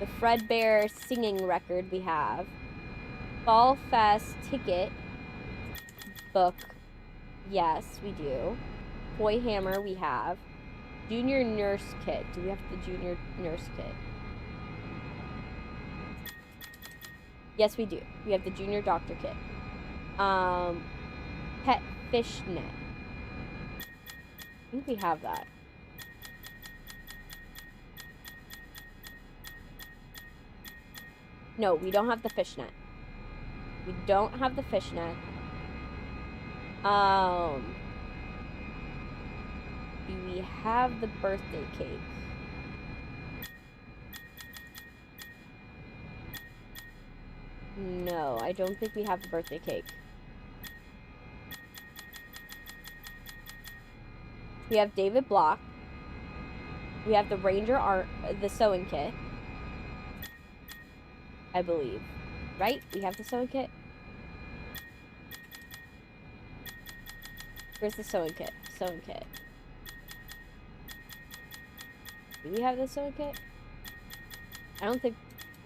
The Fredbear singing record we have. Fall Fest ticket. Book. Yes, we do. Toy hammer we have. Junior nurse kit. Do we have the junior nurse kit? Yes, we do. We have the junior doctor kit. Pet fish net. I think we have that. No, we don't have the fishnet. We don't have the fishnet. Do we have the birthday cake? No, I don't think we have the birthday cake. We have David Block. We have the the sewing kit. I believe. Right? We have the sewing kit? Where's the sewing kit? Sewing kit. Do we have the sewing kit? I don't think...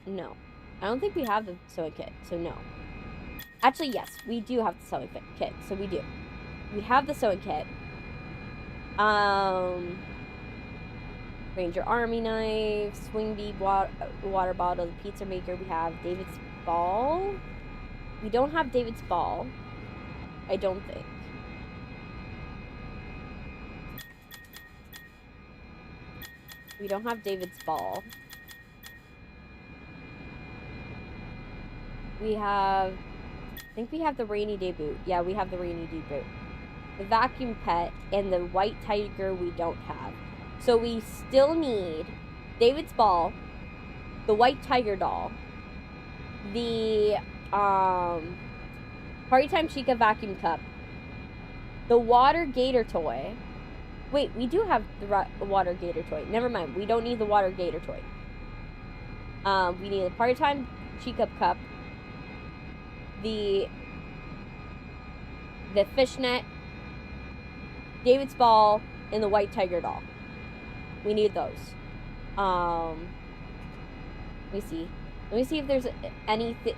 No. I don't think we have the sewing kit, so no. Actually, yes. We do have the sewing kit, so we do. We have the sewing kit. Ranger Army knife, swing bead, water bottle, pizza maker. We have David's ball. We don't have David's ball. I don't think. We don't have David's ball. We have... I think we have the rainy day boot. Yeah, we have the rainy day boot. The vacuum pet and the white tiger we don't have. So we still need David's ball, the white tiger doll, the Party Time Chica vacuum cup, the water gator toy. Wait, we do have the water gator toy. Never mind, we don't need the water gator toy. We need the Party Time Chica cup, the fishnet, David's ball, and the white tiger doll. We need those. Let me see. Let me see if there's anything.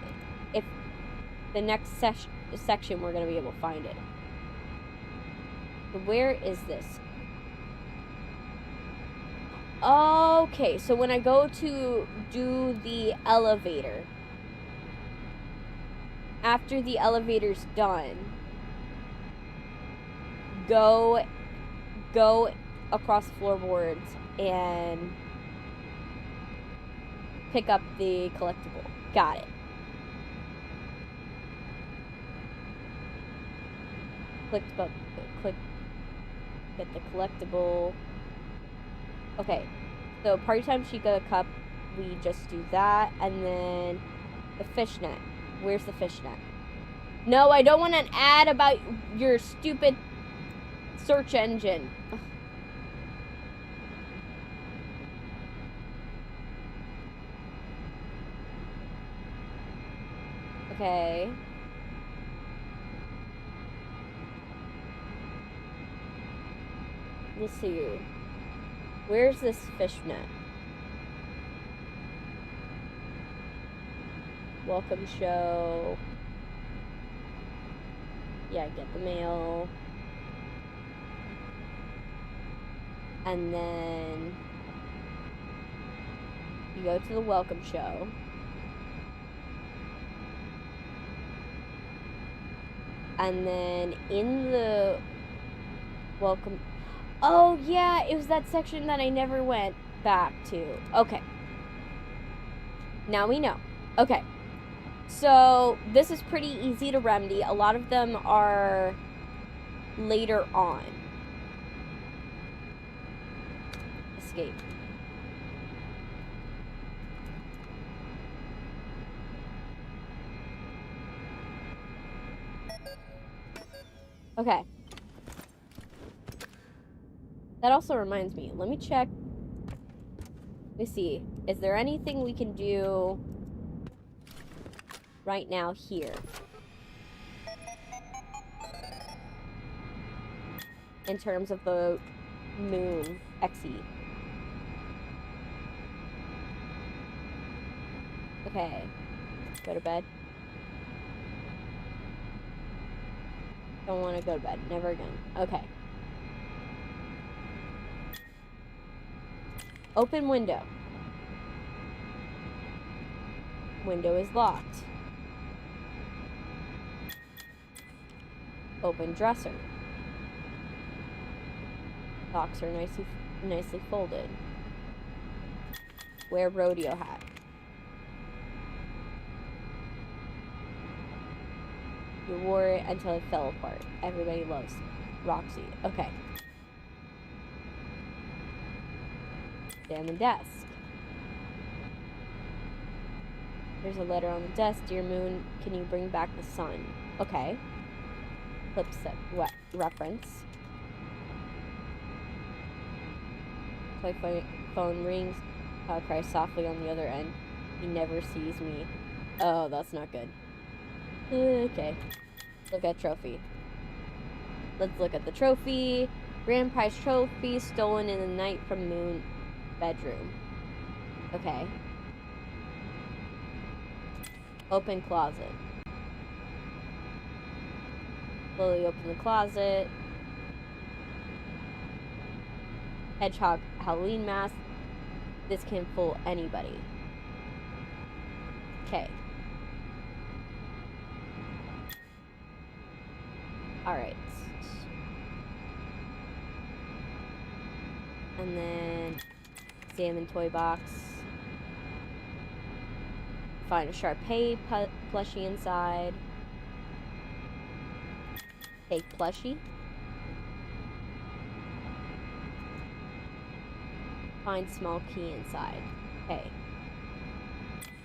If the next section we're gonna be able to find it. Where is this? Okay, so when I go to do the elevator, after the elevator's done, go across the floorboards and pick up the collectible. Got it. Click, get the collectible. Okay, so Party Time Chica cup, we just do that, and then the fishnet. Where's the fishnet? No, I don't want an ad about your stupid search engine. Ugh. Okay. Let's see. Where's this fishnet? Welcome show. Yeah, get the mail. And then you go to the welcome show. And then in the welcome... Oh, yeah, it was that section that I never went back to. Okay. Now we know. Okay. So, this is pretty easy to remedy. A lot of them are later on. Escape. Okay. That also reminds me. Let me check. Let me see. Is there anything we can do right now here? In terms of the MOON.EXE. Okay. Go to bed. Don't want to go to bed. Never again. Okay. Open window. Window is locked. Open dresser. Socks are nicely folded. Wear rodeo hat. You wore it until it fell apart. Everybody loves Roxy. Okay. Examine desk. There's a letter on the desk. Dear Moon, can you bring back the sun? Okay. Flip set reference. My phone rings. I cry softly on the other end. He never sees me. Oh, that's not good. Okay. Look at trophy. Let's look at the trophy. Grand prize trophy stolen in the night from Moon bedroom. Okay. Open closet. Slowly open the closet. Hedgehog Halloween mask. This can fool anybody. Okay. Alright. And then examine toy box. Find a Sharpay plushie inside. Take plushie. Find small key inside. Okay.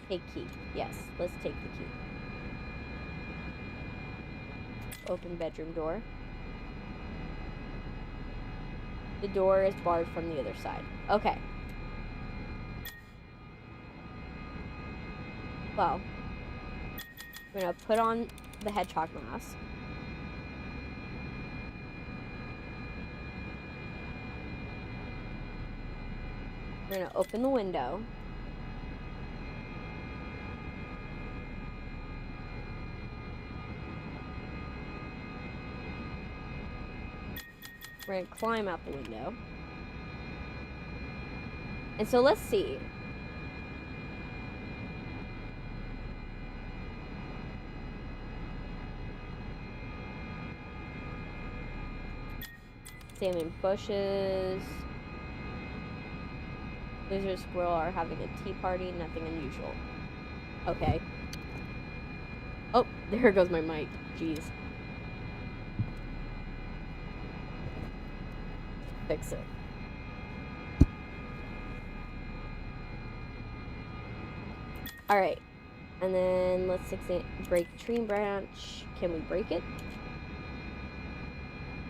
Take key. Yes, let's take the key. Open bedroom door. The door is barred from the other side. Okay. Well, we're gonna put on the hedgehog mask. We're gonna open the window. We're gonna climb out the window. And so let's see. Examine bushes. Lizard and squirrel are having a tea party. Nothing unusual. Okay. Oh, there goes my mic. Jeez. Fix it. Alright. And then let's break the tree branch. Can we break it?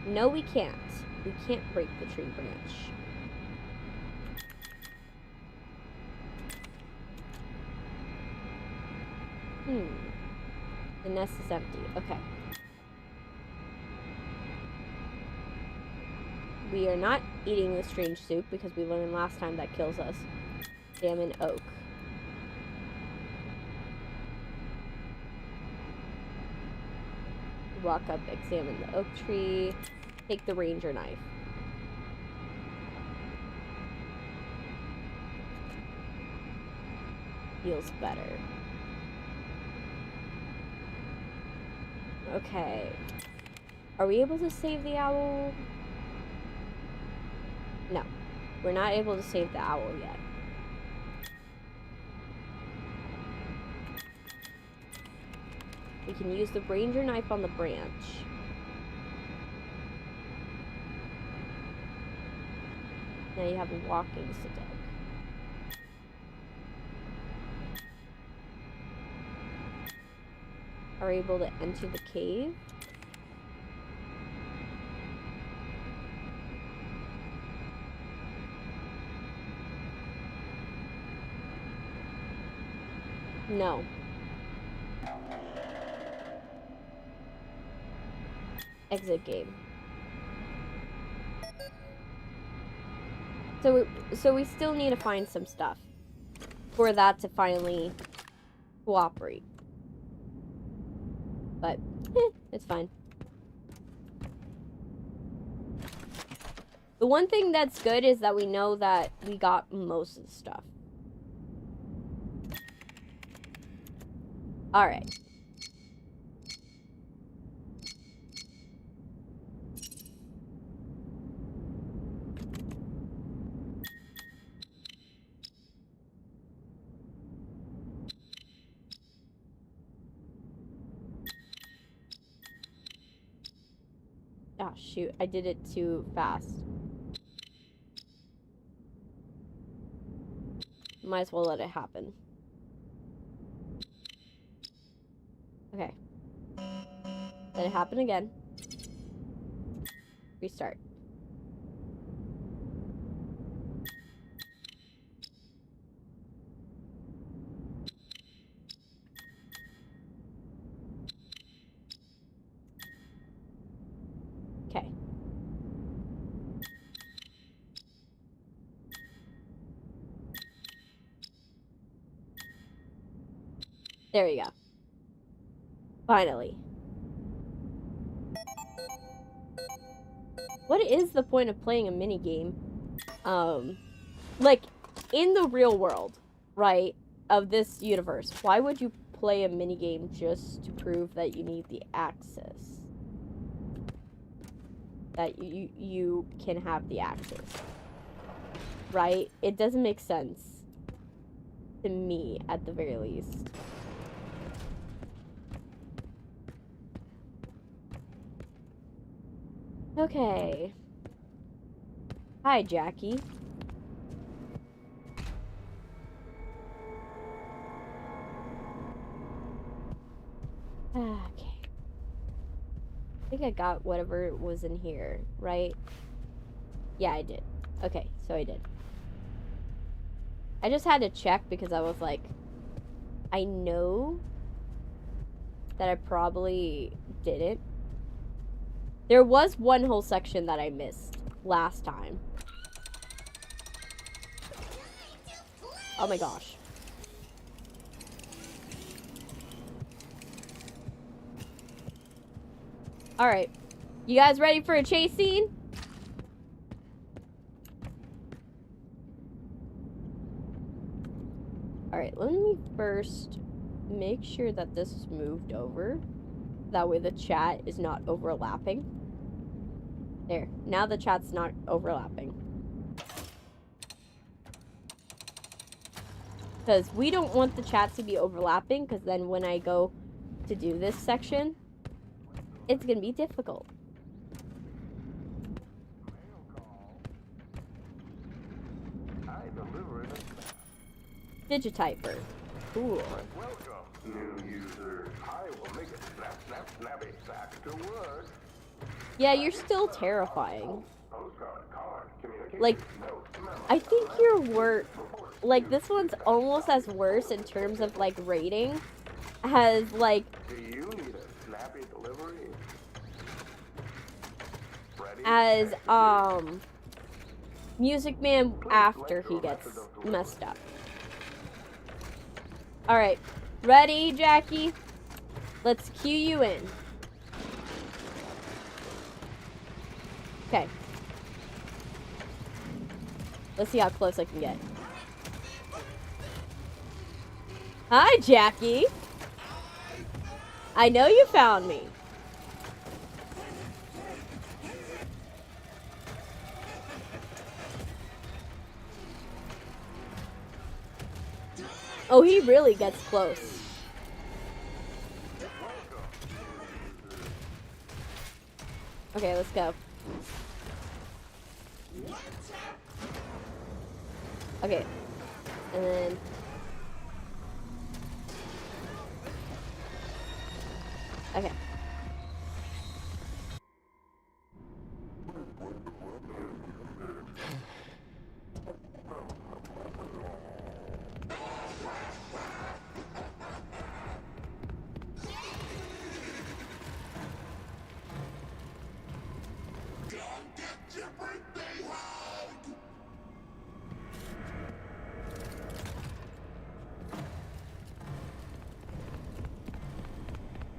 No, we can't. We can't break the tree branch. The nest is empty. Okay. We are not eating the strange soup because we learned last time that kills us. Examine oak. Walk up, examine the oak tree. Take the ranger knife. Feels better. Okay. Are we able to save the owl? No. We're not able to save the owl yet. We can use the ranger knife on the branch. Now you have a walking stick. Are able to enter the cave? No. Exit game. So we still need to find some stuff for that to finally cooperate. But, it's fine. The one thing that's good is that we know that we got most of the stuff. Alright. Oh, shoot. I did it too fast. Might as well let it happen. Okay. Let it happen again. Restart. Okay. There you go. Finally. What is the point of playing a minigame? Like, in the real world, right, of this universe, why would you play a minigame just to prove that you need the access? That you can have the access. Right? It doesn't make sense. To me, at the very least. Okay. Hi, Jackie. Okay. I think I got whatever was in here, right? Yeah, I did. Okay, so I did. I just had to check because I was like, I know that I probably didn't. There was one whole section that I missed last time. Oh my gosh. Alright. You guys ready for a chase scene? Alright, let me first make sure that this is moved over. That way the chat is not overlapping. There. Now the chat's not overlapping. Because we don't want the chat to be overlapping, because then when I go to do this section, it's going to be difficult. Digitiper. Cool. Welcome, new user. I will make it snap, snap, snappy, back to work. Yeah, you're still terrifying. Postcard, card, communication, Like, note, memo. I think your work, like, this one's almost as worse in terms of, like, rating as, like, Do you need a snappy delivery? Freddy, as, Music Man after he gets messed up. Alright, ready, Jackie? Let's cue you in. Okay. Let's see how close I can get. Hi, Jackie. I know you found me. Oh, he really gets close. Okay, let's go. Okay. And then... Okay.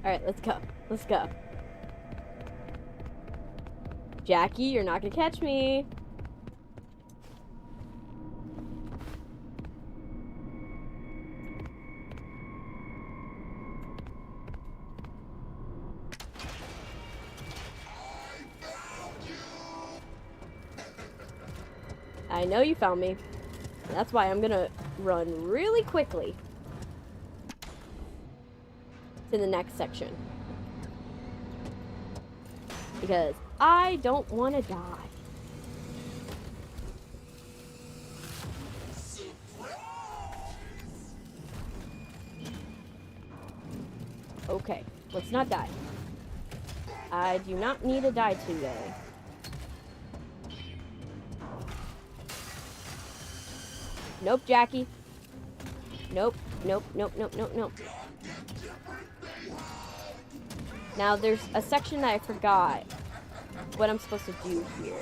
Alright, let's go. Let's go. Jackie, you're not gonna catch me. I know you found me. That's why I'm gonna run really quickly to the next section. Because I don't want to die. Okay, let's not die. I do not need to die today. Nope, Jackie. Nope, nope, nope, nope, nope, nope. Now, there's a section that I forgot what I'm supposed to do here.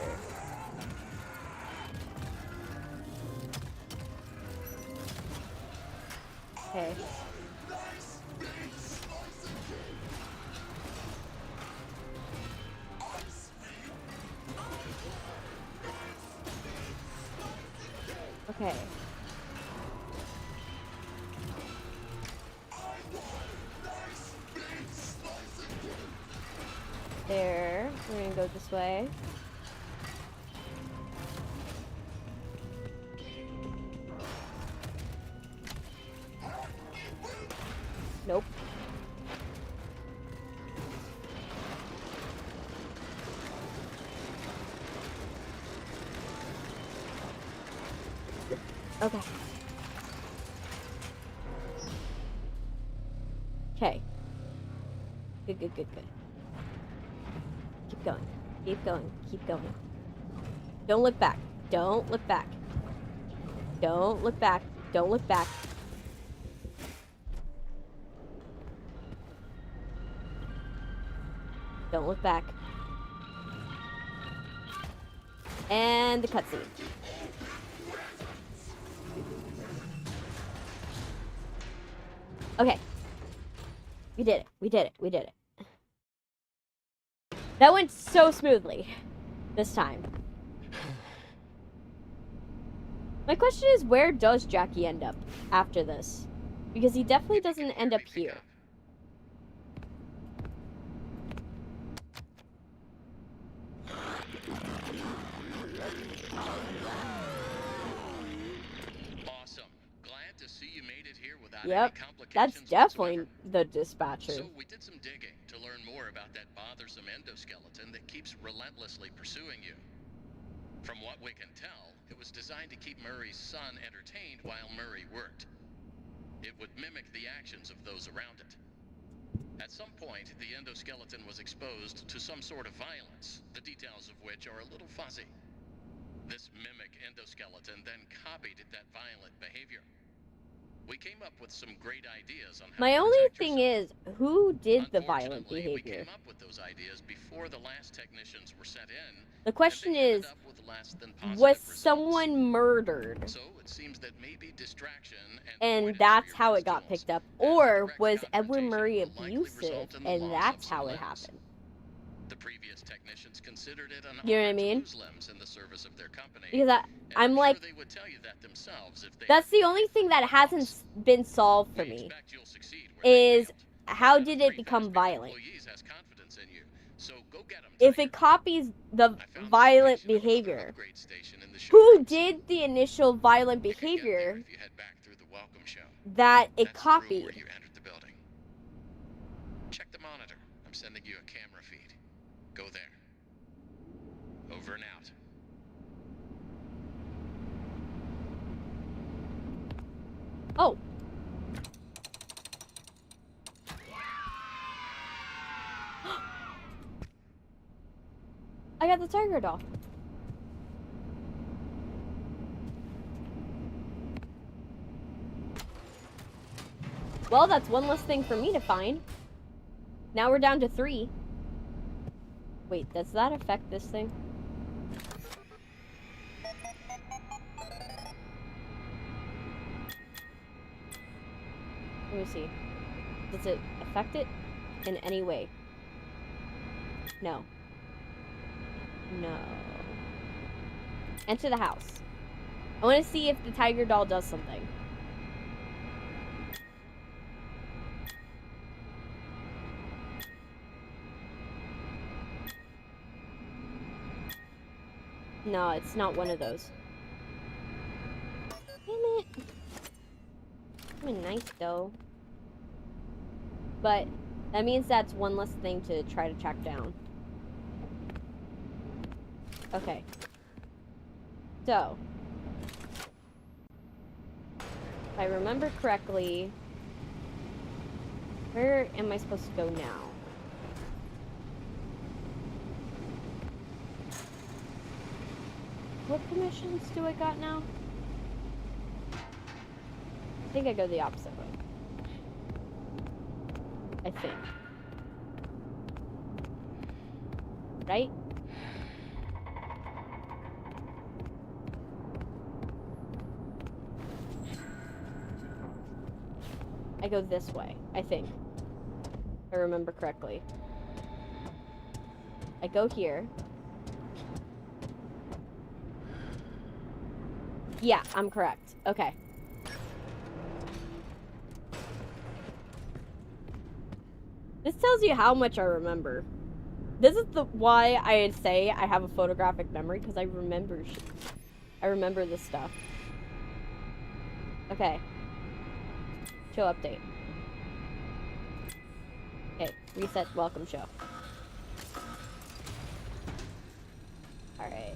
Okay. Okay. There. We're gonna go this way. Nope. Okay. Okay. Good, good, good, good. Keep going. Keep going. Keep going. Don't look back. Don't look back. Don't look back. Don't look back. Don't look back. And the cutscene. Okay. We did it. We did it. We did it. That went so smoothly this time. My question is, where does Jackie end up after this? Because he definitely doesn't end up here. Awesome. Glad to see you made it here without Yep, any complications that's definitely whatsoever. the dispatcher. So we did some digging to learn more about that bothersome endoskeleton that keeps relentlessly pursuing you. From what we can tell, it was designed to keep Murray's son entertained while Murray worked. It would mimic the actions of those around it. At some point, the endoskeleton was exposed to some sort of violence, the details of which are a little fuzzy. This mimic endoskeleton then copied that violent behavior. We came up with some great ideas on how My to only protect thing yourself. is, who did the violent Unfortunately, we behavior? came up with those ideas before the last technicians were sent in. The question and they is, ended up with less than positive was results. someone murdered? So it seems that maybe distraction And avoidance that's are your how best it got tools, picked up? as Or direct was Edward confrontation Murray will likely abusive result in the and loss that's of how some it limbs. happened? The previous technicians considered it an You know what I honor to mean? lose limbs in the service of their company. Because and I'm sure like, they would tell you that themselves if they that's the died only from thing that blood hasn't loss. been solved for We me. expect you'll succeed where they Is failed. how One of did the it 3 become fast-paced violent? employees has confidence in you, so go get 'em, If Tiger. it copies the I found the violent location of another behavior, upgrade station in the who showrooms. did the initial violent You can get there behavior if you head back through the welcome show. that it That's the room copied? where you entered the building. Check the monitor. I'm sending you a camera feed. Go there. Over and out. Oh. I got the tiger doll. Well, that's one less thing for me to find. Now we're down to 3. Wait, does that affect this thing? Let me see. Does it affect it? in any way. No. No. Enter the house. I want to see if the tiger doll does something. No, it's not one of those. Damn it. I mean, nice though. But that means that's one less thing to try to track down. Okay. So, if I remember correctly, where am I supposed to go now? What permissions do I got now? I think I go the opposite way. I think. Right? I go this way, I think. If I remember correctly. I go here. Yeah, I'm correct. Okay. This tells you how much I remember. This is why I say I have a photographic memory, because I remember this stuff. Okay. Show update. Okay, reset welcome show. Alright.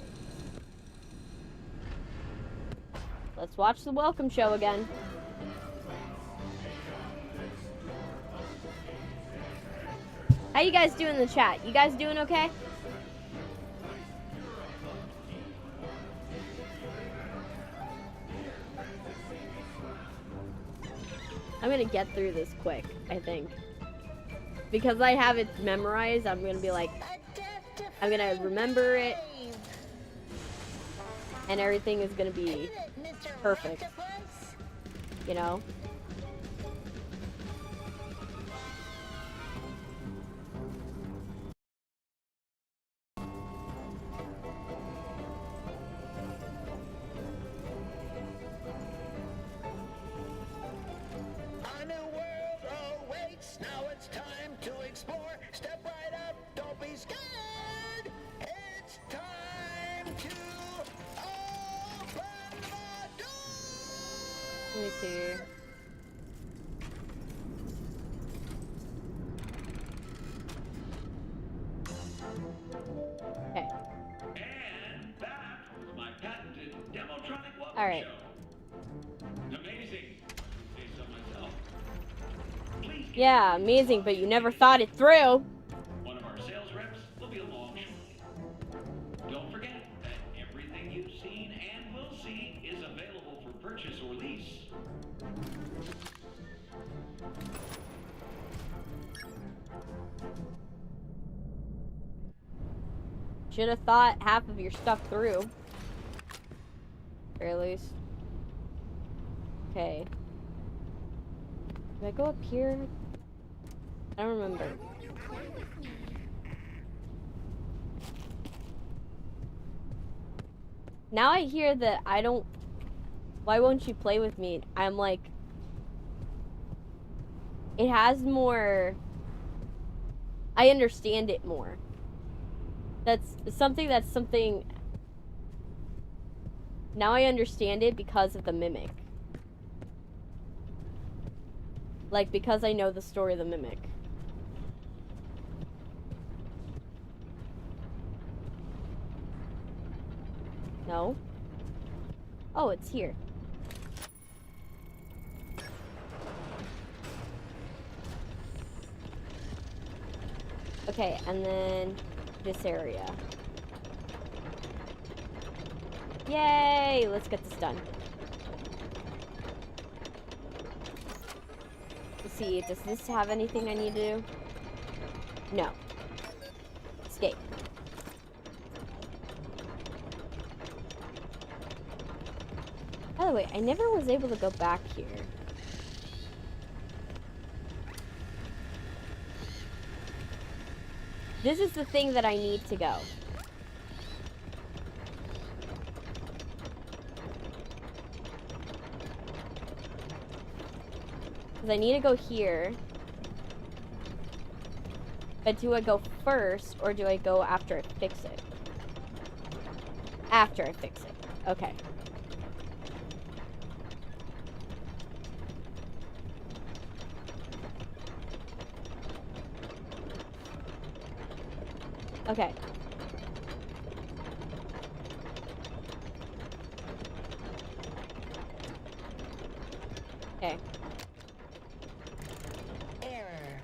Let's watch the welcome show again. How you guys doing in the chat? You guys doing okay? I'm gonna get through this quick, I think. Because I have it memorized, I'm gonna be like, I'm gonna remember it. And everything is gonna be perfect. You know? Step right up, don't be scared. It's time to open the door. Let me see. Okay. And that was my patented Demotronic welcome All right. show. Amazing. Say so myself. Please. Yeah, amazing, but you never thought it through. One of our sales reps will be along shortly. Don't forget that everything you've seen and will see is available for purchase or lease. Should have thought half of your stuff through. Or at least. Okay. Did I go up here? I don't remember. Now I hear that I don't... Why won't you play with me? I'm like... It has more... I understand it more. That's something... Now I understand it because of the Mimic. Like, because I know the story of the Mimic. No? Oh, it's here. Okay, and then this area. Yay! Let's get this done. Let's see, does this have anything I need to do? No. Escape. By the way, I never was able to go back here. This is the thing that I need to go. Because I need to go here. But do I go first, or do I go after I fix it? After I fix it. Okay. Okay. Okay. Error.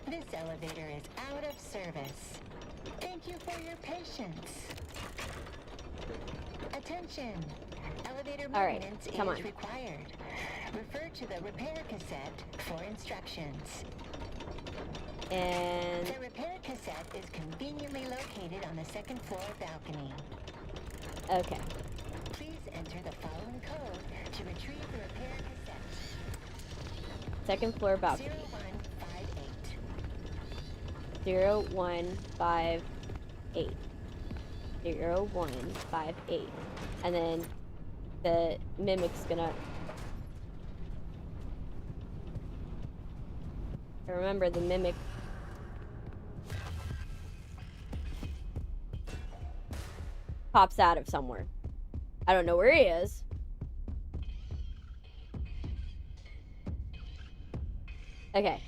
This elevator is out of service. Thank you for your patience. Attention. Elevator All right, maintenance come is on. required. Refer to the repair cassette for instructions. And The repair cassette is conveniently located on the second floor balcony. okay. Please enter the following code to retrieve the repair cassette. Second floor balcony. 0158. 0158. 0158. And then the mimic's gonna. Remember, the mimic. Pops out of somewhere. I don't know where he is. Okay.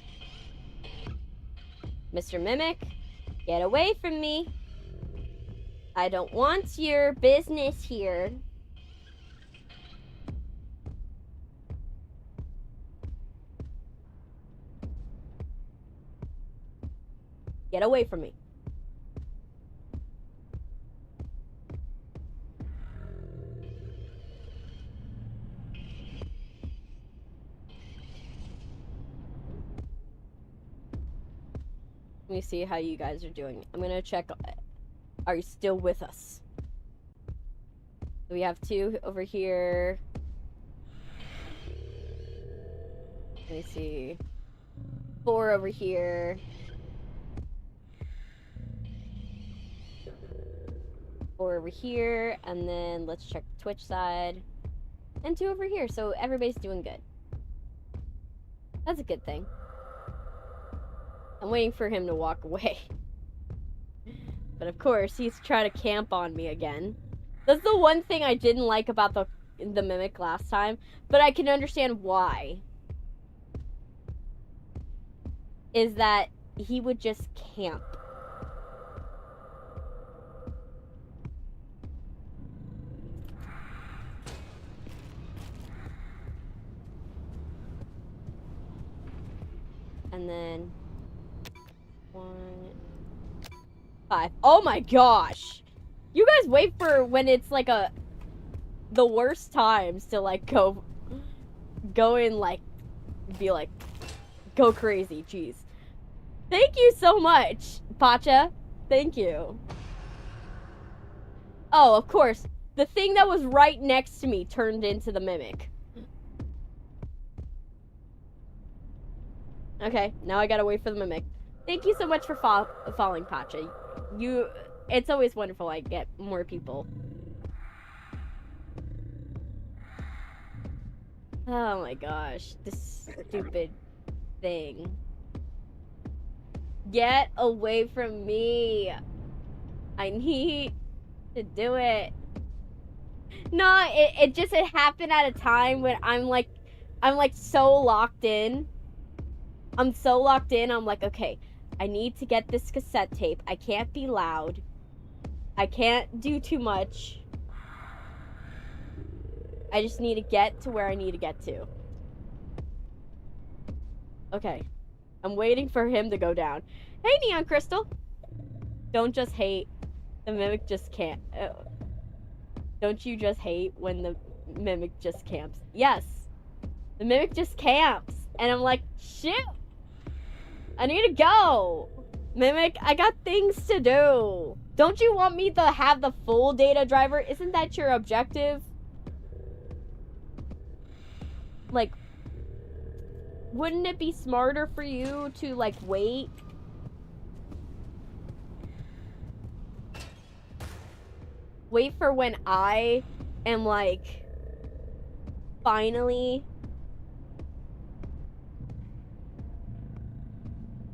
Mr. Mimic, get away from me. I don't want your business here. Get away from me. Let me see how you guys are doing. I'm gonna check. Are you still with us? We have 2 over here. Let me see. 4 over here. 4 over here. And then let's check the Twitch side. And 2 over here. So everybody's doing good. That's a good thing. I'm waiting for him to walk away. But of course, he's trying to camp on me again. That's the one thing I didn't like about the mimic last time, but I can understand why. Is that he would just camp. And then 1, 5. Oh my gosh! You guys wait for when it's like the worst times to like go in like be like go crazy. Jeez. Thank you so much, Pacha. Thank you. Oh, of course. The thing that was right next to me turned into the mimic. Okay, now I gotta wait for the mimic. Thank you so much for following, Pacha. It's always wonderful I get more people. Oh my gosh, this stupid thing. Get away from me. I need to do it. No, it just happened at a time when I'm like so locked in. I'm so locked in, I'm like, okay, I need to get this cassette tape. I can't be loud. I can't do too much. I just need to get to where I need to get to. Okay. I'm waiting for him to go down. Hey, Neon Crystal. Don't just hate. The mimic just can't. Don't you just hate when the mimic just camps? Yes. The mimic just camps. And I'm like, shit. I need to go. Mimic, I got things to do. Don't you want me to have the full data driver? Isn't that your objective? Like, wouldn't it be smarter for you to, like, wait wait for when I am like finally,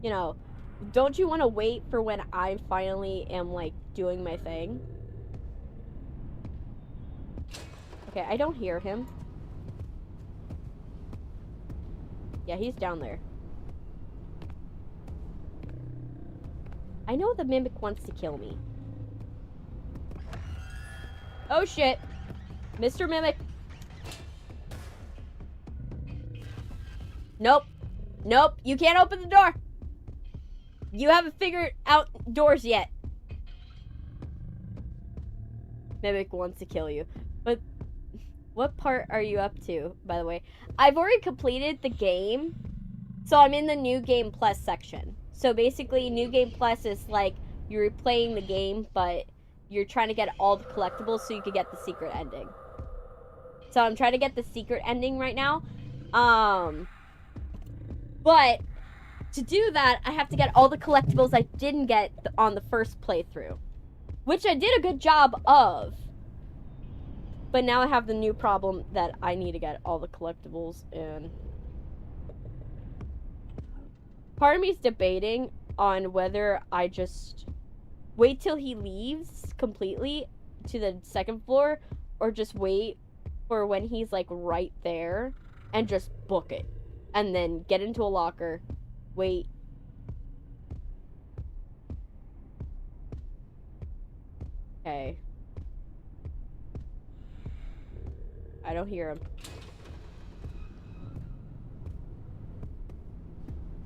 you know, don't you want to wait for when I finally am like doing my thing? Okay, I don't hear him. Yeah, he's down there. I know the mimic wants to kill me. Oh shit. Mr. Mimic. Nope. Nope. You can't open the door. You haven't figured out doors yet. Mimic wants to kill you. But what part are you up to, by the way? I've already completed the game. So I'm in the New Game Plus section. So basically, New Game Plus is like you're replaying the game, but you're trying to get all the collectibles so you can get the secret ending. So I'm trying to get the secret ending right now. But to do that, I have to get all the collectibles I didn't get on the first playthrough. Which I did a good job of. But now I have the new problem that I need to get all the collectibles and... Part of me is debating on whether I just wait till he leaves completely to the second floor or just wait for when he's like right there and just book it and then get into a locker, wait. Okay. I don't hear him.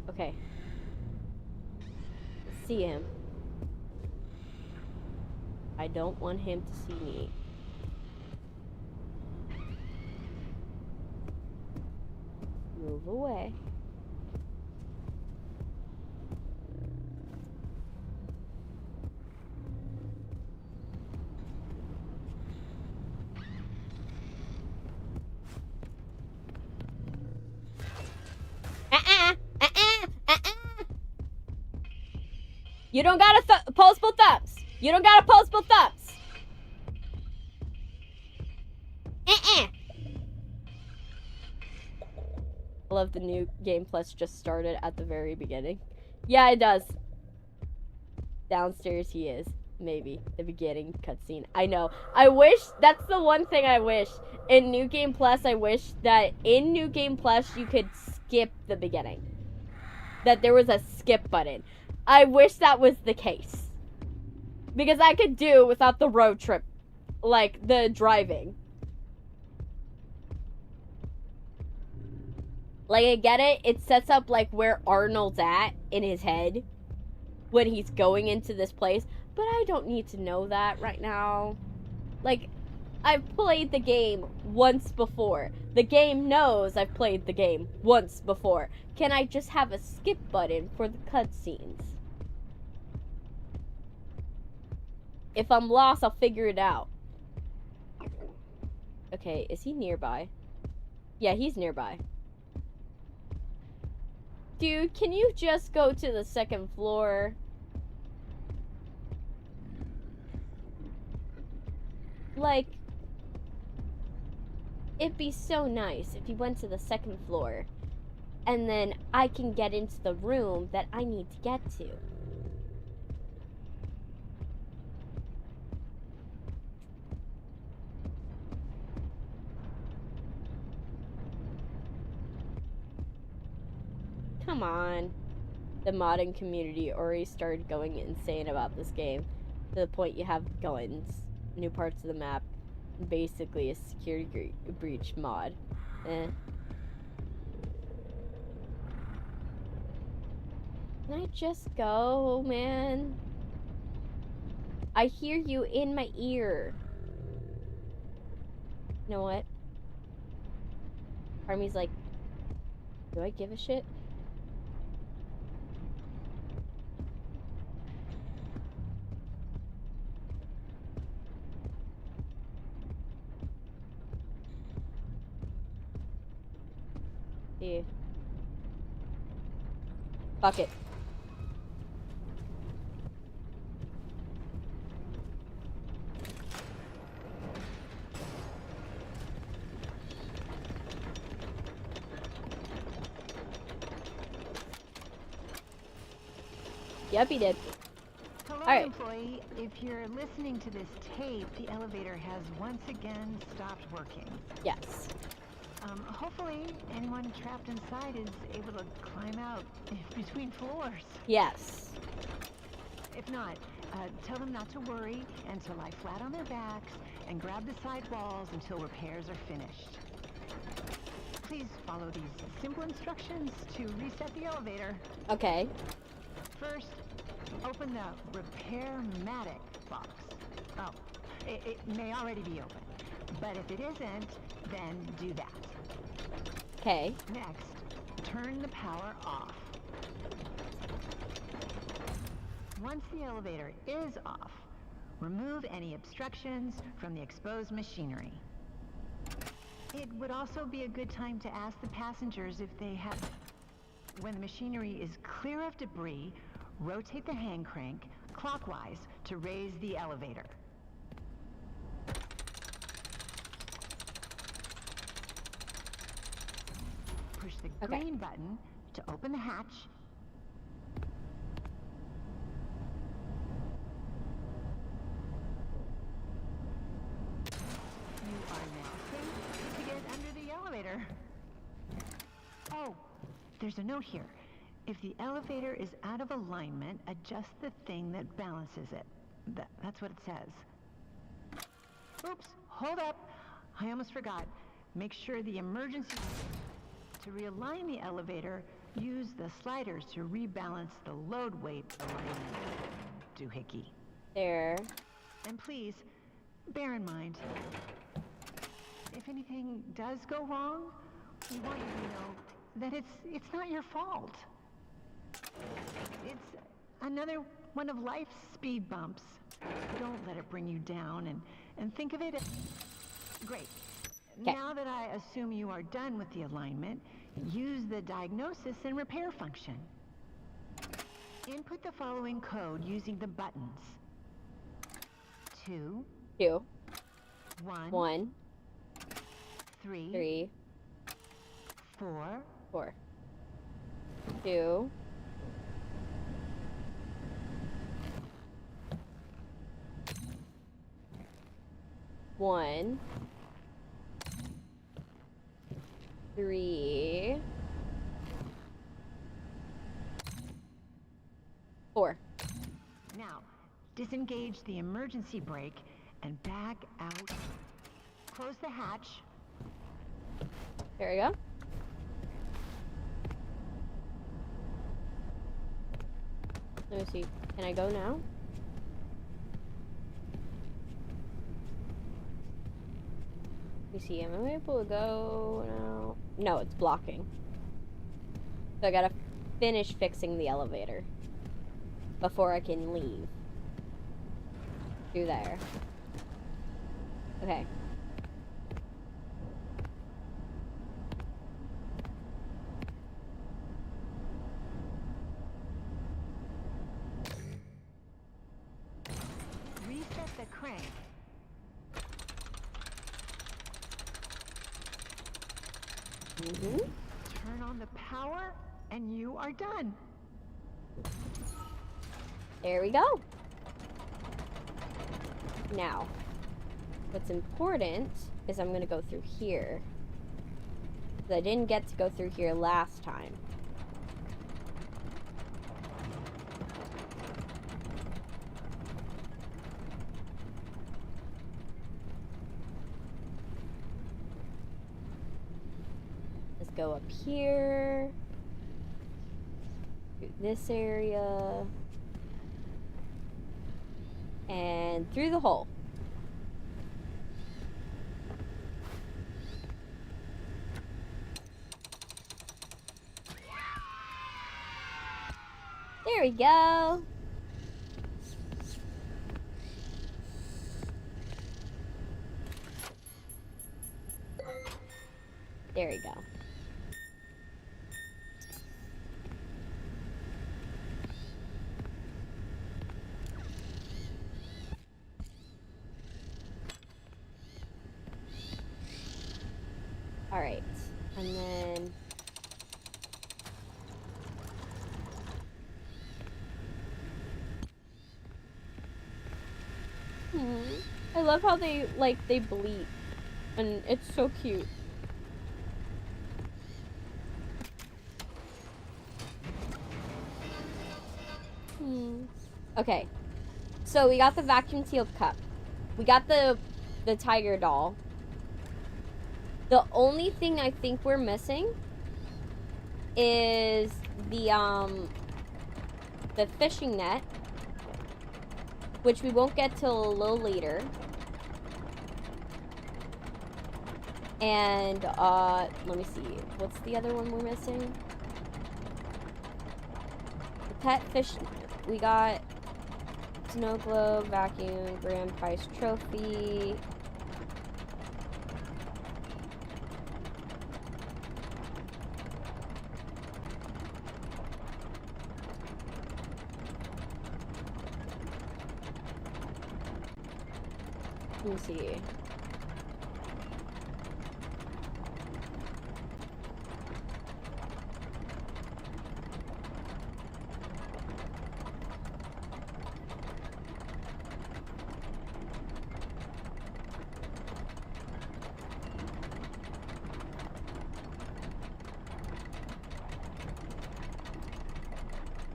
Okay. See him. I don't want him to see me. Move away. You don't gotta postable thumbs. You don't gotta postable thumbs. I love the New Game Plus just started at the very beginning. Yeah, it does. Downstairs he is. Maybe. The beginning cutscene. I know. I wish, that's the one thing I wish. In New Game Plus, I wish that in New Game Plus you could skip the beginning. That there was a skip button. I wish that was the case. Because I could do without the road trip. Like, the driving. Like, I get it. It sets up, like, where Arnold's at in his head. When he's going into this place. But I don't need to know that right now. Like, I've played the game once before. The game knows I've played the game once before. Can I just have a skip button for the cutscenes? If I'm lost, I'll figure it out. Okay, is he nearby? Yeah, he's nearby. Dude, can you just go to the second floor? Like, it'd be so nice if you went to the second floor and then I can get into the room that I need to get to. Come on. The modding community already started going insane about this game. To the point you have guns, new parts of the map, basically a security breach mod. Can I just go, man? I hear you in my ear. You know what? Army's like, do I give a shit? Yeah. Fuck it. Yep, he did. Hello, Alright. employee. If you're listening to this tape, the elevator has once again stopped working. Yes. Hopefully, anyone trapped inside is able to climb out between floors. Yes. If not, tell them not to worry and to lie flat on their backs and grab the side walls until repairs are finished. Please follow these simple instructions to reset the elevator. Okay. First, open the Repair-matic box. Oh, it may already be open, but if it isn't, then do that. Okay. Next, turn the power off. Once the elevator is off, remove any obstructions from the exposed machinery. It would also be a good time to ask the passengers if they have... When the machinery is clear of debris, rotate the hand crank clockwise to raise the elevator. Push the Okay. green button to open the hatch. You are now safe to get under the elevator. Oh, there's a note here. If the elevator is out of alignment, adjust the thing that balances it. That's what it says. Oops, hold up. I almost forgot. Make sure the emergency... To realign the elevator, use the sliders to rebalance the load weight alignment. Doohickey. There. And please, bear in mind, if anything does go wrong, we want you to know that it's not your fault. It's another one of life's speed bumps. Don't let it bring you down and think of it as... Great. Okay. Now that I assume you are done with the alignment, use the diagnosis and repair function. Input the following code using the buttons. 2, 2, 1, 1, 3, 3, 4, 4, 2, 1, 3, 4. Now, disengage the emergency brake and back out. Close the hatch. There we go. Let me see. Can I go now? Let me see. Am I able to go now? No, it's blocking. So I gotta finish fixing the elevator before I can leave. Through there. Okay. Reset the crank. Mm-hmm. Turn on the power, and you are done. There we go. Now, what's important is I'm gonna go through here. 'Cause I didn't get to go through here last time. Let's go up here. Through this area. And through the hole. There we go. There we go. All right, and then I love how they bleep. And it's so cute. Okay. So we got the vacuum sealed cup. We got the tiger doll. The only thing I think we're missing is the fishing net, which we won't get till a little later. And let me see. What's the other one we're missing? The pet fish. We got snow globe, vacuum, grand prize trophy. Let me see.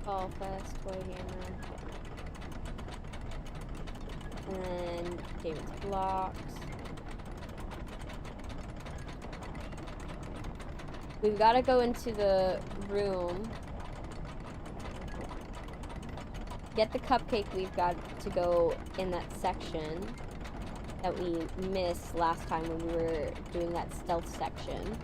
All fast toy hammer. And then David's blocks. We've got to go into the room. Get the cupcake. We've got to go in that section that we missed last time when we were doing that stealth section.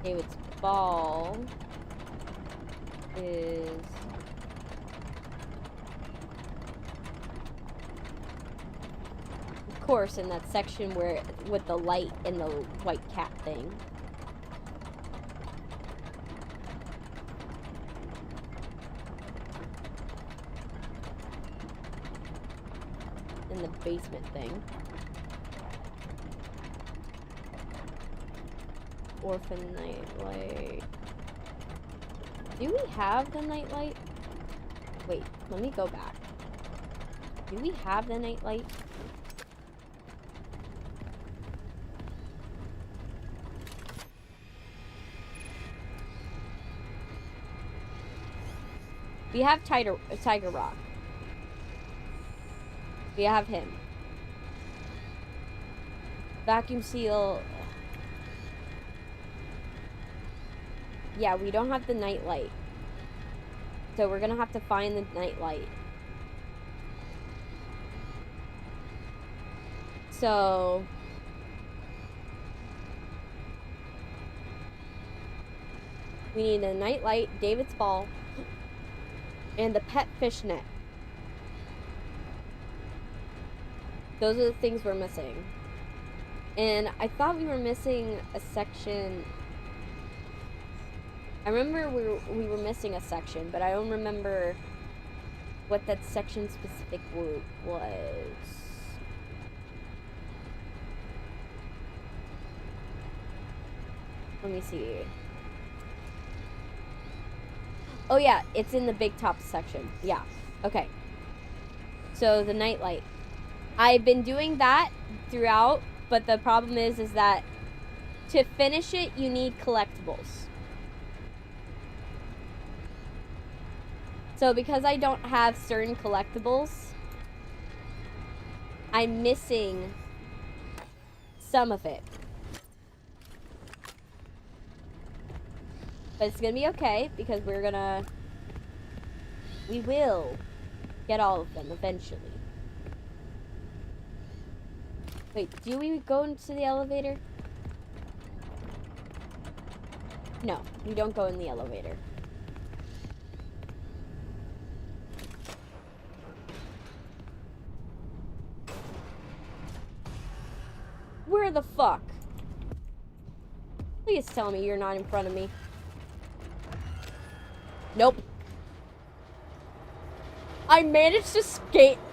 David's ball is of course in that section where with the light and the white cat thing. In the basement thing. Orphan nightlight. Do we have the nightlight? Wait, let me go back. Do we have the nightlight? We have Tiger Rock. We have him. Vacuum seal. Yeah, we don't have the nightlight. So we're gonna have to find the nightlight. So we need a nightlight, David's ball, and the pet fish net. Those are the things we're missing. And I thought we were missing a section. I remember we were missing a section, but I don't remember what that section specific was. Let me see. Oh yeah, it's in the big top section. Yeah. Okay. So the nightlight. I've been doing that throughout, but the problem is that to finish it, you need collectibles. So because I don't have certain collectibles, I'm missing some of it. But it's gonna be okay because we will get all of them eventually. Wait, do we go into the elevator? No, we don't go in the elevator. Where the fuck? Please tell me you're not in front of me. Nope. I managed to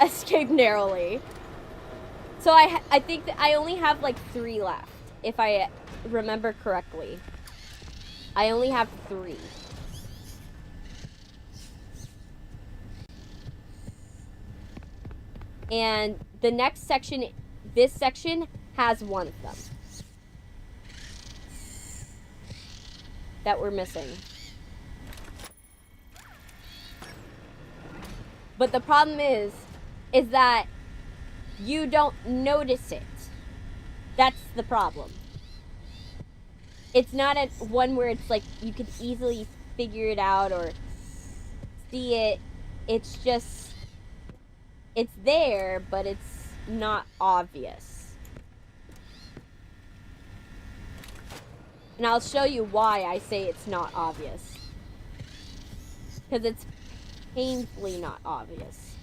escape narrowly. So I think that I only have like 3 left, if I remember correctly. I only have 3. And the next section, this section, has one of them that we're missing. But the problem is that you don't notice it. That's the problem. It's not a one where it's like you could easily figure it out or see it. It's just, it's there, but it's not obvious. And I'll show you why I say it's not obvious. Because it's painfully not obvious.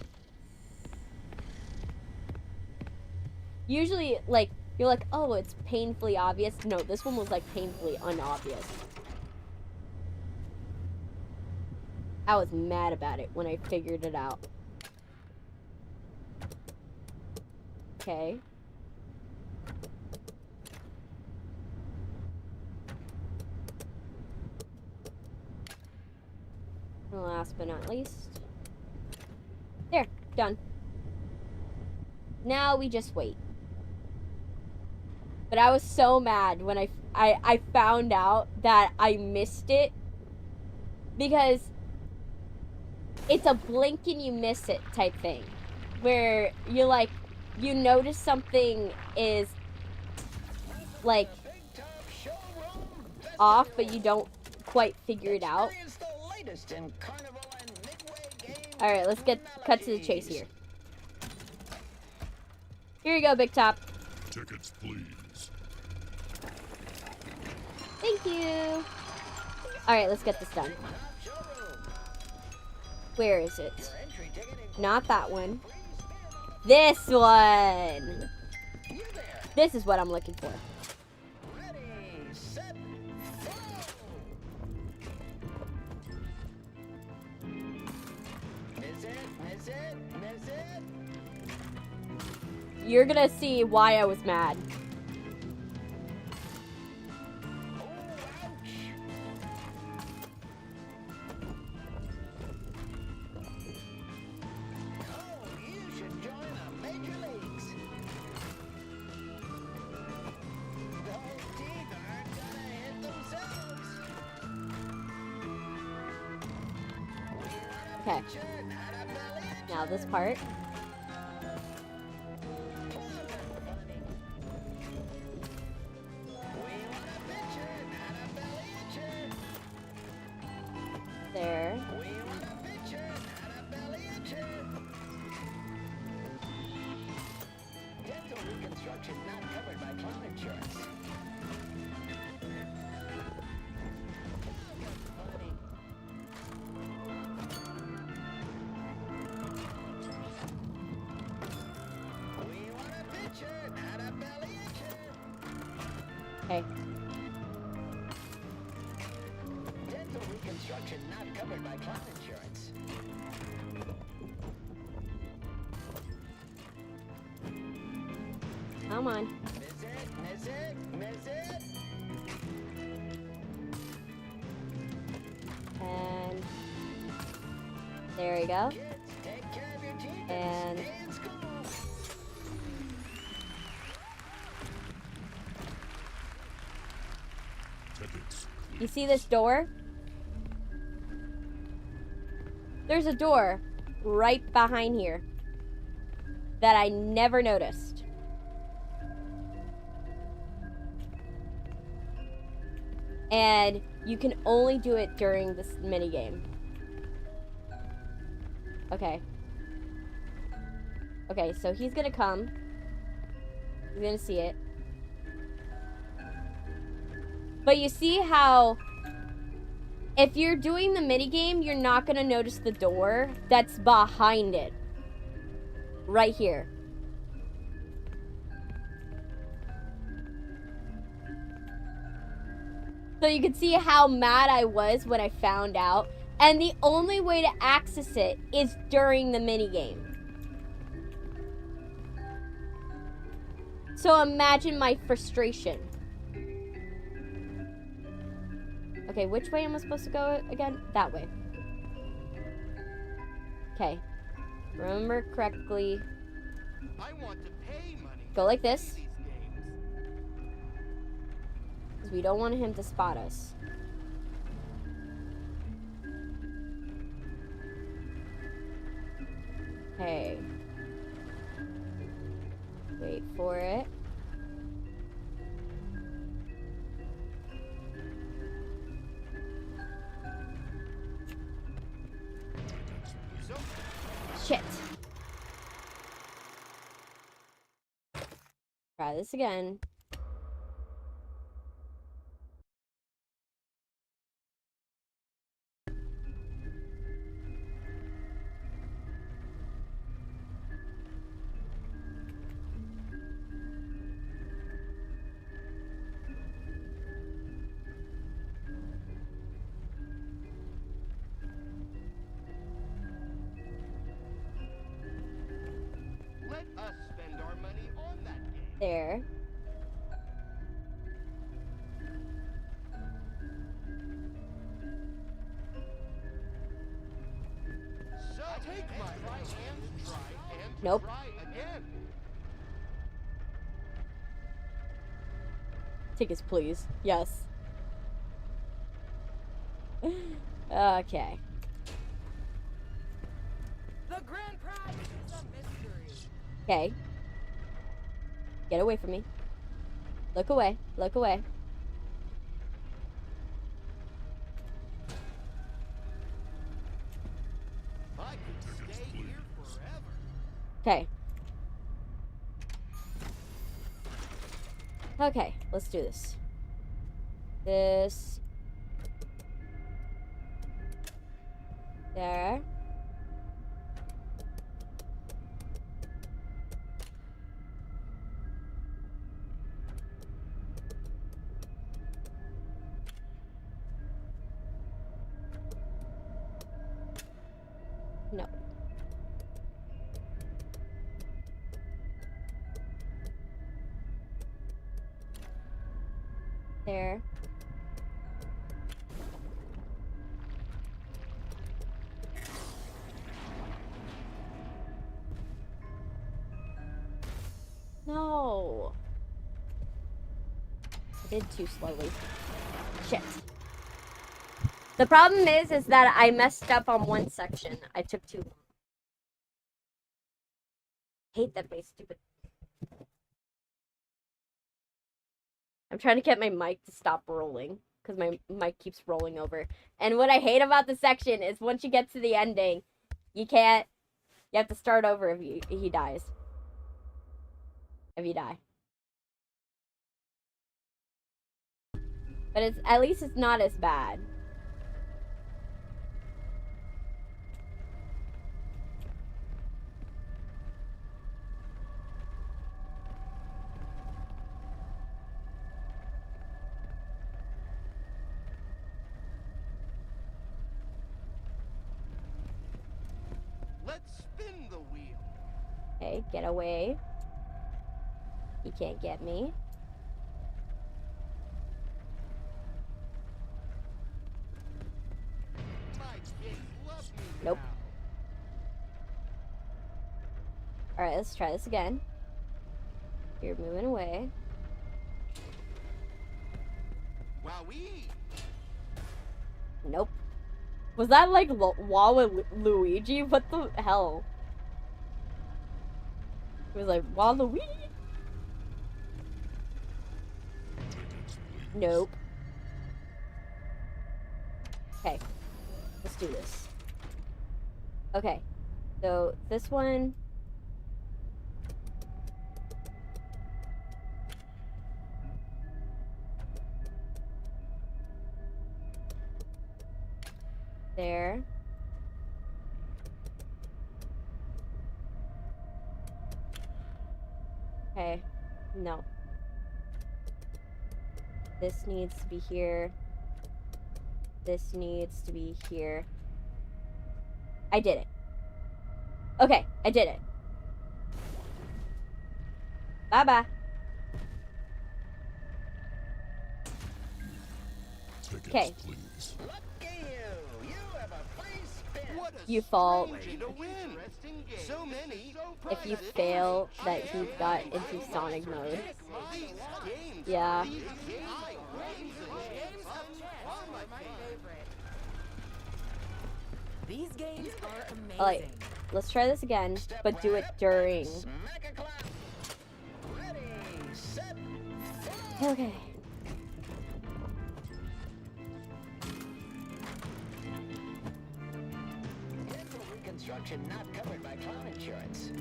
Usually, like, you're like, oh, it's painfully obvious. No, this one was, like, painfully unobvious. I was mad about it when I figured it out. Okay. And last but not least. There, done. Now we just wait. But I was so mad when I found out that I missed it. Because it's a blink and you miss it type thing. Where you're like, you notice something is like off, but you don't quite figure it out. Alright, let's cut to the chase here. Here you go, Big Top. Tickets, please. Thank you. Alright, let's get this done. Where is it? Not that one. This one! This is what I'm looking for. You're gonna see why I was mad. Okay. Now this part. There. Dental reconstruction not covered by plum insurance. Okay. Dental reconstruction not covered by plum insurance. Come on. Miss it. And there we go. Kids, take care of your teeth And stay in school. Tickets. you see this door? There's a door right behind here that I never noticed. And you can only do it during this minigame. Okay. Okay, so he's gonna come. He's gonna see it. But you see how if you're doing the minigame, you're not gonna notice the door that's behind it. Right here. So you can see how mad I was when I found out. And the only way to access it is during the minigame. So imagine my frustration. Okay, which way am I supposed to go again? That way. Okay. Remember correctly. I want to pay money. Go like to play this. these games. Because we don't want him to spot us. Okay. Wait for it. So, Shit. Try this again. let us spend our money on that game. There. So, take my try and try and Nope. try again. Tickets, please. Yes. Okay. The grand prize is a mystery. Okay. Get away from me. Look away. Look away. I could stay here forever. Okay. Okay, let's do this. This. There. No. There. No. I did too slowly. Shit. The problem is that I messed up on one section. I took too long. Hate that my stupid. I'm trying to get my mic to stop rolling because my mic keeps rolling over. And what I hate about the section is once you get to the ending, you can't. You have to start over if he dies. If you die. But it's at least it's not as bad. Let's spin the wheel. Okay, get away. He can't get me. My kids love me Nope. now. Alright, let's try this again. You're moving away. Wowee. Nope. Was that like Waluigi? What the hell? It was like Waluigi? Nope. Okay. Let's do this. Okay. So this one. There. Okay. No. This needs to be here. This needs to be here. I did it. Okay, I did it. Bye-bye. Tickets, Okay. please. Lucky you! You have a free spin! you fall, Way to win. So many. if you fail, that he got into Sonic mode. Yeah. Games of chance are my favorite. These games are amazing. Alright, let's try this again, but do it during. Smack a clap. Ready, set, fire. Okay. Dental reconstruction not covered by clown insurance.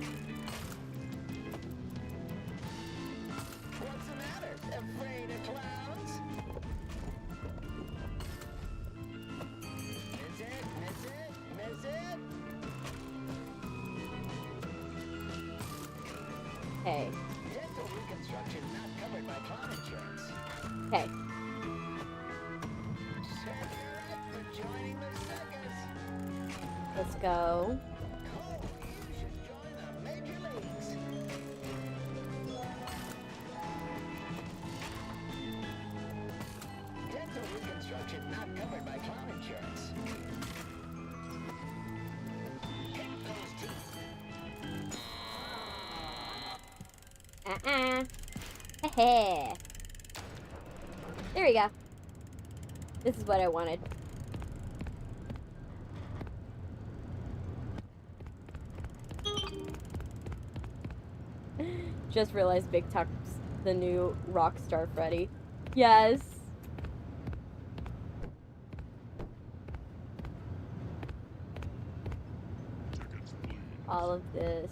What's the matter? Afraid of clowns? Miss it, miss it, miss it. Okay. Dental reconstruction not covered by clown insurance. Okay. Set her up for joining the circus. Let's go. Oh, you should join the major leagues. Dental reconstruction not covered by clown insurance. Hit those teeth. Heh. There we go. This is what I wanted. Just realized Big Tuck's the new Rockstar Freddy. Yes. Tickets, please. All of this.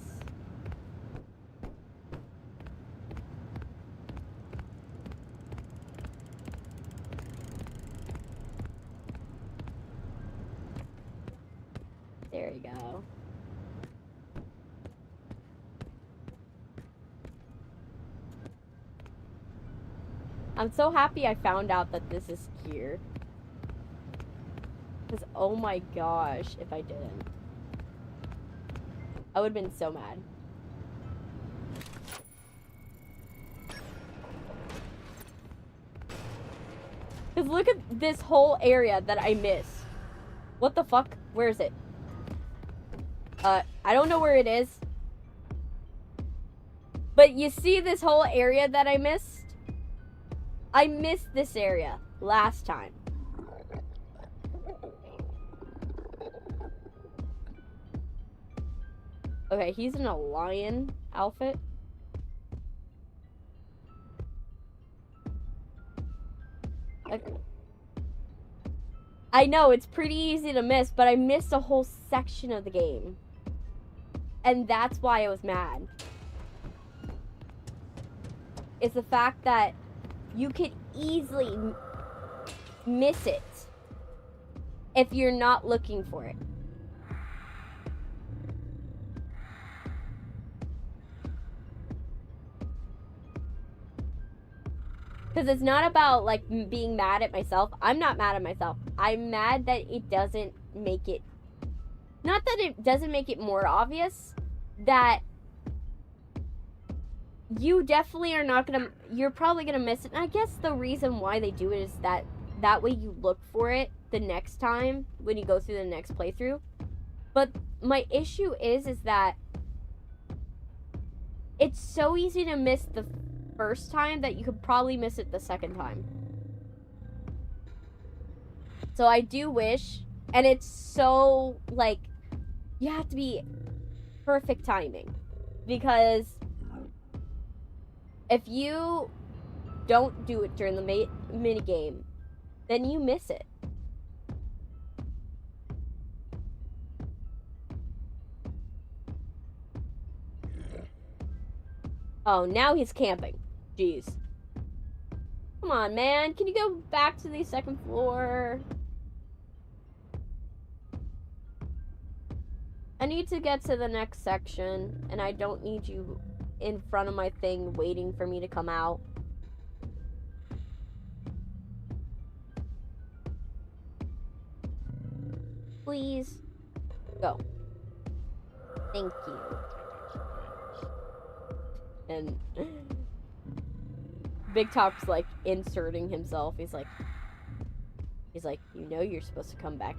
There you go. I'm so happy I found out that this is here. Because, oh my gosh, if I didn't. I would have been so mad. Because look at this whole area that I missed. What the fuck? Where is it? I don't know where it is. But you see this whole area that I missed? I missed this area last time. Okay, he's in a lion outfit. Okay. I know, it's pretty easy to miss, but I missed a whole section of the game. And that's why I was mad. It's the fact that you could easily miss it if you're not looking for it. Because it's not about, like, being mad at myself. I'm not mad at myself. I'm mad that it doesn't make it... Not that it doesn't make it more obvious, that you definitely are not gonna... You're probably gonna miss it. And I guess the reason why they do it is that way you look for it the next time when you go through the next playthrough. But my issue is that it's so easy to miss the first time that you could probably miss it the second time. So I do wish, and it's so, like, you have to be perfect timing, because if you don't do it during the mini game, then you miss it. Oh, now he's camping. Jeez. Come on, man. Can you go back to the second floor? I need to get to the next section, and I don't need you in front of my thing waiting for me to come out. Please. Go. Thank you. And Big Top's like inserting himself. He's like, you know you're supposed to come back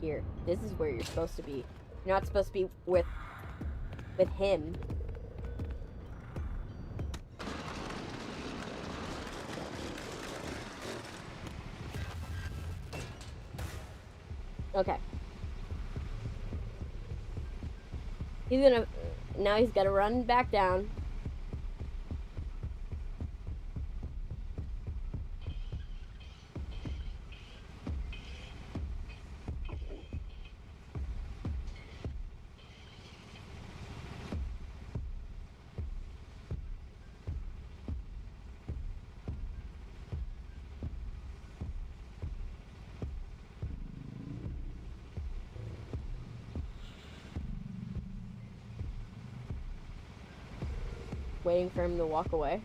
here. This is where you're supposed to be. You're not supposed to be with him. Okay. Now he's gotta run back down. Waiting for him to walk away.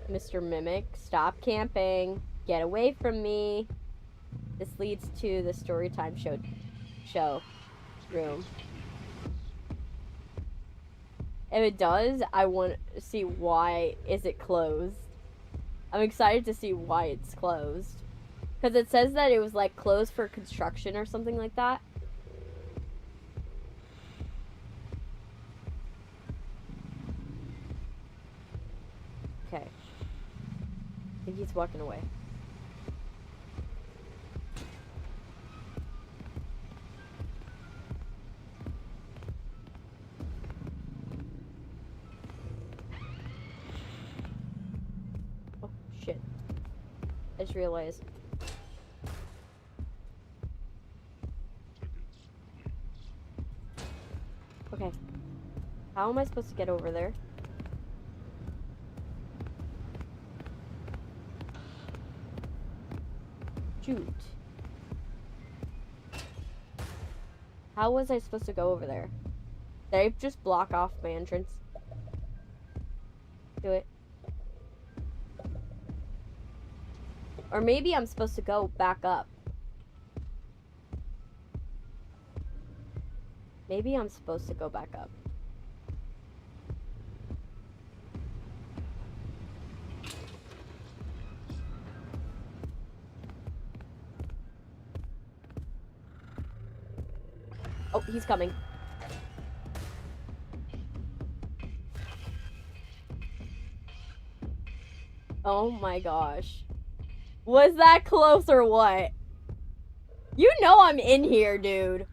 Mr. Mimic, stop camping. Get away from me. This leads to the storytime show room. If it does, I want to see why is it closed. I'm excited to see why it's closed. Because it says that it was like closed for construction or something like that. Okay. I think he's walking away. Oh, shit. I just realized. Okay. How am I supposed to get over there? Shoot. How was I supposed to go over there? Did I just block off my entrance? Do it. Or maybe I'm supposed to go back up. Maybe I'm supposed to go back up. Oh, he's coming. Oh my gosh. Was that close or what? You know I'm in here, dude.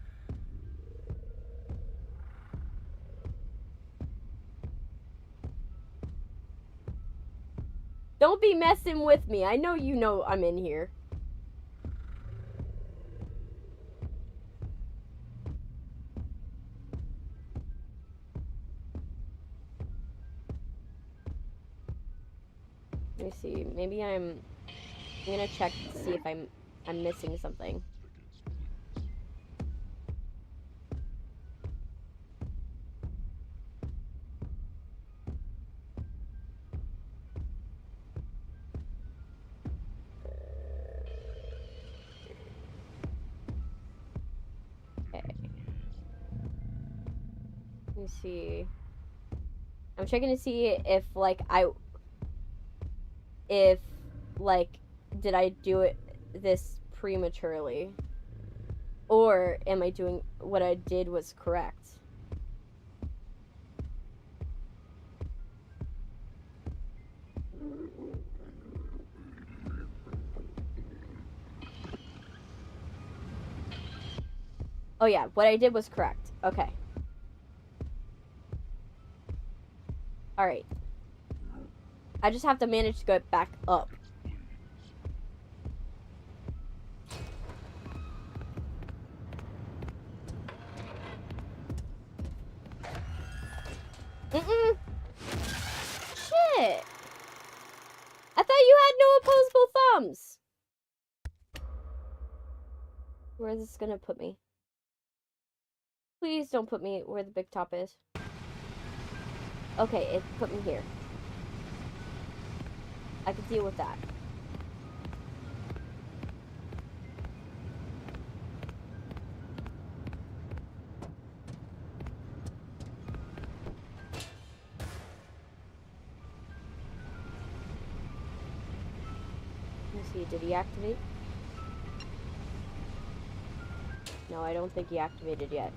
Don't be messing with me. I know you know I'm in here. Let me see. Maybe I'm gonna check to see if I'm missing something. Okay. Let me see. I'm checking to see if did I do this prematurely? Or am I doing what I did was correct? Oh yeah, what I did was correct. Okay. Alright. I just have to manage to get back up. Shit! I thought you had no opposable thumbs! Where is this gonna put me? Please don't put me where the big top is. Okay, it put me here. I can deal with that. see. Did he activate? No, I don't think he activated yet.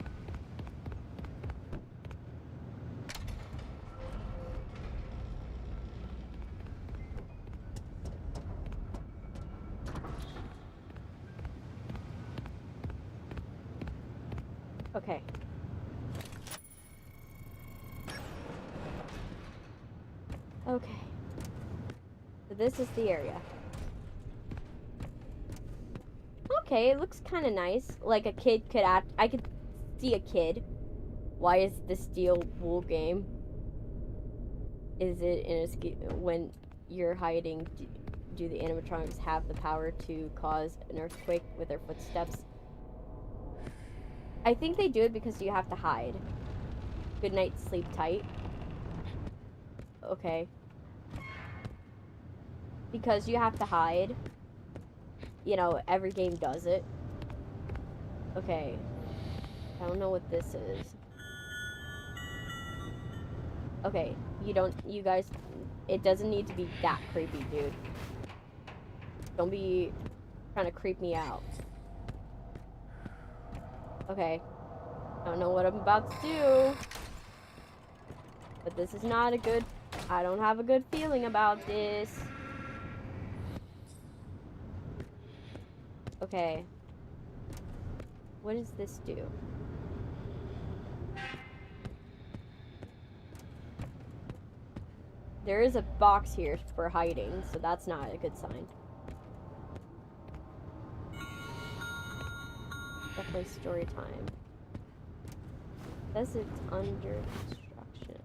Okay. Okay. So this is the area. Okay, it looks kind of nice. Like a kid could act. I could see a kid. Why is this steel wool game? Is it in a when you're hiding? Do the animatronics have the power to cause an earthquake with their footsteps? I think they do it because you have to hide. Good night, sleep tight. Okay. Because you have to hide. You know, every game does it. Okay. I don't know what this is. Okay, you guys, it doesn't need to be that creepy, dude. Don't be trying to creep me out. Okay. I don't know what I'm about to do. But this is not a good... I don't have a good feeling about this. Okay. What does this do? There is a box here for hiding, so that's not a good sign. Definitely story time. Says it's under construction.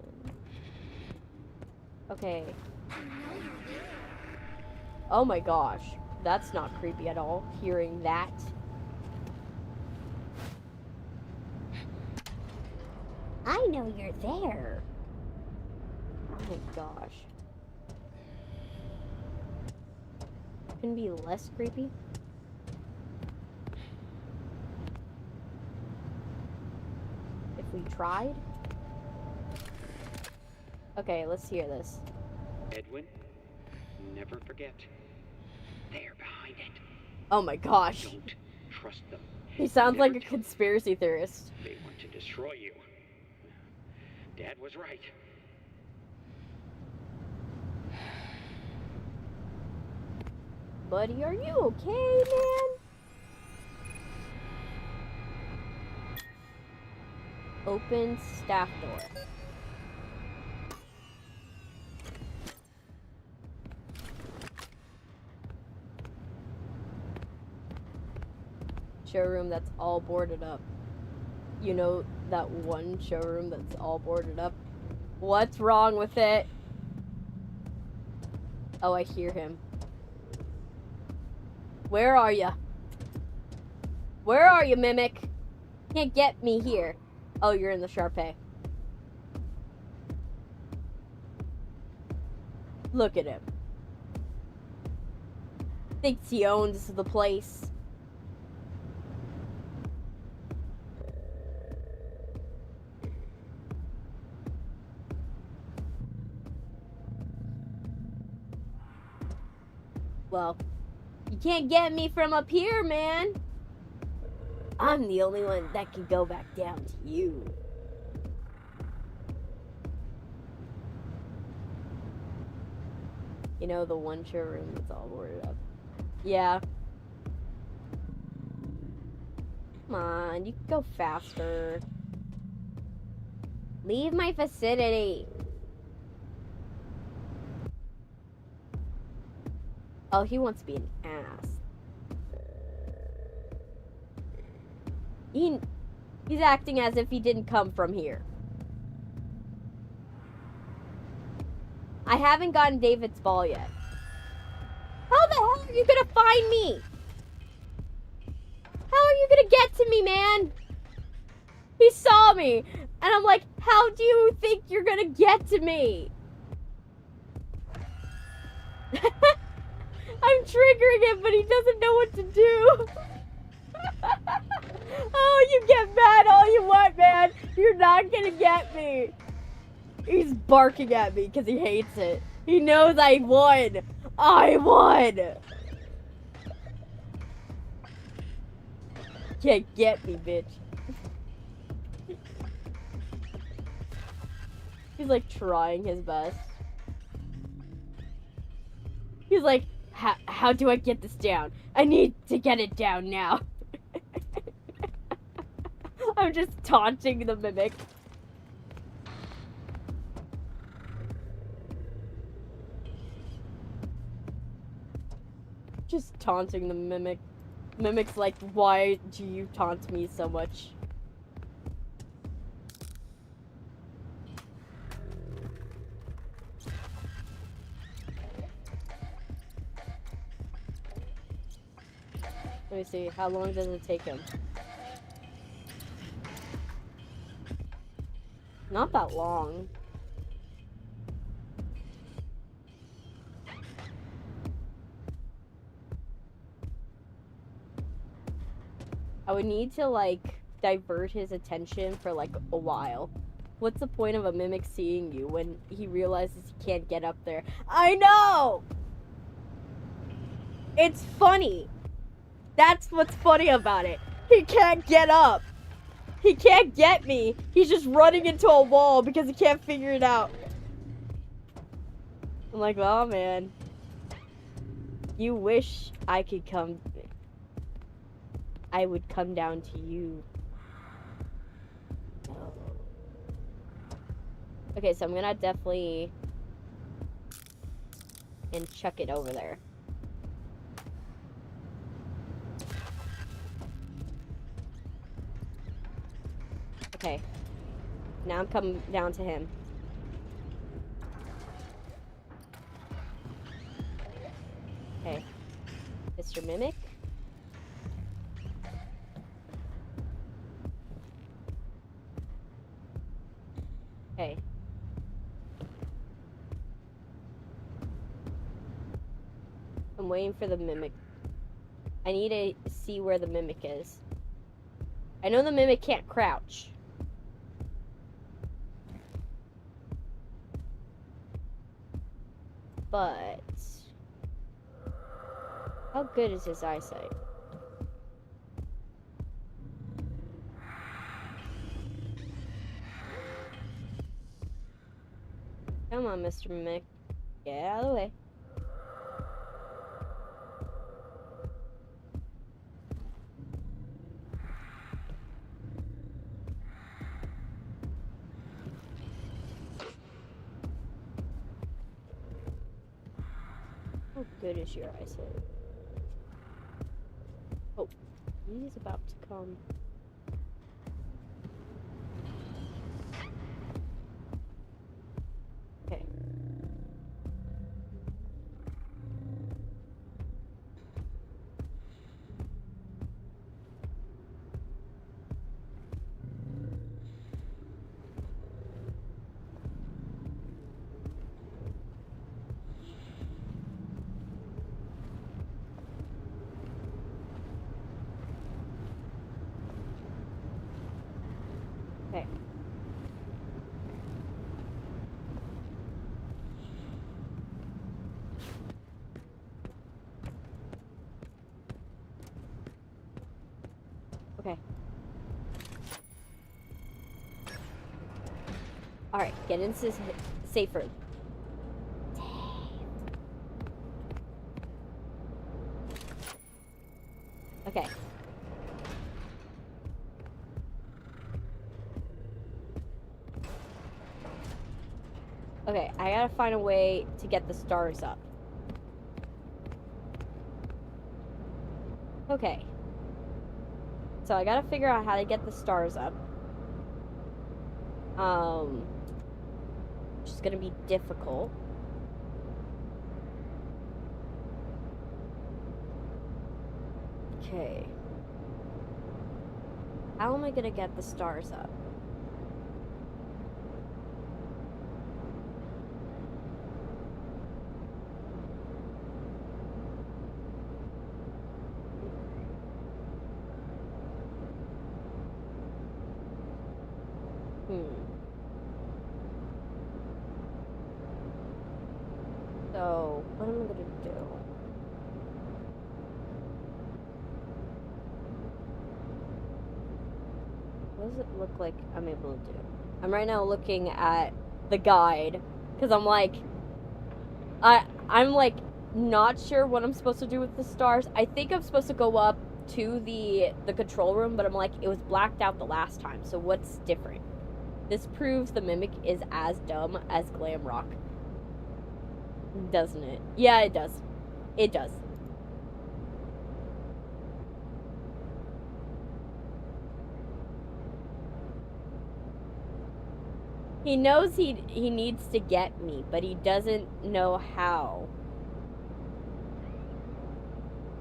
Okay. Oh my gosh. That's not creepy at all, hearing that. I know you're there. Oh my gosh. Couldn't be less creepy? If we tried? Okay, let's hear this. Edwin, never forget. They're behind it. Oh my gosh. Don't trust them. He sounds Never like a tell conspiracy theorist. They want to destroy you. Dad was right. Buddy, are you okay, man? Open staff door. Showroom that's all boarded up. You know that one showroom that's all boarded up? What's wrong with it? Oh, I hear him. Where are you? Where are you, Mimic? Can't get me here. Oh, you're in the Sharpay. Look at him. Thinks he owns the place. Well, you can't get me from up here, man. I'm the only one that can go back down to you. You know, the one showroom that's all boarded up. Yeah. Come on, you can go faster. Leave my vicinity. Oh, he wants to be an ass. He's acting as if he didn't come from here. I haven't gotten David's ball yet. How the hell are you gonna find me? How are you gonna get to me, man? He saw me, and I'm like, how do you think you're gonna get to me? I'm triggering him, but he doesn't know what to do. Oh, you get mad all you want, man. You're not gonna get me. He's barking at me because he hates it. He knows I won. I won. can't get me, bitch. He's like trying his best. He's like, how do I get this down? I need to get it down now. I'm just taunting the mimic. Just taunting the mimic. Mimic's like, why do you taunt me so much? Let me see, how long does it take him? Not that long. I would need to, like, divert his attention for, like, a while. What's the point of a mimic seeing you when he realizes he can't get up there? I know! It's funny. That's what's funny about it. He can't get up. He can't get me. He's just running into a wall because he can't figure it out. I'm like, oh, man. You wish I could come... I would come down to you. No. Okay, so I'm gonna definitely... and chuck it over there. Okay. Now I'm coming down to him. Okay. Mr. Mimic? Okay. I'm waiting for the mimic. I need to see where the mimic is. I know the mimic can't crouch. But how good is his eyesight? Come on, Mr. Mimic. Get out of the way. How good is your eyesight? Oh, he's about to come. Okay. Okay. Okay. Alright, get into this safe room. Okay. Okay, I gotta find a way to get the stars up. Okay. So I gotta figure out how to get the stars up. Which is gonna be difficult. Okay. How am I gonna get the stars up? So, what am I gonna do? What does it look like I'm able to do? I'm right now looking at the guide, because I'm like, I'm like not sure what I'm supposed to do with the stars. I think I'm supposed to go up to the control room, but I'm like, it was blacked out the last time, so what's different? This proves the Mimic is as dumb as Glam Rock. Doesn't it? Yeah, it does. It does. He knows he needs to get me, but he doesn't know how.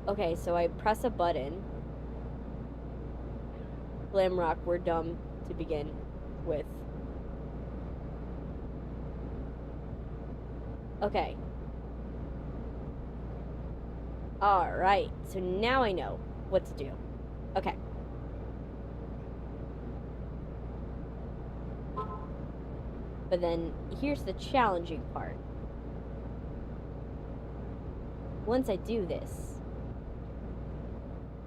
Okay, so I press a button. Glamrock, we're dumb to begin with. Okay. Alright, so now I know what to do. Okay. But then, here's the challenging part. Once I do this,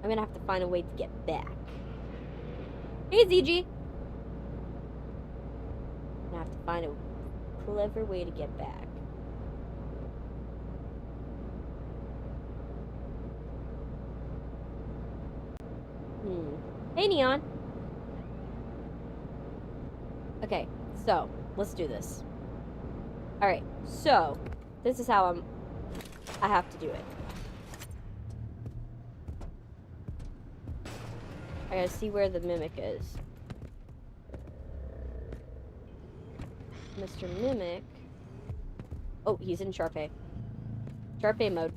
I'm gonna have to find a way to get back. Hey, ZG! I'm gonna have to find a clever way to get back. Hey, Neon! Okay, so, let's do this. Alright, so, this is how I have to do it. I gotta see where the Mimic is. Mr. Mimic. Oh, he's in Sharpay. Sharpay mode.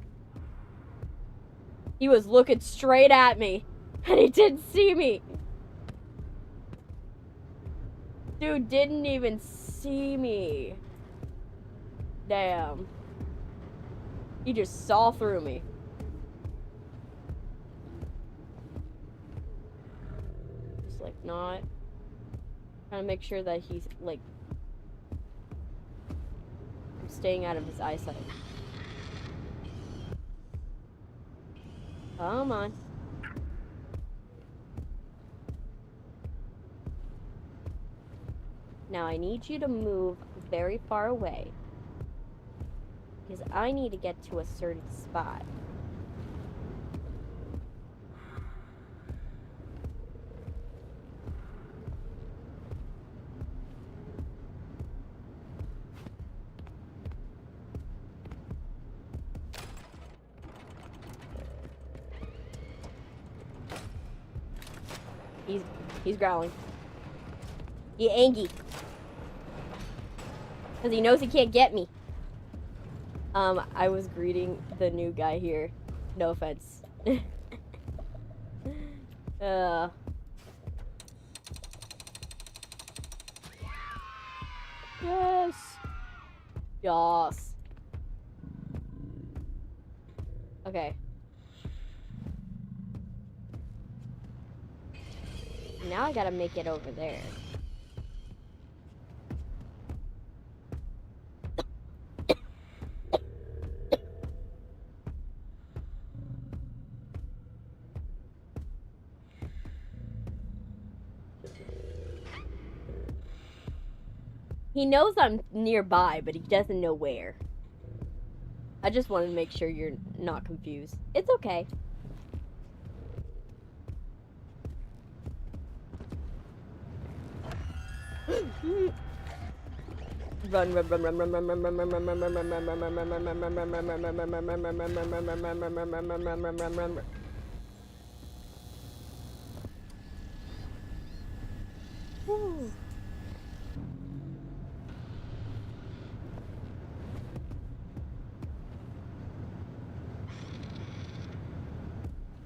He was looking straight at me, and he didn't see me. Dude didn't even see me. Damn. He just saw through me. Just like not trying to make sure that he's like I'm staying out of his eyesight. Come on. Now I need you to move very far away, because I need to get to a certain spot. He's growling. He angry. Because he knows he can't get me. I was greeting the new guy here. No offense. Yes. Yes. Okay. Now I gotta make it over there. He knows I'm nearby, but he doesn't know where. I just wanted to make sure you're not confused. It's okay. Run, run, run, run, run, run, run, run, run, run, run, run, run, run, run, run.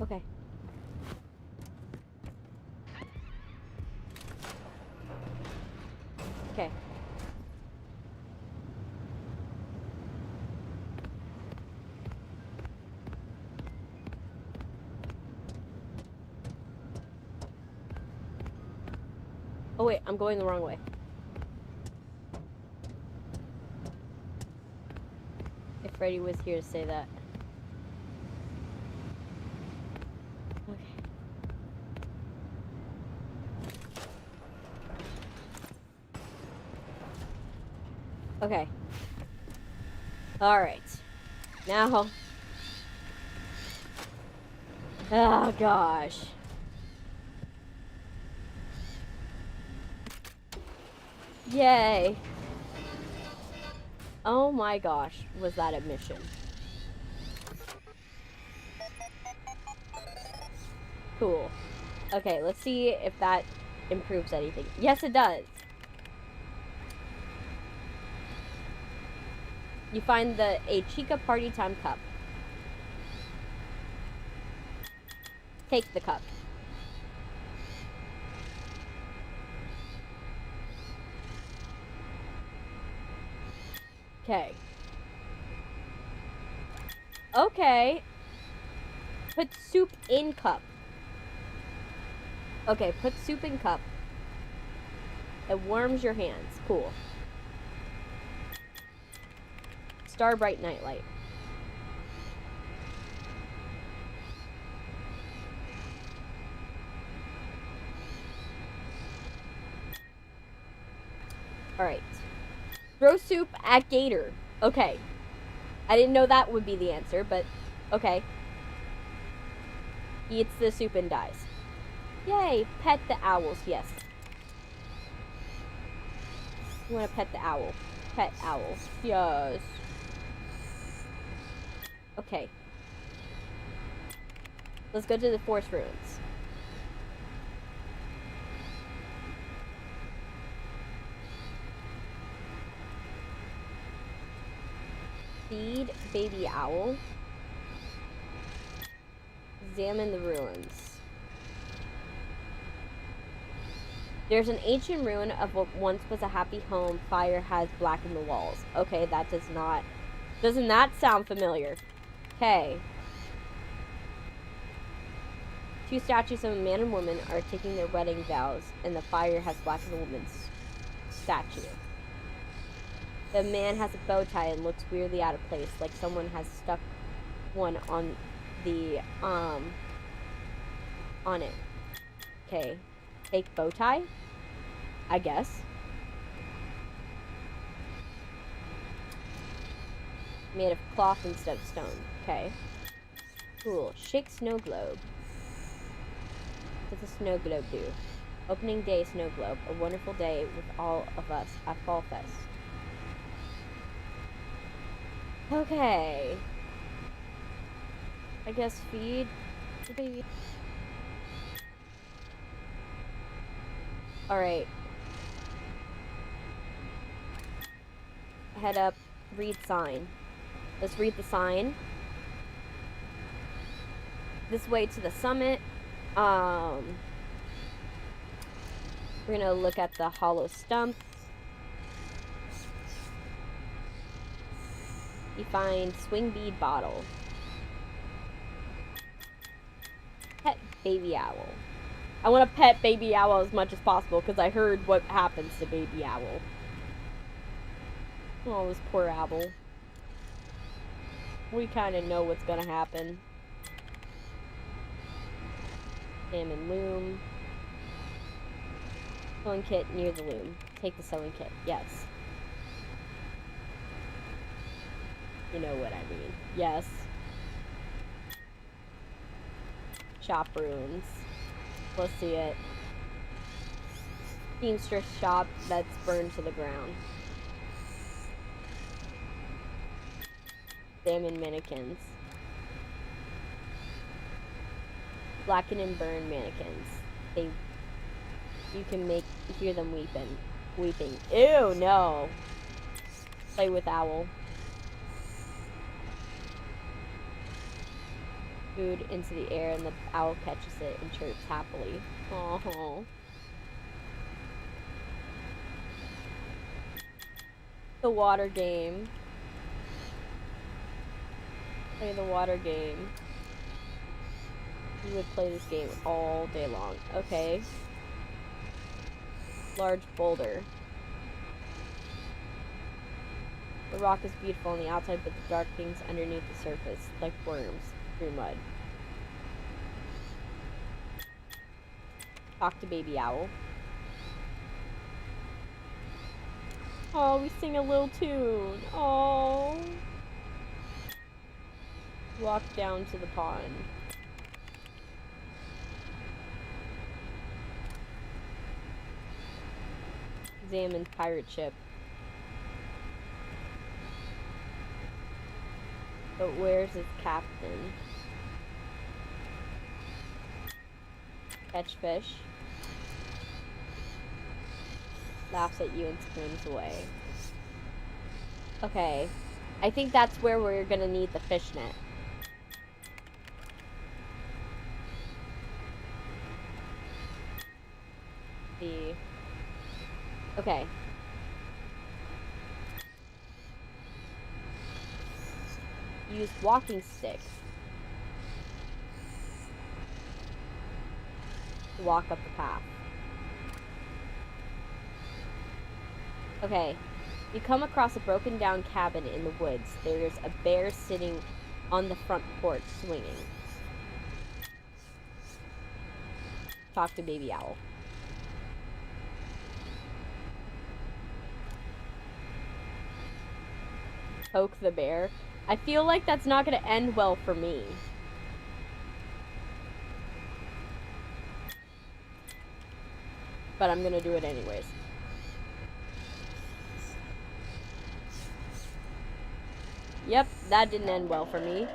Okay. Okay. Oh wait, I'm going the wrong way. If Freddy was here to say that. Okay. Okay. Alright. Now. Oh, gosh. Yay. Oh my gosh, was that a mission. Cool. Okay, let's see if that improves anything. Yes, it does. You find a Chica Party Time cup. Take the cup. Okay. Okay. Put soup in cup. Okay, put soup in cup. It warms your hands. Cool. Star Bright Nightlight. Alright. Throw soup at Gator. Okay. I didn't know that would be the answer, but okay. Eats the soup and dies. Yay! Pet the owls, yes. You want to pet the owl. Pet owl. Yes. Okay. Let's go to the forest ruins. Feed baby owl. Examine the ruins. There's an ancient ruin of what once was a happy home. Fire has blackened the walls. Okay, that does not... Doesn't that sound familiar? Okay. Two statues of a man and woman are taking their wedding vows, and the fire has blackened the woman's statue. The man has a bow tie and looks weirdly out of place, like someone has stuck one on the, on it. Okay. Take bow tie? I guess. Made of cloth instead of stone. Okay. Cool. Shake snow globe. What does a snow globe do? Opening day snow globe. A wonderful day with all of us at Fall Fest. Okay. I guess feed the baby. Alright. Head up. Read sign. Let's read the sign. This way to the summit. We're gonna look at the hollow stump. You find swing bead bottle. Pet baby owl. I want to pet baby owl as much as possible because I heard what happens to baby owl. Oh, this poor owl. We kind of know what's gonna happen. Salmon loom. Sewing kit near the loom. Take the sewing kit. Yes. You know what I mean. Yes. Shop ruins. Let's see it. Seamstress shop that's burned to the ground. Salmon mannequins. Blacken and burn mannequins. You can hear them weeping. Ew, no. Play with owl. Food into the air and the owl catches it and chirps happily. Oh. The water game. Play the water game. You would play this game all day long. Okay. Large boulder. The rock is beautiful on the outside, but the dark things underneath the surface, like worms through mud. Talk to baby owl. Oh, we sing a little tune. Oh. Walk down to the pond. Examine pirate ship. But where's its captain? Catch fish. Laughs at you and swims away. Okay. I think that's where we're gonna need the fishnet. Okay. Use walking stick. To walk up the path. Okay. You come across a broken down cabin in the woods. There's a bear sitting on the front porch swinging. Talk to Baby Owl. Poke the bear. I feel like that's not going to end well for me. But I'm going to do it anyways. Yep, that didn't end well for me.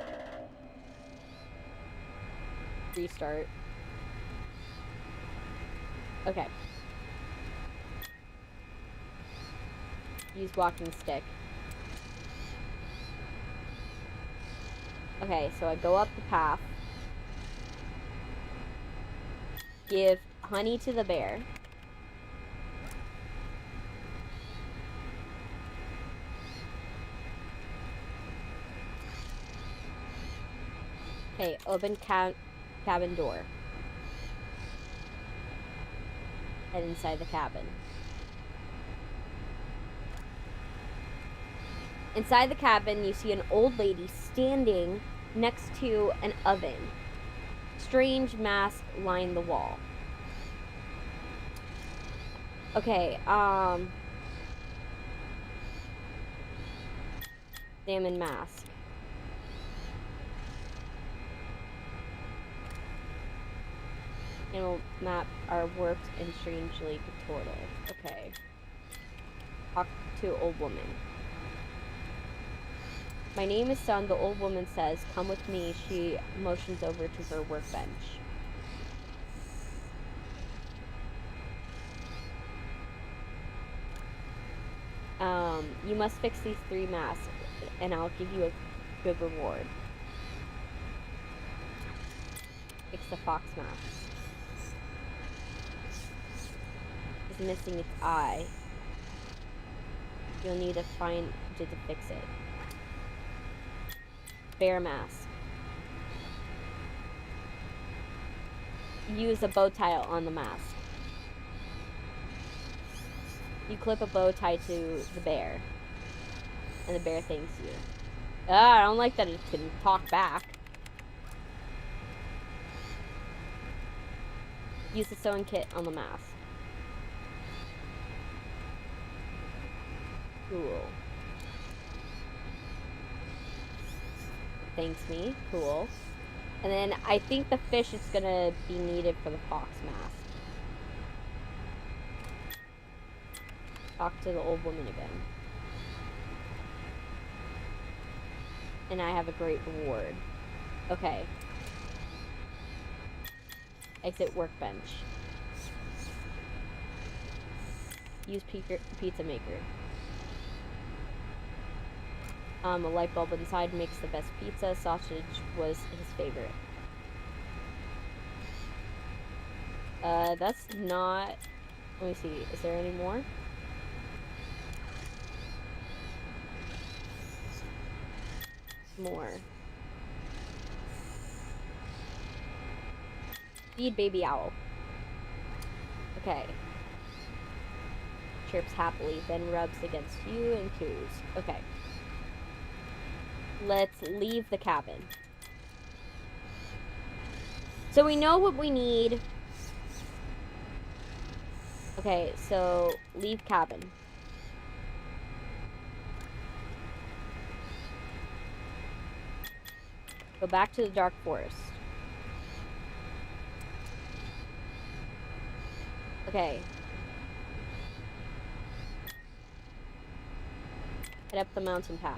Restart. Okay. Use walking stick. Okay, so I go up the path. Give honey to the bear. Okay, open cabin door. Head inside the cabin. Inside the cabin, you see an old lady standing next to an oven. Strange mask line the wall. Okay, salmon mask. Animal map are warped and strangely contorted. Okay. Talk to old woman. My name is Sun, the old woman says. Come with me. She motions over to her workbench. You must fix these 3 masks, and I'll give you a good reward. Fix the fox mask. It's missing its eye. You'll need to find it to fix it. Bear mask. Use a bow tie on the mask. You clip a bow tie to the bear. And the bear thanks you. I don't like that it can talk back. Use the sewing kit on the mask. Cool. Thanks me. Cool. And then I think the fish is gonna be needed for the fox mask. Talk to the old woman again. And I have a great reward. Okay. Exit workbench. Use pizza maker. A light bulb inside makes the best pizza. Sausage was his favorite. That's not... Let me see. Is there any more? More. Feed baby owl. Okay. Chirps happily, then rubs against you and coos. Okay. Let's leave the cabin. So we know what we need. Okay, so leave cabin. Go back to the dark forest. Okay. Head up the mountain path.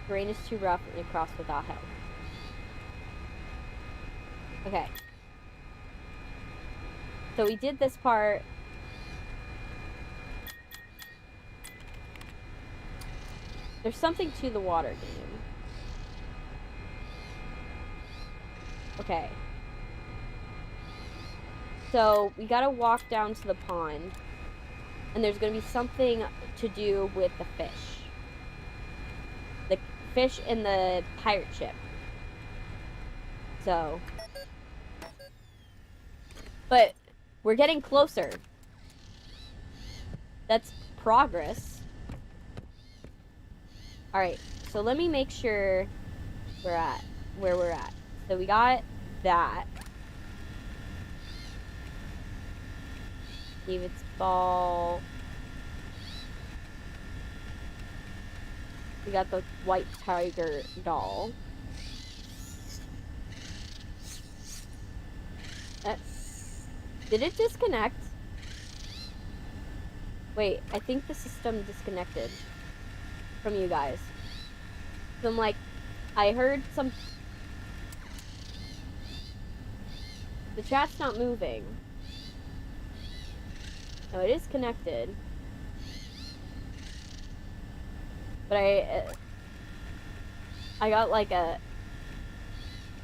Terrain is too rough and cross without help. Okay. So we did this part. There's something to the water game. Okay. So we gotta walk down to the pond. And there's gonna be something to do with the fish. The fish in the pirate ship. So. But we're getting closer. That's progress. Alright, so let me make sure where we're at. So we got that. David's ball. We got the white tiger doll. Did it disconnect? Wait, I think the system disconnected from you guys. So I'm like, I heard some... The chat's not moving. No, it is connected. But I got like a...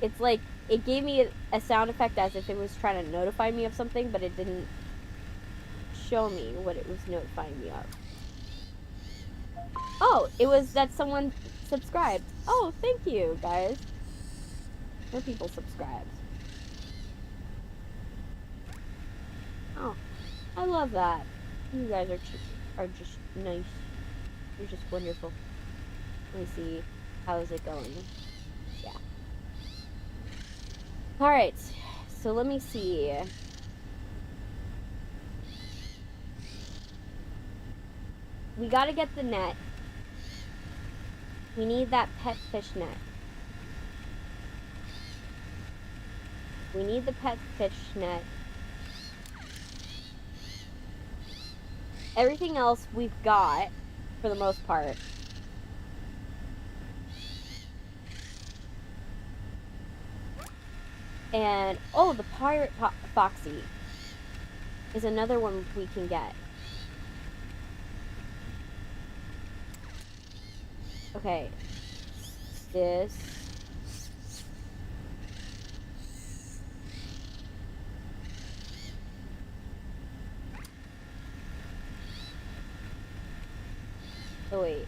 It's like, it gave me a sound effect as if it was trying to notify me of something, but it didn't show me what it was notifying me of. Oh, it was that someone subscribed. Oh, thank you, guys. More people subscribed. Oh, I love that. You guys are just nice. You're just wonderful. Let me see. How is it going? Yeah. Alright. So let me see. We gotta get the net. We need that pet fish net. We need the pet fish net. Everything else we've got, for the most part. And, oh, the pirate Foxy is another one we can get. Okay. This. Oh, wait.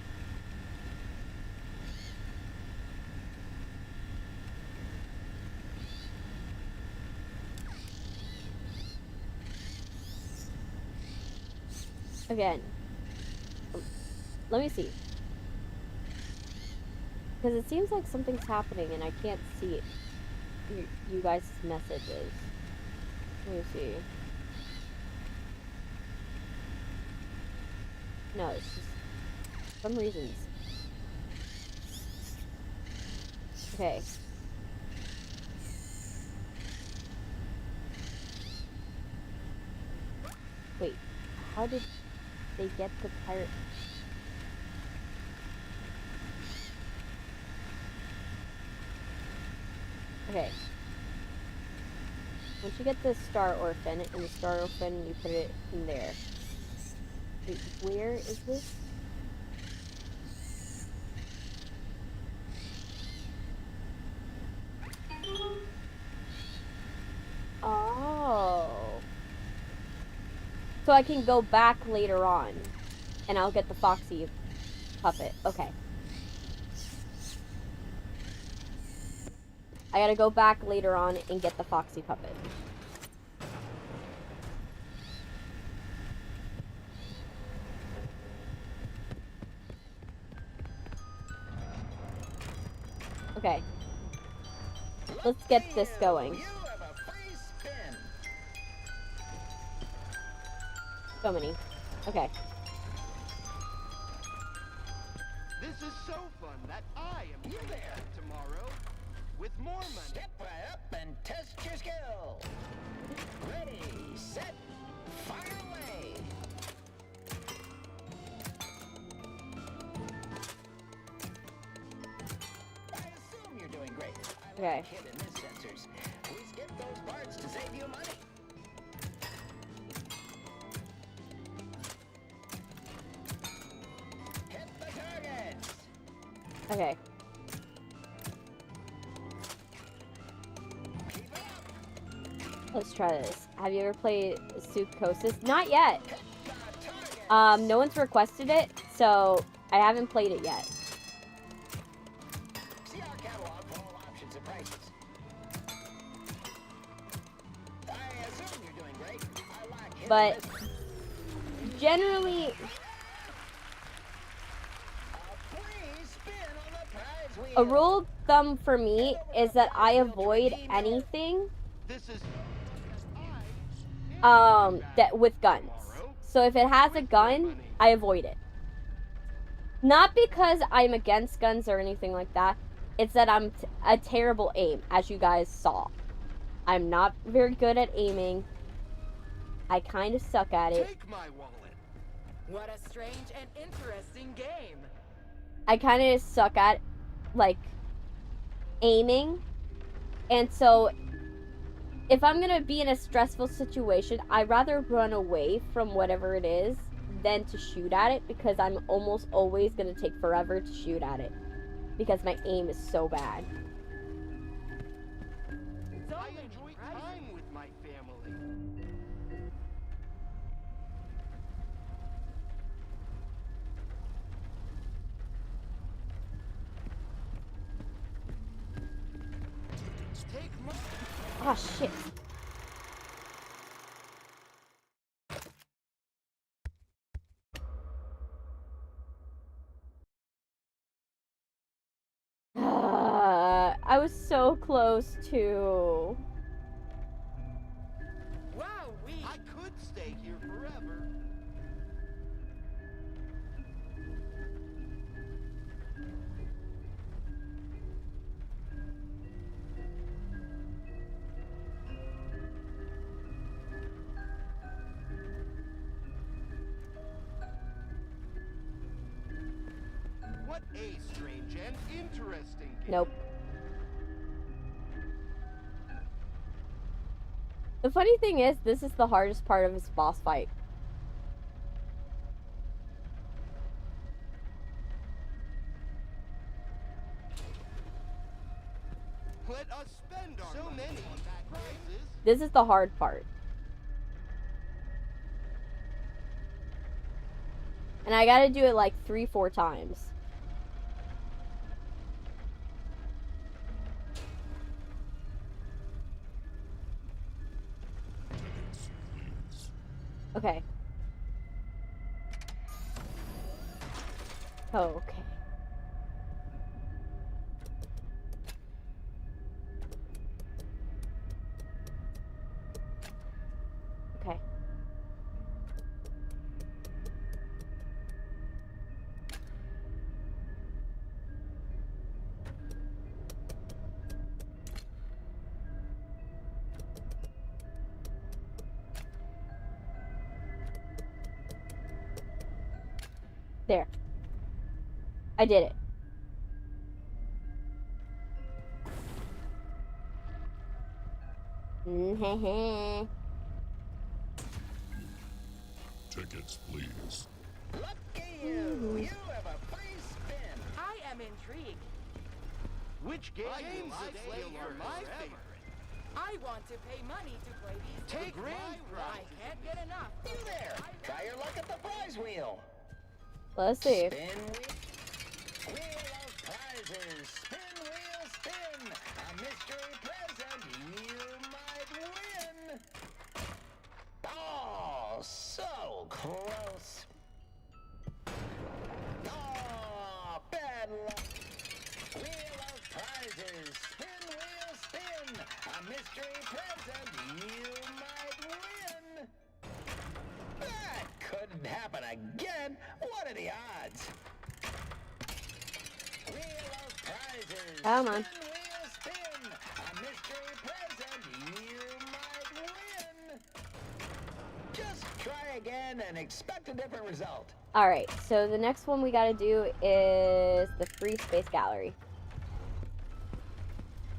Again. Let me see. Because it seems like something's happening and I can't see it. You guys' messages. Let me see. No, it's just some reasons. Okay. Wait, how did they get the pirate? Okay. Once you get the Star Orphan, in the Star Orphan, you put it in there. Wait, where is this? Oh. So I can go back later on, and I'll get the Foxy puppet. Okay. I gotta go back later on and get the Foxy puppet. Okay. Let's get this going. So many. Okay. This This is so fun that I am You coming there. back tomorrow with more money. Step right up and test your skill. Ready, set, fire away. I assume you're doing great. I Okay. like hidden sensors. We skip those parts to save you money. Hit the targets. Okay. Keep it up. Let's try this. Have you ever played Psychosis? Not yet. Hit the target. No one's requested it, so I haven't played it yet. See our catalog for all options and prices. I assume you're doing great. I like hidden But mysteries. generally, A free spin on the prize wheel. a rule of thumb for me is that I avoid anything This is that with guns. So if it has a gun, I avoid it. Not because I'm against guns or anything like that. It's that I'm a terrible aim, as you guys saw. I'm not very good at aiming. I kind of suck at it. Take my wallet. What a strange and interesting game. I kind of suck at, like, aiming. And so, if I'm going to be in a stressful situation, I'd rather run away from whatever it is than to shoot at it, because I'm almost always going to take forever to shoot at it. Because my aim is so bad. So I many enjoy prizes. time with my family. Take my Oh, shit. I was so close to... Wow, we. I could stay here forever. What a strange and interesting game. Nope. The funny thing is, this is the hardest part of his boss fight. Let us spend our so many prizes. This is the hard part. And I gotta do it like 3-4 times. Okay. Oh, okay. Okay. There. I did it. Tickets, please. Lucky you! You have a free spin. I am intrigued. Which games I feel are my favorite? I want to pay money to play these Take games. my I can't get enough. You there! Try your luck at the prize wheel. Let's see. Spin wheel. Wheel of prizes. Spin wheel spin. A mystery present you might win. Oh, so close. Oh, bad luck. Wheel of prizes. Spin wheel spin. A mystery present you might win. That couldn't happen again. What are the odds? Prizes. Come on. Spin, wheel, spin. A mystery present you might win. Just try again and expect a different result. Alright, so the next one we gotta do is the free space gallery.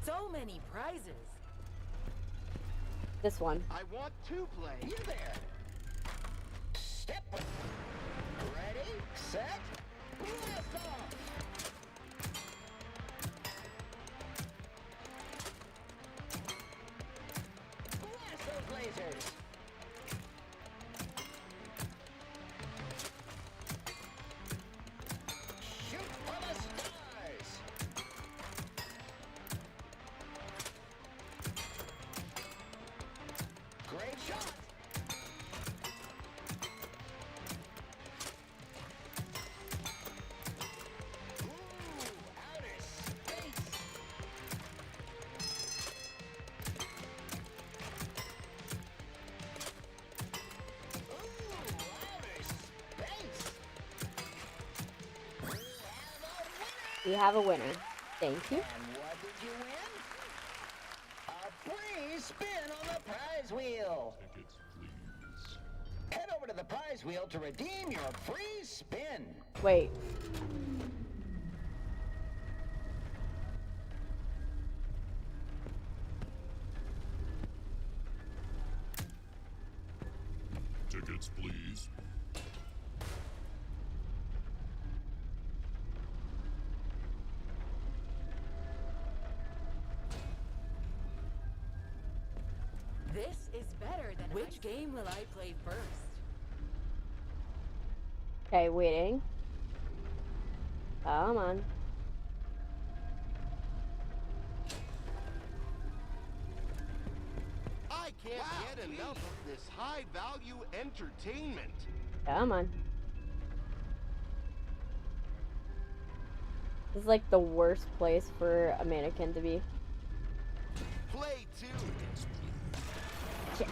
So many prizes. This one. I want to play. You there. Step one. Ready, set, blast off. Blast those lasers. Shoot for the stars. Great shot. Ooh, outer space. Ooh, outer space. We have a winner. We have a winner. Thank you. And what did you win? A free spin on the prize wheel. Tickets, please. Head over to the prize wheel to redeem your free spin. Wait. Tickets, please. This is better than which game will I play first? Okay, waiting. Come on. I can't get enough of this high-value entertainment. Come on. This is like the worst place for a mannequin to be. Play too. Shit.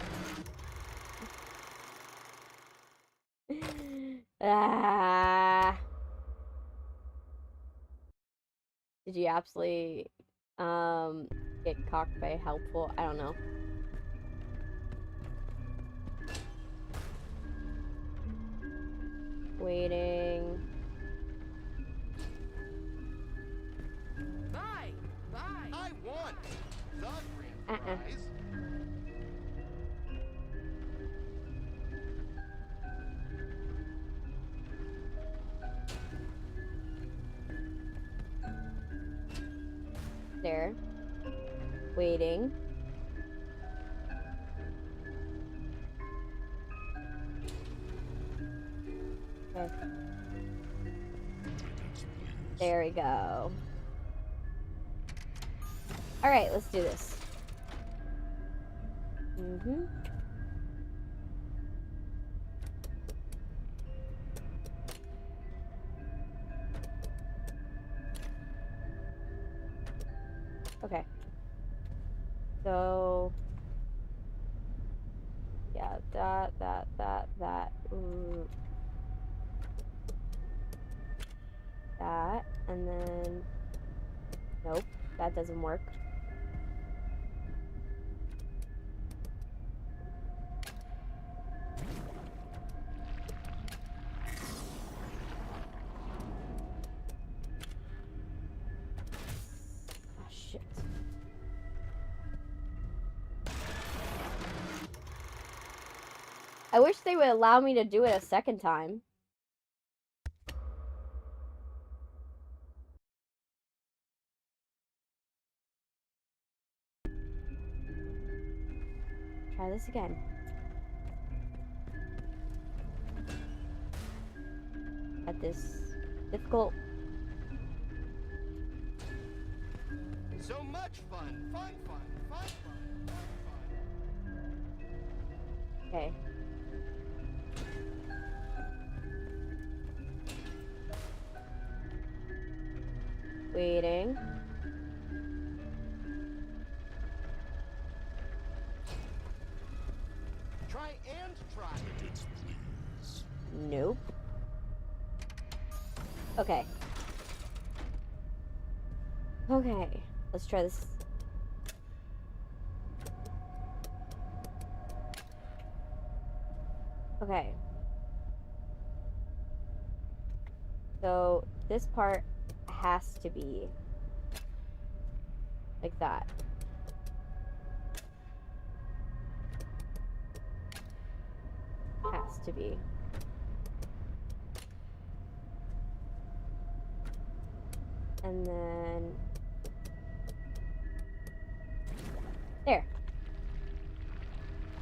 Ah. Did you absolutely get cocked by helpful? I don't know. Waiting. Bye! Bye! I want the grand prize. There. Waiting. Okay. Tickets, please. There we go. Alright, let's do this. Mm-hmm. Okay. So yeah, that. Ooh. That, and then nope, that doesn't work. Oh shit. I wish they would allow me to do it a second time. Try this again. At this difficult. So much fun. Fun. Okay. Waiting. Try and try. Tickets, please. Nope. Okay. Okay, let's try this. Okay. So this part has to be like that. Has to be. And then there.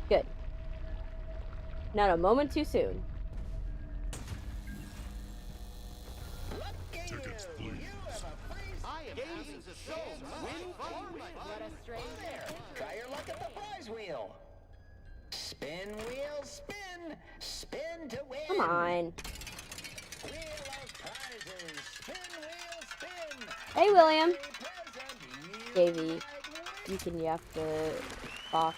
Good. Not a moment too soon. Tickets, please. I am games is so much fun. What a strange Try your luck at the prize wheel. Spin, wheel, spin. Spin to win. Come on. Wheel of prizes. Spin, wheel, spin. Hey, William. Every present Davey, you can yaff the box.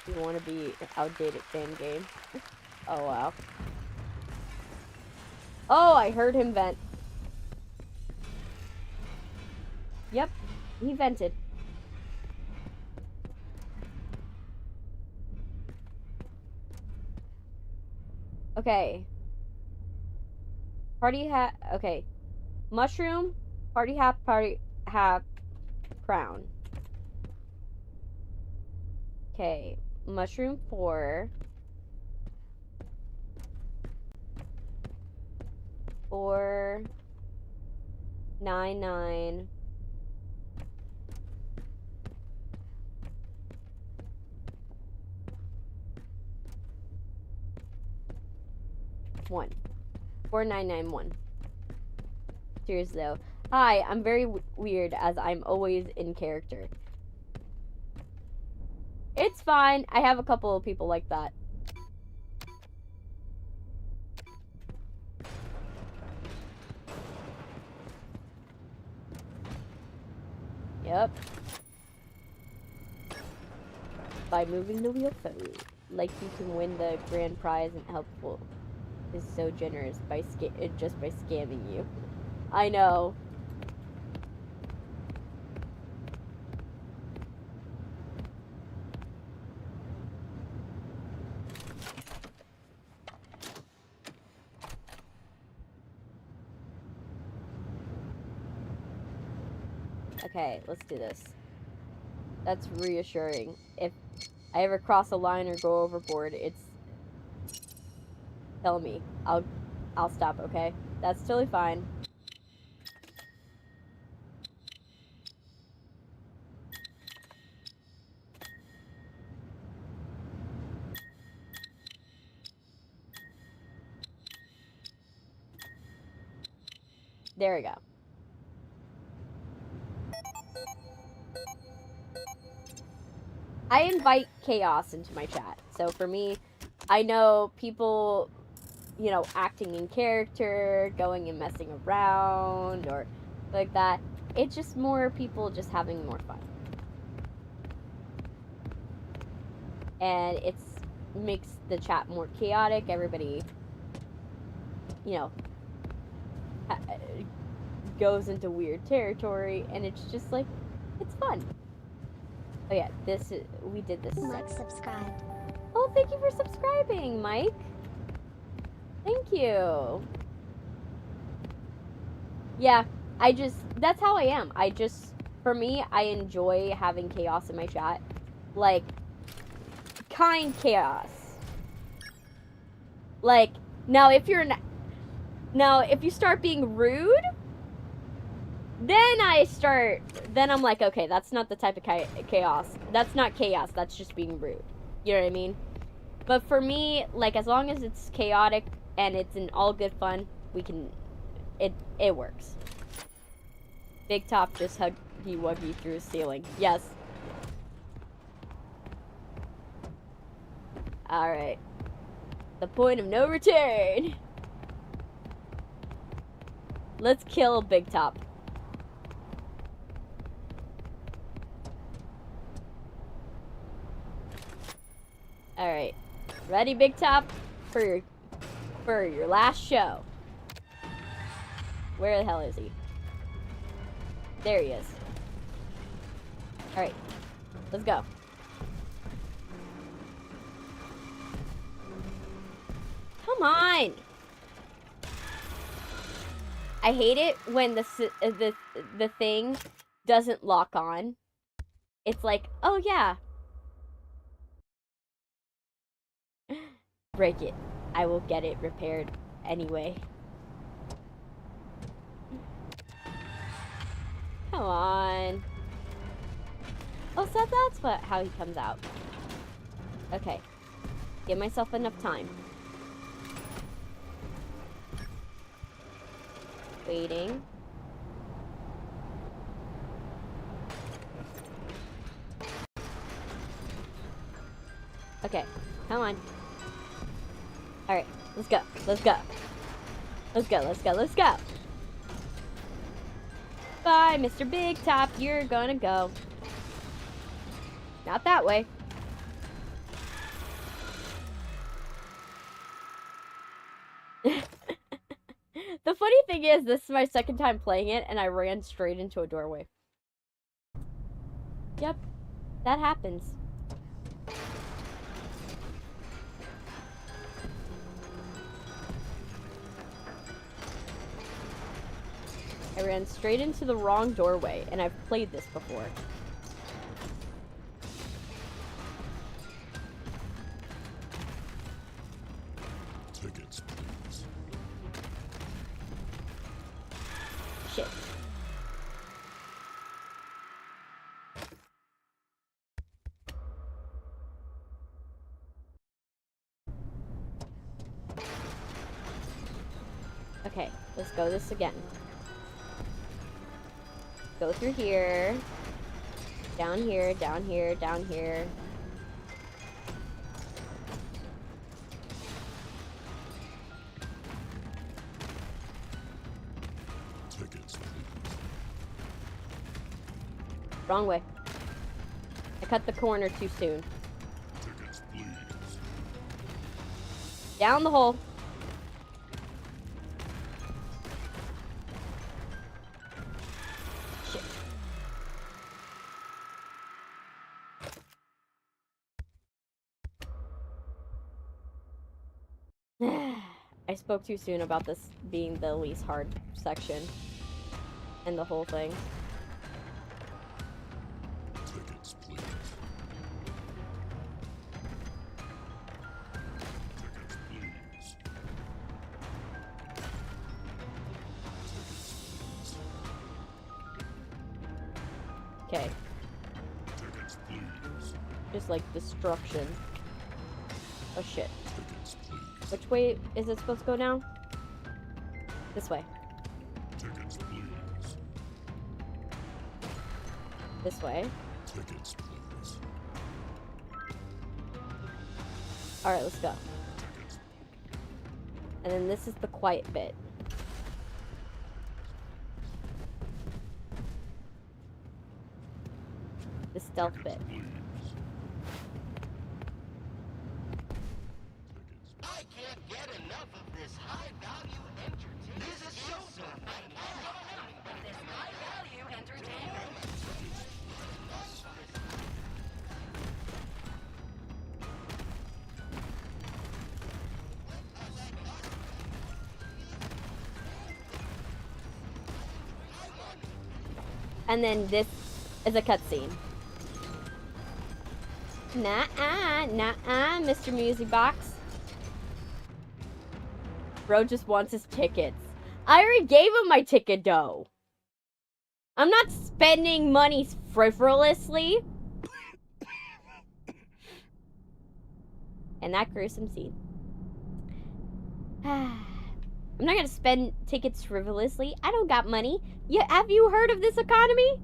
You want to be outdated fan game. Oh, wow. Oh, I heard him vent. Yep, he vented. Okay. Party hat. Okay. Mushroom. Party hat. Party hat. Crown. Okay. Mushroom 4. 4. 9 9. 1. 4991. Cheers, though. Hi, I'm very weird as I'm always in character. It's fine. I have a couple of people like that. Yep. By moving the wheel forward, like you can win the grand prize and helpful is so generous by just by scamming you. I know. Okay, let's do this. That's reassuring. If I ever cross a line or go overboard, it's tell me. I'll stop, okay? That's totally fine. There we go. I invite chaos into my chat. So for me, I know people, you know, acting in character, going and messing around, or like that. It's just more people just having more fun. And it's makes the chat more chaotic. Everybody, you know, goes into weird territory, and it's just like, it's fun. Oh yeah, we did this. Mike subscribed. Oh, thank you for subscribing, Mike. Thank you. Yeah, that's how I am. For me, I enjoy having chaos in my chat. Like, kind chaos. Like, now if you start being rude, then I'm like, okay, that's not the type of chaos. That's not chaos, that's just being rude. You know what I mean? But for me, like, as long as it's chaotic and it's in all good fun, it works. Big Top just huggy wuggy through the ceiling. Yes. Alright. The point of no return. Let's kill Big Top. Alright. Ready, Big Top? For your last show. Where the hell is he? There he is. Alright. Let's go. Come on! I hate it when the thing doesn't lock on. It's like, oh yeah. Break it. I will get it repaired anyway. Come on. Oh, so that's how he comes out. Okay. Give myself enough time. Waiting. Okay, come on. Alright, let's go. Let's go. Let's go, let's go, let's go. Bye, Mr. Big Top. You're gonna go. Not that way. The funny thing is, this is my second time playing it, and I ran straight into a doorway. Yep, that happens. I ran straight into the wrong doorway, and I've played this before. Tickets, please. Shit. Okay, let's go this again. Go through here. Down here, down here, down here. Tickets, please. Wrong way. I cut the corner too soon. Tickets, please. Down the hole. Shit. I spoke too soon about this being the least hard section. And the whole thing. Tickets, please. Tickets, please. Tickets, please. Okay. Tickets, please. Just like destruction. Oh shit. Tickets, please. Which way is it supposed to go now? This way. Tickets, please. This way. Tickets, please. Alright, let's go. Tickets. And then this is the quiet bit. The stealth bit. Please. I can't get enough of this high-value entertainment. This is so this high-value entertainment. And then this is a cutscene. Nah-uh, nah-uh, Mr. Music Box. Bro just wants his tickets. I already gave him my ticket dough. I'm not spending money frivolously. And that gruesome scene. I'm not gonna spend tickets frivolously. I don't got money. Have you heard of this economy?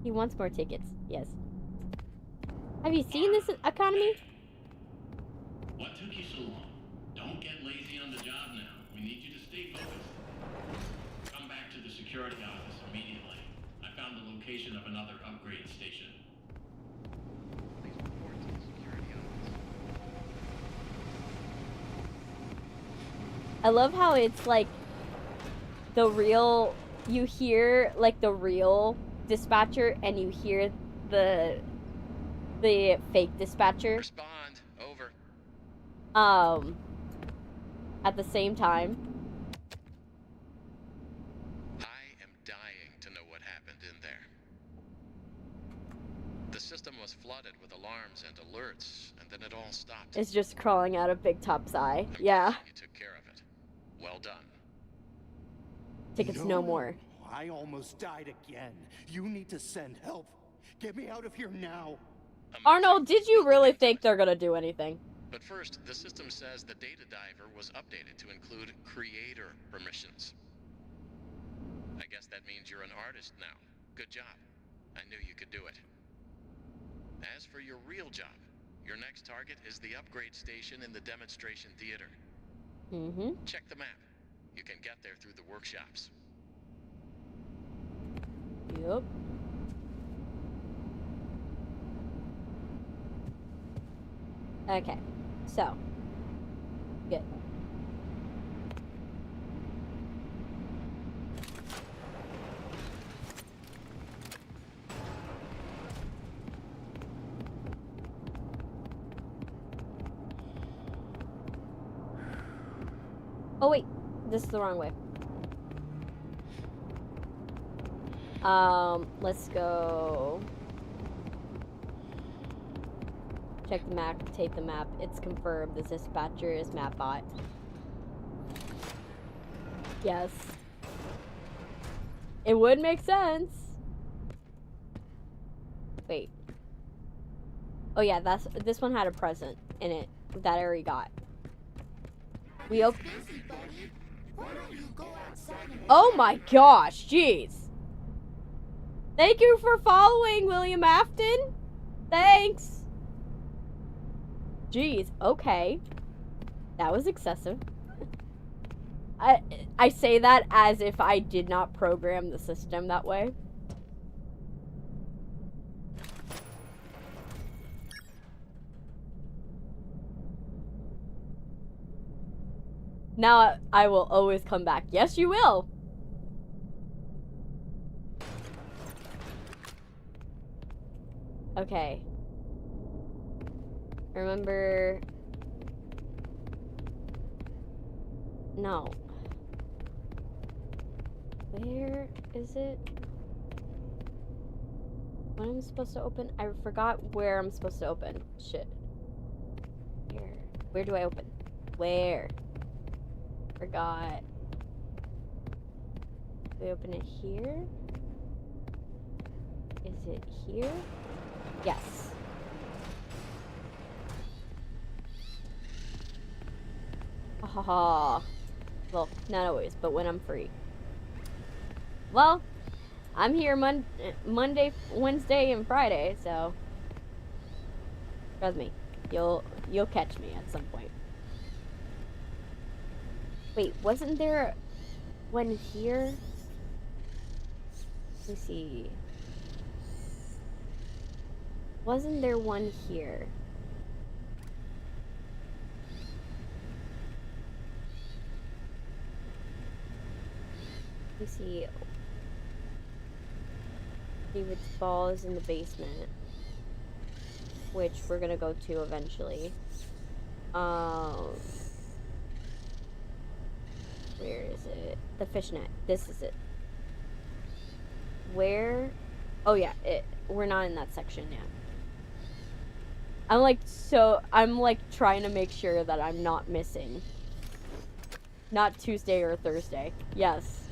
He wants more tickets. Yes. Have you seen this economy? What took you so long? Don't get lazy on the job now. We need you to stay focused. Come back to the security office immediately. I found the location of another upgrade station. Please report to the security office. I love how it's like the real you hear like the real dispatcher and you hear the fake dispatcher Respond. Over. at the same time. I am dying to know what happened in there. The system was flooded with alarms and alerts, and then it all stopped. It's just crawling out of Big Top's eye. I'm Yeah. guessing you took care of it. Well done. Tickets no more. I almost died again. You need to send help. Get me out of here now. Arnold, did you really think they're gonna do anything? But first, the system says the data diver was updated to include creator permissions. I guess that means you're an artist now. Good job. I knew you could do it. As for your real job, your next target is the upgrade station in the demonstration theater. Mm-hmm. Check the map. You can get there through the workshops. Yep. Okay, so good. Oh wait, this is the wrong way. Let's go. Check the map, take the map. It's confirmed. The dispatcher is Mapbot. Yes. It would make sense. Wait. Oh yeah, this one had a present in it that I already got. We open. Oh my gosh, jeez. Thank you for following, William Afton. Thanks. Jeez, okay. That was excessive. I say that as if I did not program the system that way. Now I will always come back. Yes, you will. Okay. Remember... No. Where is it? What am I supposed to open? I forgot where I'm supposed to open. Shit. Where do I open? Where? Forgot. Do we open it here? Is it here? Yes. Haha. Well, not always, but when I'm free. Well, I'm here Monday, Wednesday, and Friday, so trust me, you'll catch me at some point. Wait, wasn't there one here? Let me see. Wasn't there one here? Let me see. David's ball is in the basement, which we're gonna go to eventually. Where is it? The fishnet. This is it. Where? Oh yeah, we're not in that section yet. I'm like trying to make sure that I'm not missing. Not Tuesday or Thursday. Yes.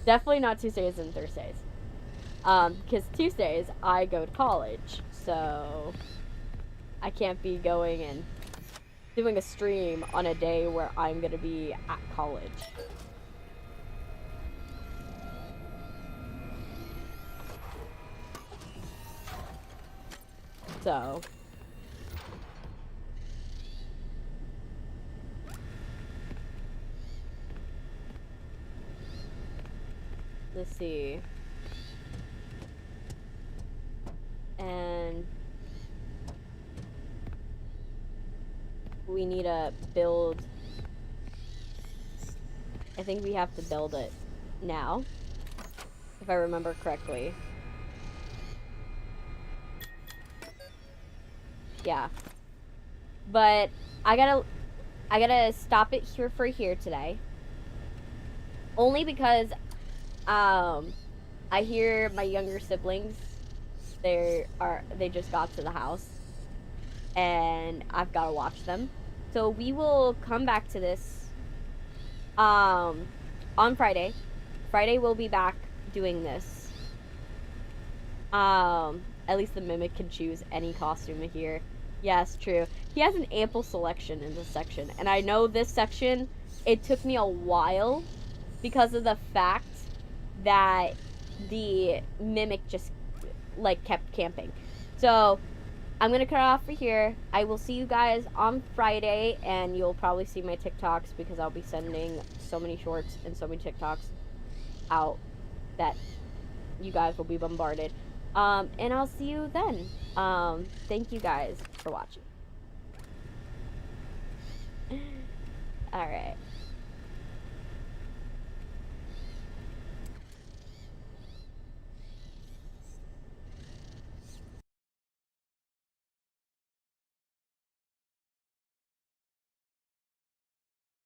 Definitely not Tuesdays and Thursdays. Because Tuesdays I go to college, so I can't be going and doing a stream on a day where I'm gonna be at college. So let's see. And we need to build. I think we have to build it now. if I remember correctly. Yeah. But I gotta stop it here for here today. Only because I hear my younger siblings, they just got to the house and I've got to watch them. So we will come back to this on Friday. Friday we'll be back doing this. At least the Mimic can choose any costume here. Yes, true. He has an ample selection in this section. And I know this section, it took me a while because of the fact that the Mimic just, like, kept camping. So, I'm going to cut it off for here. I will see you guys on Friday, and you'll probably see my TikToks because I'll be sending so many shorts and so many TikToks out that you guys will be bombarded. And I'll see you then. Thank you guys for watching. Alright.